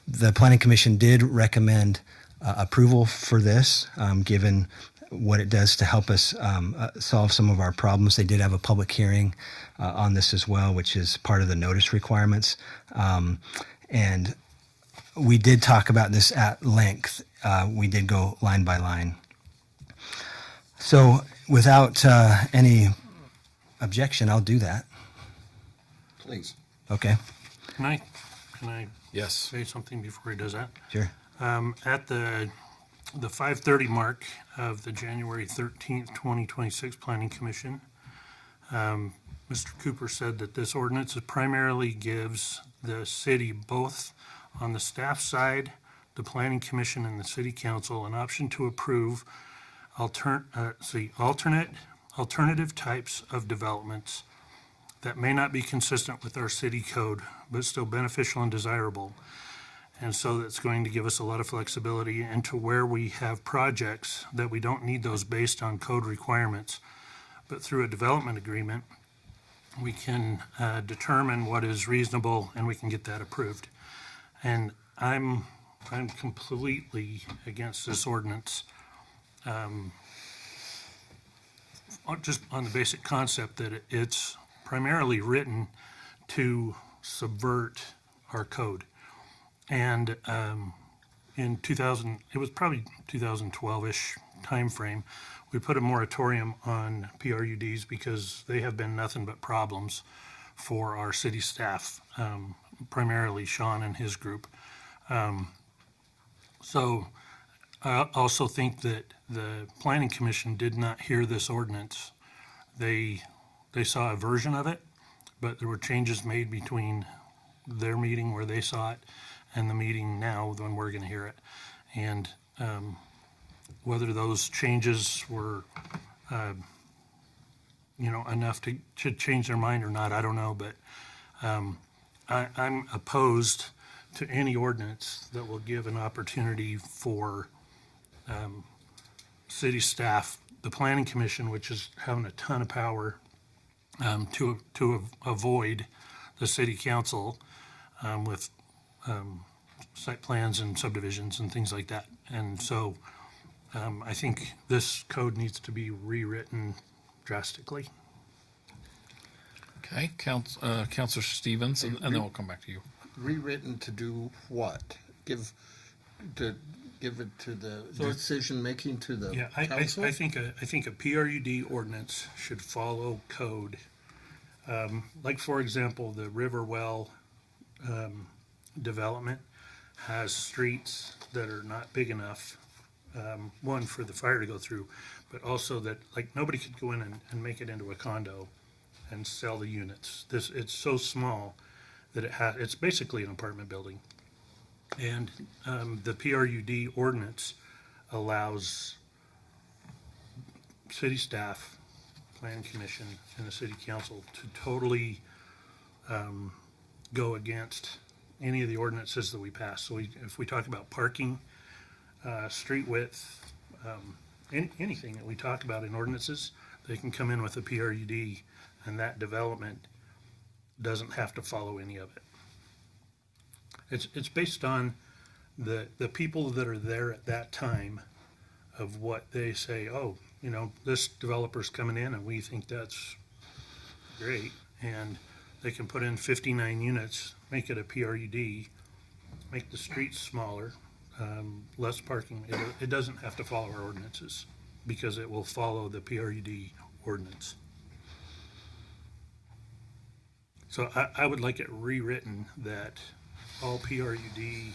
The Planning Commission did recommend approval for this, given what it does to help us solve some of our problems. They did have a public hearing on this as well, which is part of the notice requirements. And we did talk about this at length. We did go line by line. So without any objection, I'll do that. Please. Okay. Can I Yes. say something before he does that? Sure. At the 5:30 mark of the January 13th, 2026 Planning Commission, Mr. Cooper said that this ordinance primarily gives the city, both on the staff side, the Planning Commission, and the City Council, an option to approve alternative types of developments that may not be consistent with our city code, but still beneficial and desirable. And so that's going to give us a lot of flexibility into where we have projects that we don't need those based on code requirements. But through a development agreement, we can determine what is reasonable and we can get that approved. And I'm completely against this ordinance. Just on the basic concept that it's primarily written to subvert our code. And in 2000, it was probably 2012-ish timeframe, we put a moratorium on PRUDs because they have been nothing but problems for our city staff, primarily Sean and his group. So I also think that the Planning Commission did not hear this ordinance. They saw a version of it, but there were changes made between their meeting where they saw it and the meeting now when we're going to hear it. And whether those changes were, enough to change their mind or not, I don't know. But I'm opposed to any ordinance that will give an opportunity for city staff, the planning commission, which is having a ton of power to avoid the city council with site plans and subdivisions and things like that. And so I think this code needs to be rewritten drastically. Okay, Councilor Stevens, and then we'll come back to you. Rewritten to do what? Give it to the decision making to the Yeah, council? I think a PRUD ordinance should follow code. Like for example, the Riverwell development has streets that are not big enough. One for the fire to go through, but also that like nobody could go in and make it into a condo and sell the units. It's so small that it's basically an apartment building. And the PRUD ordinance allows city staff, planning commission, and the city council to totally go against any of the ordinances that we pass. So if we talk about parking, street width, anything that we talk about in ordinances, they can come in with a PRUD, and that development doesn't have to follow any of it. It's based on the people that are there at that time of what they say, oh, you know, this developer's coming in and we think that's great. And they can put in 59 units, make it a PRUD, make the streets smaller, less parking. It doesn't have to follow our ordinances because it will follow the PRUD ordinance. So I would like it rewritten that all PRUD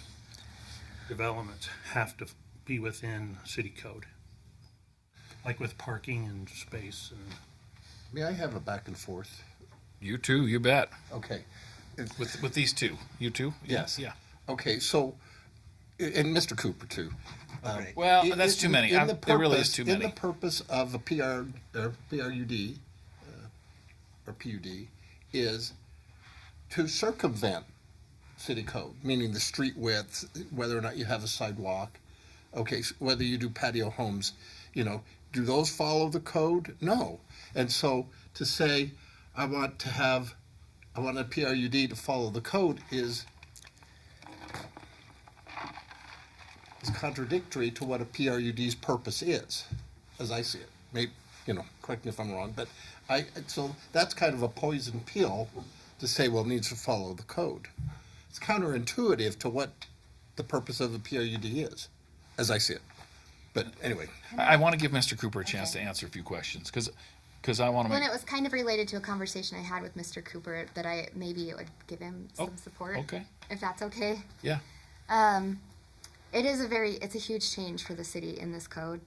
developments have to be within city code, like with parking and space. And May I have a back and forth? You too, you bet. Okay. With these two, you too? Yes. Yeah. Okay, so, and Mr. Cooper too. Well, that's too many. There really is too many. In the purpose of a PRUD or PUD is to circumvent city code, meaning the street width, whether or not you have a sidewalk. Okay, so whether you do patio homes, you know, do those follow the code? No. And so to say, I want a PRUD to follow the code is contradictory to what a PRUD's purpose is, as I see it. Maybe, you know, correct me if I'm wrong, but so that's kind of a poison pill to say, well, it needs to follow the code. It's counterintuitive to what the purpose of the PRUD is, as I see it. But anyway. I want to give Mr. Cooper a chance to answer a few questions because I want to Well, it was kind of related to a conversation I had with Mr. Cooper that maybe it would give him some support. Okay. If that's okay. Yeah. It's a huge change for the city in this code.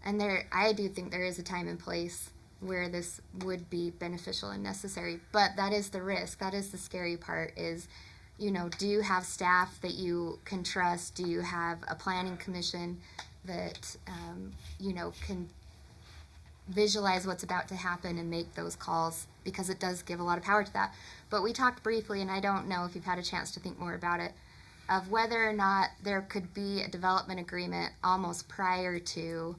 And I do think there is a time and place where this would be beneficial and necessary. But that is the risk. That is the scary part is, you know, do you have staff that you can trust? Do you have a planning commission that, you know, can visualize what's about to happen and make those calls? Because it does give a lot of power to that. But we talked briefly, and I don't know if you've had a chance to think more about it, of whether or not there could be a development agreement almost prior to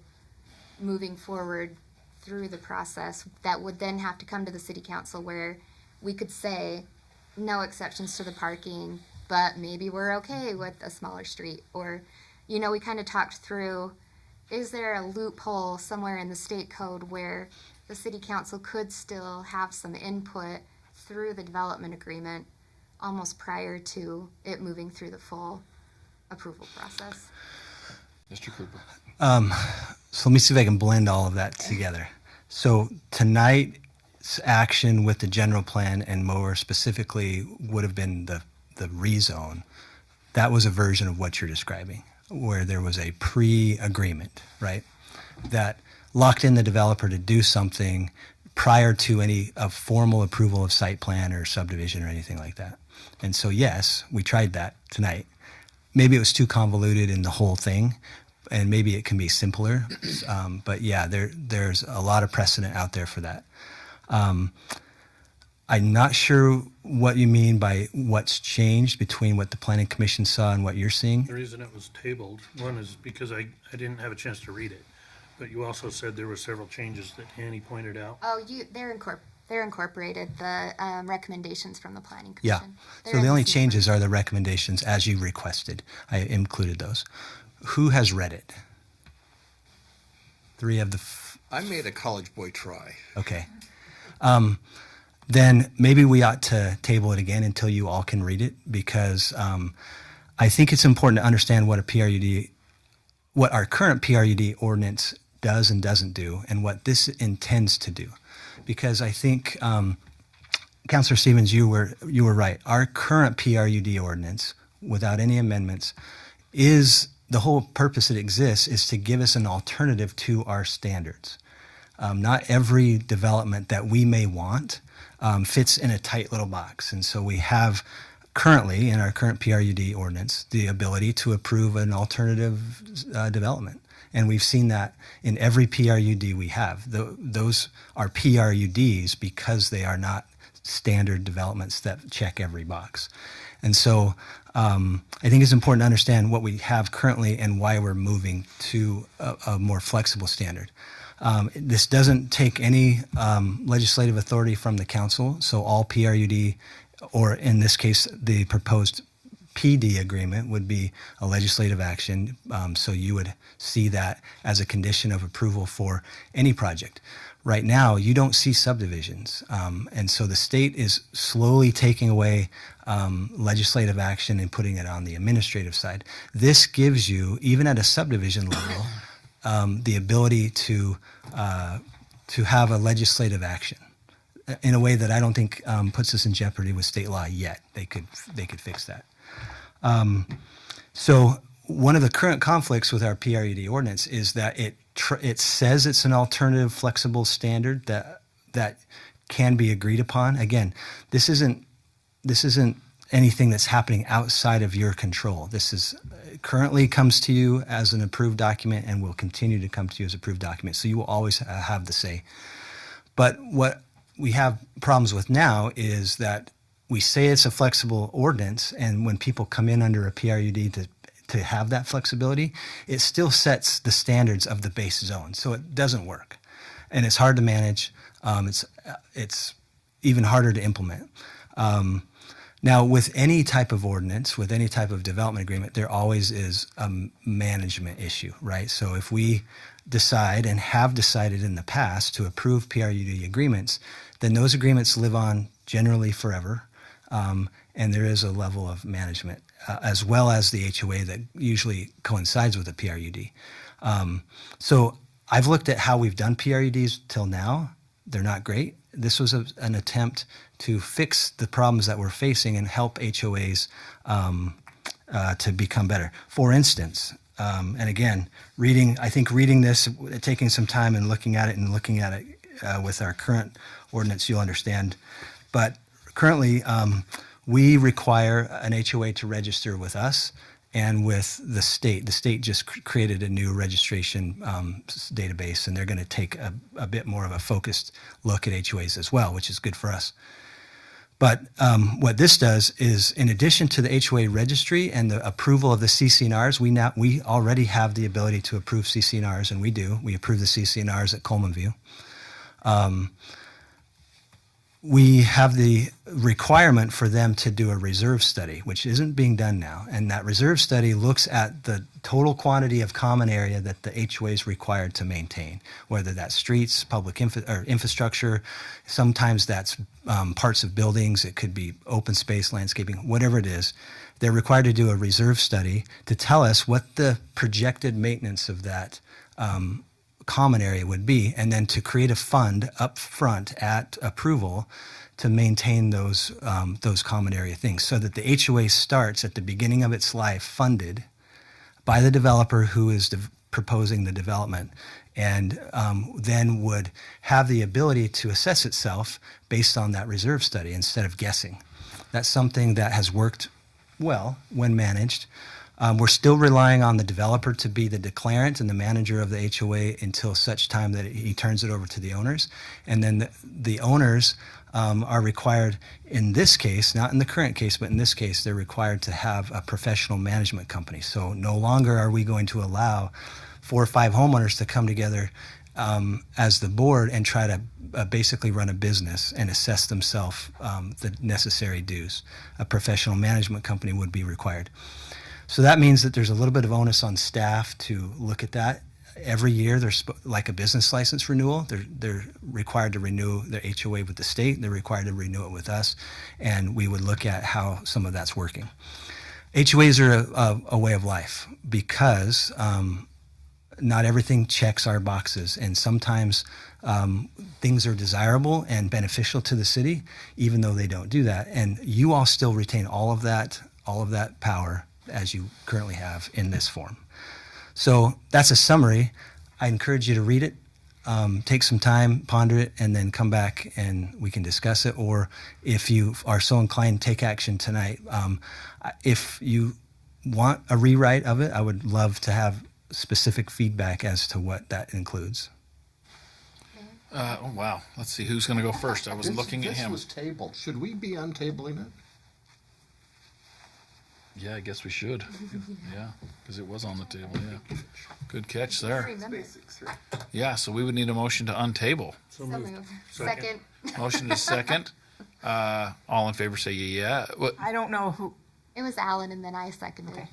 moving forward through the process that would then have to come to the city council where we could say no exceptions to the parking, but maybe we're okay with a smaller street. Or, you know, we kind of talked through, is there a loophole somewhere in the state code where the city council could still have some input through the development agreement almost prior to it moving through the full approval process? Mr. Cooper. So let me see if I can blend all of that together. So tonight's action with the general plan and mower specifically would have been the rezone. That was a version of what you're describing, where there was a pre-agreement, right? That locked in the developer to do something prior to any formal approval of site plan or subdivision or anything like that. And so, yes, we tried that tonight. Maybe it was too convoluted in the whole thing, and maybe it can be simpler. But yeah, there's a lot of precedent out there for that. I'm not sure what you mean by what's changed between what the Planning Commission saw and what you're seeing. The reason it was tabled, one is because I didn't have a chance to read it, but you also said there were several changes that Annie pointed out. Oh, they're incorporated, the recommendations from the planning Yeah. commission. So the only changes are the recommendations as you requested. I included those. Who has read it? Three of the. I made a college boy try. Okay. Then maybe we ought to table it again until you all can read it, because I think it's important to understand what a PRUD, what our current PRUD ordinance does and doesn't do, and what this intends to do. Because I think, Councilor Stevens, you were right. Our current PRUD ordinance, without any amendments, is the whole purpose it exists is to give us an alternative to our standards. Not every development that we may want fits in a tight little box. And so we have currently, in our current PRUD ordinance, the ability to approve an alternative development. And we've seen that in every PRUD we have. Those are PRUDs because they are not standard developments that check every box. And so I think it's important to understand what we have currently and why we're moving to a more flexible standard. This doesn't take any legislative authority from the council, so all PRUD, or in this case, the proposed PD agreement would be a legislative action, so you would see that as a condition of approval for any project. Right now, you don't see subdivisions, and so the state is slowly taking away legislative action and putting it on the administrative side. This gives you, even at a subdivision level, the ability to have a legislative action in a way that I don't think puts us in jeopardy with state law yet. They could fix that. So one of the current conflicts with our PRUD ordinance is that it says it's an alternative flexible standard that can be agreed upon. Again, this isn't anything that's happening outside of your control. This is currently comes to you as an approved document and will continue to come to you as approved document. So you will always have the say. But what we have problems with now is that we say it's a flexible ordinance, and when people come in under a PRUD to have that flexibility, it still sets the standards of the base zone. So it doesn't work. And it's hard to manage. It's even harder to implement. Now, with any type of ordinance, with any type of development agreement, there always is a management issue, right? So if we decide and have decided in the past to approve PRUD agreements, then those agreements live on generally forever, and there is a level of management, as well as the HOA that usually coincides with a PRUD. So I've looked at how we've done PRUDs till now. They're not great. This was an attempt to fix the problems that we're facing and help HOAs to become better. For instance, and again, I think reading this, taking some time and looking at it with our current ordinance, you'll understand. But currently, we require an HOA to register with us and with the state. The state just created a new registration database, and they're going to take a bit more of a focused look at HOAs as well, which is good for us. But what this does is, in addition to the HOA registry and the approval of the CCNRs, we already have the ability to approve CCNRs, and we do. We approve the CCNRs at Coleman View. We have the requirement for them to do a reserve study, which isn't being done now. And that reserve study looks at the total quantity of common area that the HOA is required to maintain, whether that's streets, public infrastructure. Sometimes that's parts of buildings. It could be open space, landscaping, whatever it is. They're required to do a reserve study to tell us what the projected maintenance of that common area would be, and then to create a fund up front at approval to maintain those common area things, so that the HOA starts at the beginning of its life funded by the developer who is proposing the development, and then would have the ability to assess itself based on that reserve study instead of guessing. That's something that has worked well when managed. We're still relying on the developer to be the declarant and the manager of the HOA until such time that he turns it over to the owners. And then the owners are required, in this case, not in the current case, but in this case, they're required to have a professional management company. So no longer are we going to allow 4 or 5 homeowners to come together as the board and try to basically run a business and assess themselves the necessary dues. A professional management company would be required. So that means that there's a little bit of onus on staff to look at that. Every year, there's like a business license renewal. They're required to renew their HOA with the state. They're required to renew it with us, and we would look at how some of that's working. HOAs are a way of life because not everything checks our boxes, and sometimes things are desirable and beneficial to the city, even though they don't do that. And you all still retain all of that power as you currently have in this form. So that's a summary. I encourage you to read it, take some time, ponder it, and then come back and we can discuss it. Or if you are so inclined, take action tonight. If you want a rewrite of it, I would love to have specific feedback as to what that includes. Oh, wow. Let's see who's going to go first. I was looking at him. This was tabled. Should we be untabling it? Yeah, I guess we should. Yeah, because it was on the table. Yeah, good catch there. Yeah, so we would need a motion to untable. So moved. Second. Motion to second. All in favor say yeah. What? I don't know who. It was Alan, and then I seconded it.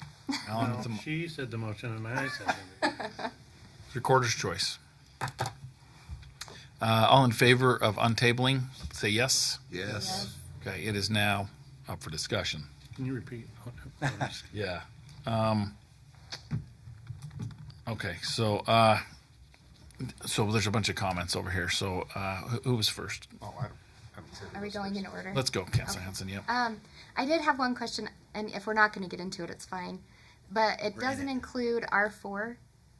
Alan, No, she said the motion and I seconded it. recorder's choice. All in favor of untabling, say yes. Yes. Okay, it is now up for discussion. Can you repeat? Yeah. Okay, so there's a bunch of comments over here. So who was first? Oh, Are we going in order? Let's go, Councilor Hanson. Yep. I did have one question, and if we're not going to get into it, it's fine. But it doesn't include R4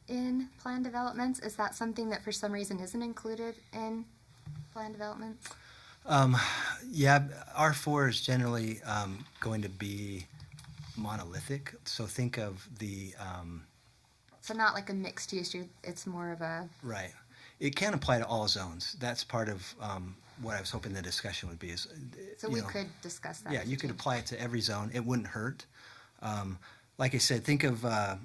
in plan developments. Is that something that for some reason isn't included in plan developments? Yeah, R4 is generally going to be monolithic. So think of the So not like a mixed use. It's more of a right. It can apply to all zones. That's part of what I was hoping the discussion would be. Is so we could discuss that. Yeah, you could apply it to every zone. It wouldn't hurt. Like I said, think of the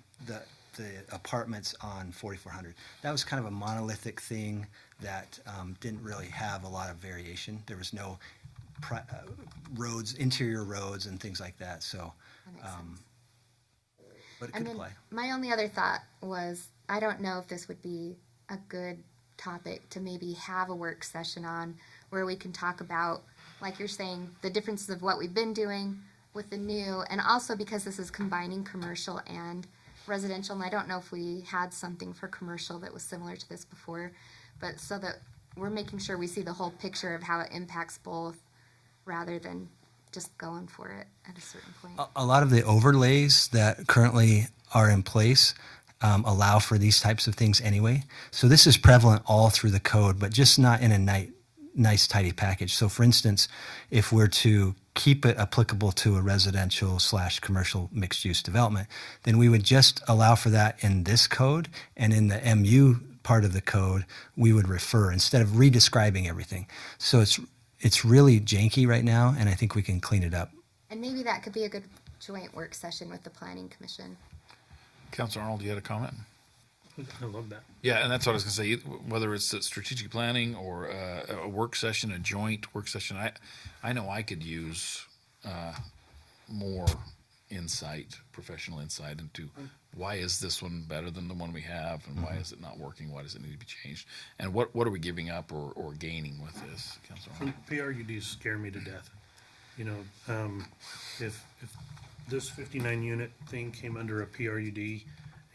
apartments on 4400. That was kind of a monolithic thing that didn't really have a lot of variation. There was no roads, interior roads, and things like that. So, but it could apply. My only other thought was, I don't know if this would be a good topic to maybe have a work session on, where we can talk about, like you're saying, the differences of what we've been doing with the new, and also because this is combining commercial and residential, and I don't know if we had something for commercial that was similar to this before, but so that we're making sure we see the whole picture of how it impacts both, rather than just going for it at a certain point. A lot of the overlays that currently are in place allow for these types of things anyway. So this is prevalent all through the code, but just not in a nice, tidy package. So for instance, if we're to keep it applicable to a residential / commercial mixed use development, then we would just allow for that in this code, and in the MU part of the code, we would refer instead of redescribing everything. So it's really janky right now, and I think we can clean it up. And maybe that could be a good joint work session with the Planning Commission. Councilor Arnold, you had a comment? I love that. Yeah, and that's what I was going to say. Whether it's strategic planning or a work session, a joint work session, I know I could use more insight, professional insight into why is this one better than the one we have, and why is it not working? Why does it need to be changed? And what are we giving up or gaining with this, Councilor Arnold? PRUDs scare me to death. You know, if this 59 unit thing came under a PRUD,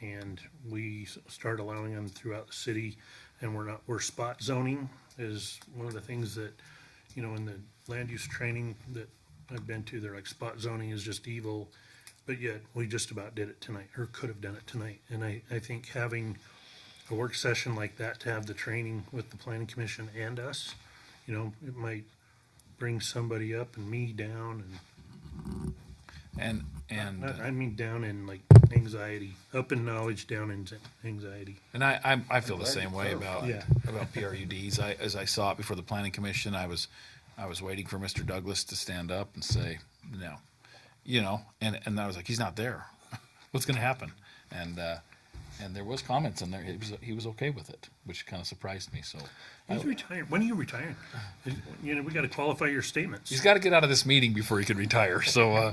and we start allowing them throughout the city, and we're spot zoning is one of the things that, you know, in the land use training that I've been to, they're like, spot zoning is just evil, but yet we just about did it tonight, or could have done it tonight. And I think having a work session like that, to have the training with the Planning Commission and us, you know, it might bring somebody up and me down, and I mean down in like anxiety. Up in knowledge, down in anxiety. And I feel the same way about Yeah. about PRUDs. As I saw it before the planning commission, I was waiting for Mr. Douglas to stand up and say no, and I was like, he's not there. What's going to happen? And there was comments in there. He was okay with it, which kind of surprised me. So He's retired. When are you retiring? We got to qualify your statements. he's got to get out of this meeting before he can retire. So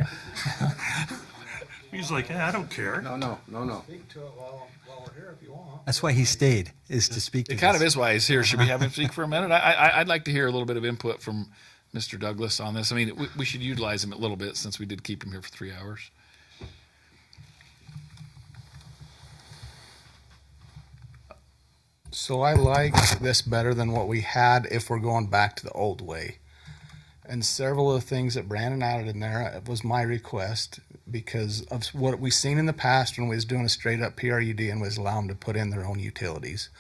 He's like, I don't care. No. Speak to it while we're here if you want. That's why he stayed, is to speak to it kind of this. is why he's here. Should we have him speak for a minute? I'd like to hear a little bit of input from Mr. Douglas on this. I mean, we should utilize him a little bit since we did keep him here for 3 hours. So I like this better than what we had if we're going back to the old way. And several of the things that Brandon added in there was my request because of what we've seen in the past when we was doing a straight up PRUD and was allowed them to put in their own utilities.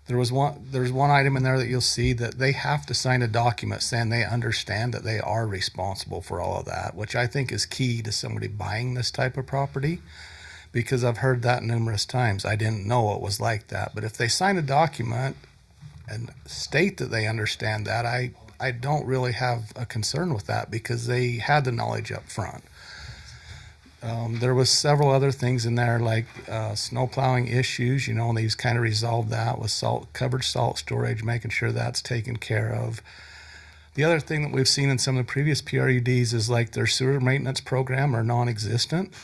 There's one item in there that you'll see that they have to sign a document saying they understand that they are responsible for all of that, which I think is key to somebody buying this type of property. Because I've heard that numerous times. I didn't know it was like that. But if they sign a document and state that they understand that, I don't really have a concern with that because they had the knowledge up front. There was several other things in there like snow plowing issues, and these kind of resolved that with covered salt storage, making sure that's taken care of. The other thing that we've seen in some of the previous PRUDs is like their sewer maintenance program are non-existent.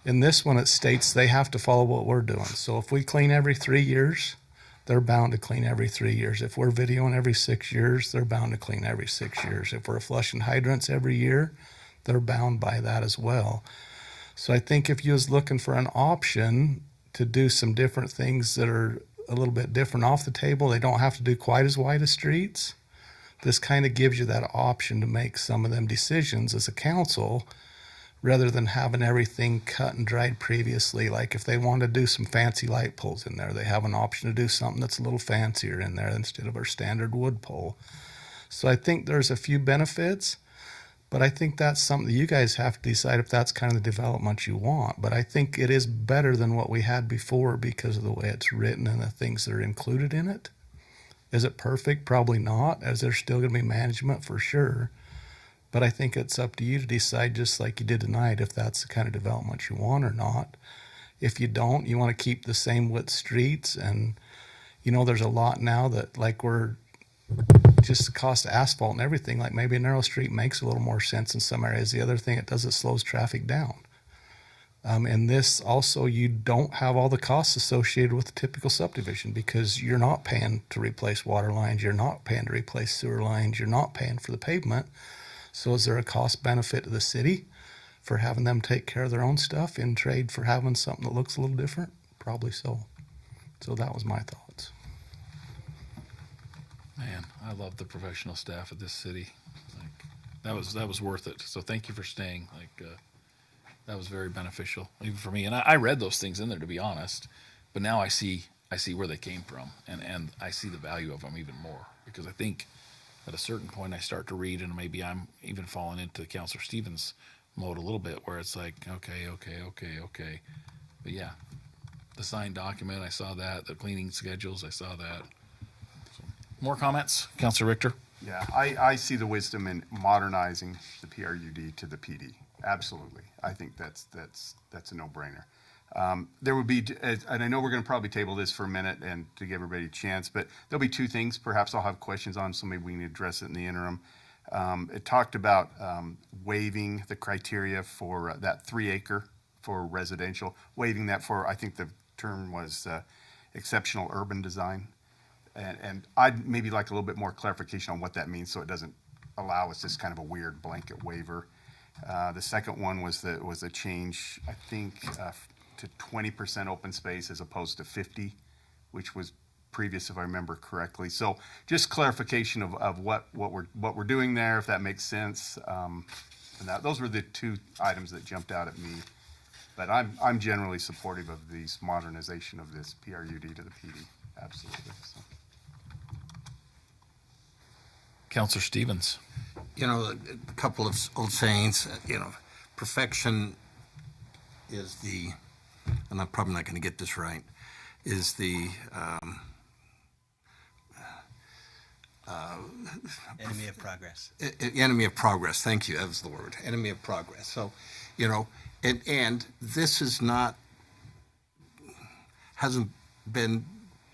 In this one, it states they have to follow what we're doing. So if we clean every 3 years, they're bound to clean every 3 years. If we're videoing every 6 years, they're bound to clean every 6 years. If we're flushing hydrants every year, they're bound by that as well. So I think if you was looking for an option to do some different things that are a little bit different off the table, they don't have to do quite as wide as streets. This kind of gives you that option to make some of them decisions as a council rather than having everything cut and dried previously. Like if they want to do some fancy light poles in there, they have an option to do something that's a little fancier in there instead of our standard wood pole. So I think there's a few benefits, but I think that's something that you guys have to decide if that's kind of the development you want. But I think it is better than what we had before because of the way it's written and the things that are included in it. Is it perfect? Probably not, as there's still going to be management for sure. But I think it's up to you to decide, just like you did tonight, if that's the kind of development you want or not. If you don't, you want to keep the same width streets. And, there's a lot now that, like, we're just the cost of asphalt and everything. Like, maybe a narrow street makes a little more sense in some areas. The other thing it does, it slows traffic down. And this also, you don't have all the costs associated with the typical subdivision because you're not paying to replace water lines. You're not paying to replace sewer lines. You're not paying for the pavement. So is there a cost benefit to the city for having them take care of their own stuff in trade for having something that looks a little different? Probably so. So that was my thoughts. Man, I love the professional staff of this city. That was worth it. So thank you for staying. That was very beneficial, even for me. And I read those things in there, to be honest. But now I see where they came from, and I see the value of them even more because I think at a certain point I start to read, and maybe I'm even falling into Councilor Stevens mode a little bit, where it's like, okay. But yeah, the signed document, I saw that. The cleaning schedules, I saw that. So, more comments, Councilor Richter? Yeah, I see the wisdom in modernizing the PRUD to the PD. Absolutely, I think that's a no-brainer. There would be, and I know we're going to probably table this for a minute and to give everybody a chance, but there'll be two things perhaps I'll have questions on, so maybe we can address it in the interim. It talked about waiving the criteria for that 3 acre for residential, waiving that for, I think the term was exceptional urban design. And I'd maybe like a little bit more clarification on what that means so it doesn't allow us this kind of a weird blanket waiver. The second one was a change, I think, to 20% open space as opposed to 50, which was previous, if I remember correctly. So just clarification of what we're doing there, if that makes sense. And those were the two items that jumped out at me. But I'm generally supportive of this modernization of this PRUD to the PD. Absolutely. So. Councilor Stevens. A couple of old sayings, perfection is the, and I'm probably not going to get this right, is the Enemy of progress. Enemy of progress. Thank you. That was the word. Enemy of progress. So, you know, and this is not, hasn't been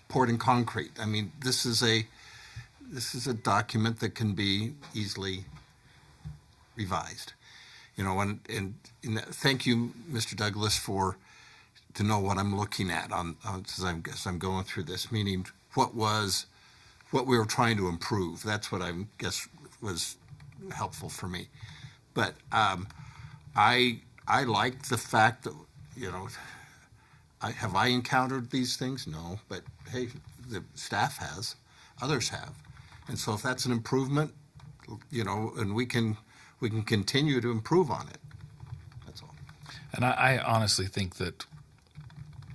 poured in concrete. I mean, this is a document that can be easily revised. You know, and thank you, Mr. Douglas, to know what I'm looking at as I'm going through this, meaning what we were trying to improve. That's what I guess was helpful for me. But I like the fact that, you know, have I encountered these things? No, but hey, the staff has, others have. And so if that's an improvement, you know, and we can continue to improve on it. That's all. And I honestly think that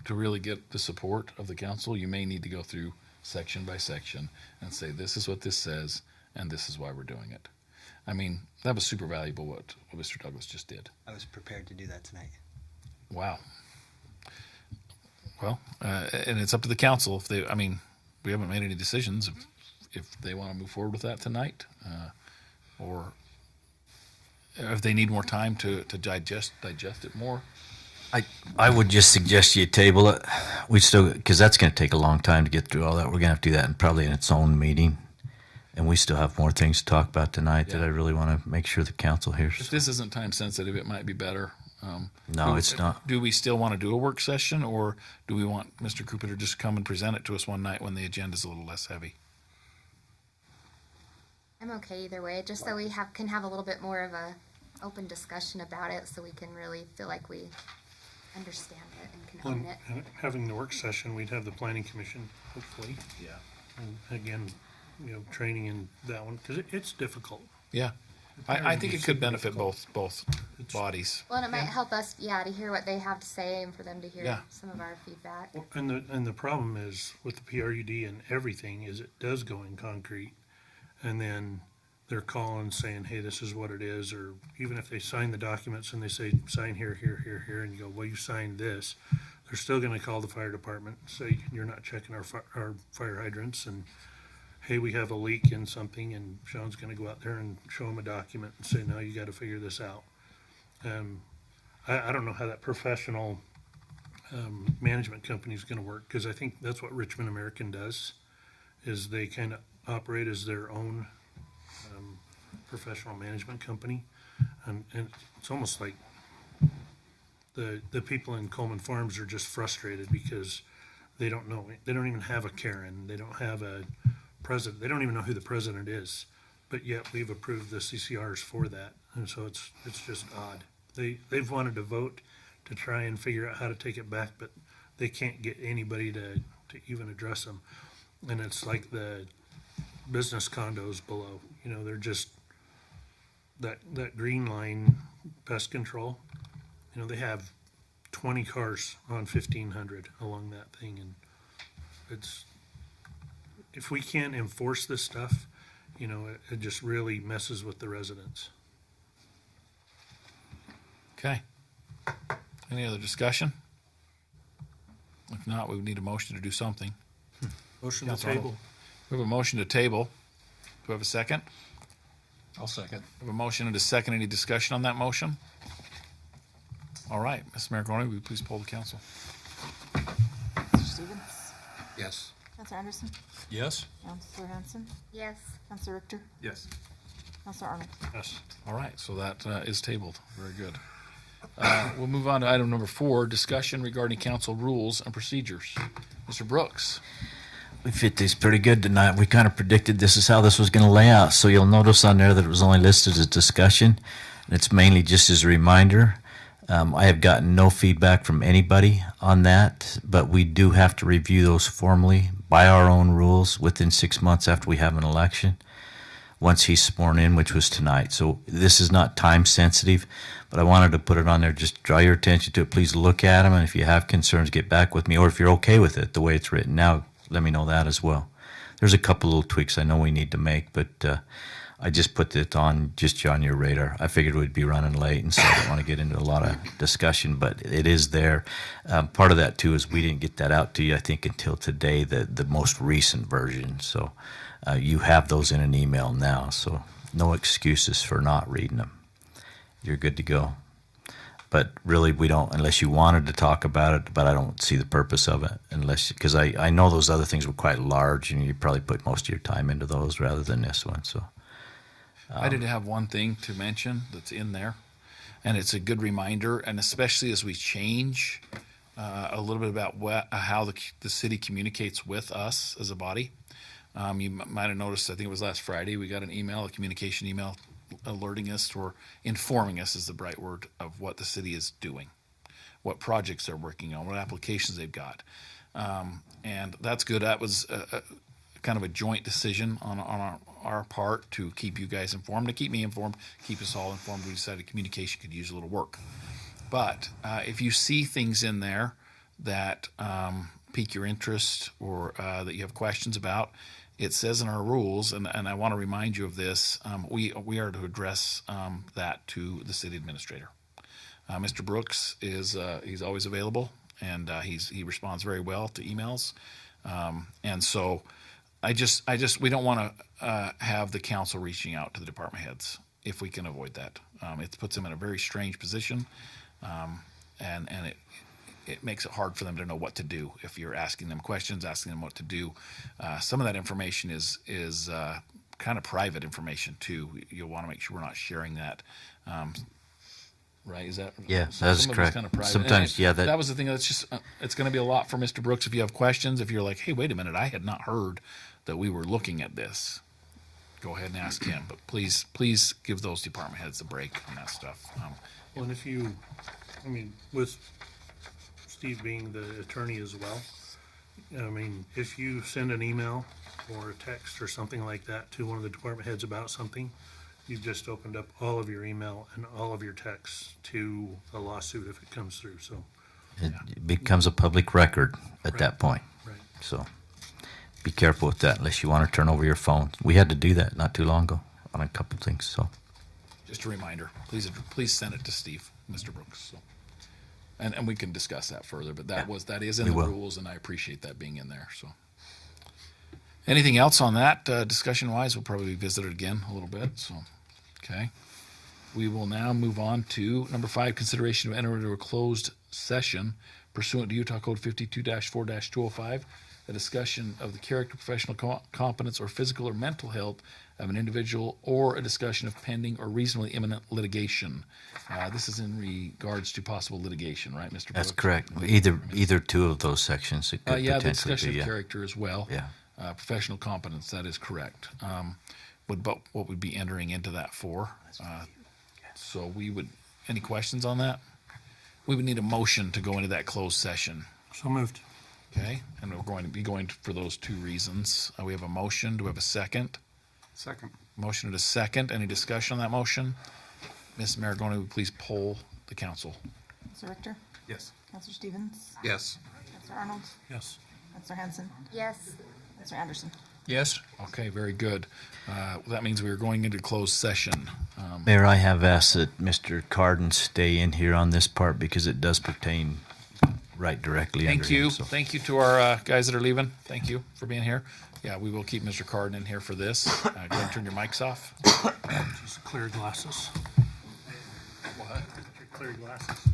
to really get the support of the council, you may need to go through section by section and say, this is what this says, and this is why we're doing it. I mean, that was super valuable what Mr. Douglas just did. I was prepared to do that tonight. Wow. Well, and it's up to the council if they, I mean, we haven't made any decisions if they want to move forward with that tonight, or if they need more time to digest it more. I would just suggest you table it. We still, because that's going to take a long time to get through all that. We're going to have to do that in probably in its own meeting. And we still have more things to talk about tonight that I really want to make sure the council hears. If this isn't time sensitive, it might be better. No, it's not. Do we still want to do a work session, or do we want Mr. Cooper to just come and present it to us one night when the agenda's a little less heavy? I'm okay either way, just so we can have a little bit more of a open discussion about it, so we can really feel like we understand it and can own it. And having the work session, we'd have the planning commission, hopefully. Yeah. And again, you know, training in that one, because it's difficult. Yeah. I think it could benefit both bodies. Well, and it might help us, to hear what they have to say and for them to hear some of our feedback. Well, and the problem is with the PRUD and everything is it does go in concrete, and then they're calling saying, hey, this is what it is, or even if they sign the documents and they say, sign here, here, here, and you go, well, you signed this, they're still gonna call the fire department and say, you're not checking our fire hydrants, and hey, we have a leak in something, and Sean's gonna go out there and show them a document and say, no, you gotta figure this out. I don't know how that professional management company is gonna work, because I think that's what Richmond American does, is they kind of operate as their own professional management company, and it's almost like the people in Coleman Farms are just frustrated because they don't know, they don't even have a Karen, they don't have a president, they don't even know who the president is, but yet we've approved the CCRs for that, and so it's just odd. They've wanted to vote to try and figure out how to take it back, but they can't get anybody to even address them, and it's like the business condos below, you know, they're just that green line pest control, you know, they have 20 cars on 1500 along that thing, and it's, if we can't enforce this stuff, you know, it just really messes with the residents. Okay. Any other discussion? If not, we would need a motion to do something. Motion to Councilor table. Arnold. We have a motion to table. Do we have a second? I'll second. We have a motion and a second. Any discussion on that motion? All right, Ms. Marconi, will you please poll the council? Mr. Stevens? Yes. Counselor Anderson? Yes. Counselor Hanson? Yes. Counselor Richter? Yes. Counselor Arnold? Yes. All right, so that is tabled. Very good. We'll move on to item number 4, discussion regarding council rules and procedures. Mr. Brooks. We fit these pretty good tonight. We kind of predicted this is how this was going to lay out. So you'll notice on there that it was only listed as discussion. And it's mainly just as a reminder. I have gotten no feedback from anybody on that, but we do have to review those formally by our own rules within 6 months after we have an election, once he's sworn in, which was tonight. So this is not time sensitive, but I wanted to put it on there, just draw your attention to it. Please look at them, and if you have concerns, get back with me, or if you're okay with it the way it's written now, let me know that as well. There's a couple little tweaks I know we need to make, but I just put it on just on your radar. I figured we'd be running late, and so I don't want to get into a lot of discussion, but it is there. Part of that too is we didn't get that out to you, I think, until today, the most recent version. So you have those in an email now, so no excuses for not reading them. You're good to go. But really, we don't, unless you wanted to talk about it, but I don't see the purpose of it, because I know those other things were quite large, and you probably put most of your time into those rather than this one, so. I did have one thing to mention that's in there, and it's a good reminder, and especially as we change a little bit about how the city communicates with us as a body. You might have noticed, I think it was last Friday, we got an email, a communication email, alerting us or informing us is the right word of what the city is doing, what projects they're working on, what applications they've got. And that's good. That was kind of a joint decision on our part to keep you guys informed, to keep me informed, keep us all informed. We decided communication could use a little work. But if you see things in there that pique your interest or that you have questions about, it says in our rules, and I want to remind you of this, we are to address that to the city administrator. Mr. Brooks he's always available, and he responds very well to emails. And so we don't want to have the council reaching out to the department heads if we can avoid that. It puts them in a very strange position, and it makes it hard for them to know what to do if you're asking them questions, asking them what to do. Some of that information is kind of private information too. You'll want to make sure we're not sharing that. Right? Is that? Yeah, that's correct. Kind of private. Sometimes, yeah. That was the thing. That's just it's going to be a lot for Mr. Brooks if you have questions. If you're like, hey, wait a minute, I had not heard that we were looking at this. Go ahead and ask him. But please give those department heads a break on that stuff. Well, and if you, I mean, with Steve being the attorney as well, I mean, if you send an email or a text or something like that to one of the department heads about something, you've just opened up all of your email and all of your texts to a lawsuit if it comes through. So it becomes a public record at that point. Right. So be careful with that unless you want to turn over your phone. We had to do that not too long ago on a couple of things. So just a reminder, please send it to Steve, Mr. Brooks. So. And we can discuss that further, but that is in the rules, and I appreciate that being in there. So, anything else on that discussion-wise? We'll probably visit it again a little bit. So, okay, we will now move on to number 5: consideration to enter into a closed session pursuant to Utah Code 52-4-205, a discussion of the character, professional competence, or physical or mental health of an individual, or a discussion of pending or reasonably imminent litigation. This is in regards to possible litigation, right, Mr. Brooks? that's correct. Either two of those sections. It could the potentially discussion be, of character as well. Yeah. Professional competence, that is correct. What would be entering into that for? So any questions on that? We would need a motion to go into that closed session. So moved. Okay, and we're going to be going for those two reasons. We have a motion. Do we have a second? Second. Motion and a second. Any discussion on that motion? Ms. Maragoni, would please poll the council. Councilor Richter? Yes. Councilor Stevens? Yes. Councilor Arnold? Yes. Councilor Hanson? Yes. Councilor Anderson? Yes. Okay, very good. That means we are going into closed session. Mayor, I have asked that Mr. Carden stay in here on this part because it does pertain right directly under Thank you. him. So. Thank you to our guys that are leaving. Thank you for being here. Yeah, we will keep Mr. Carden in here for this. Go ahead and turn your mics off. Just clear glasses. What? Your clear glasses.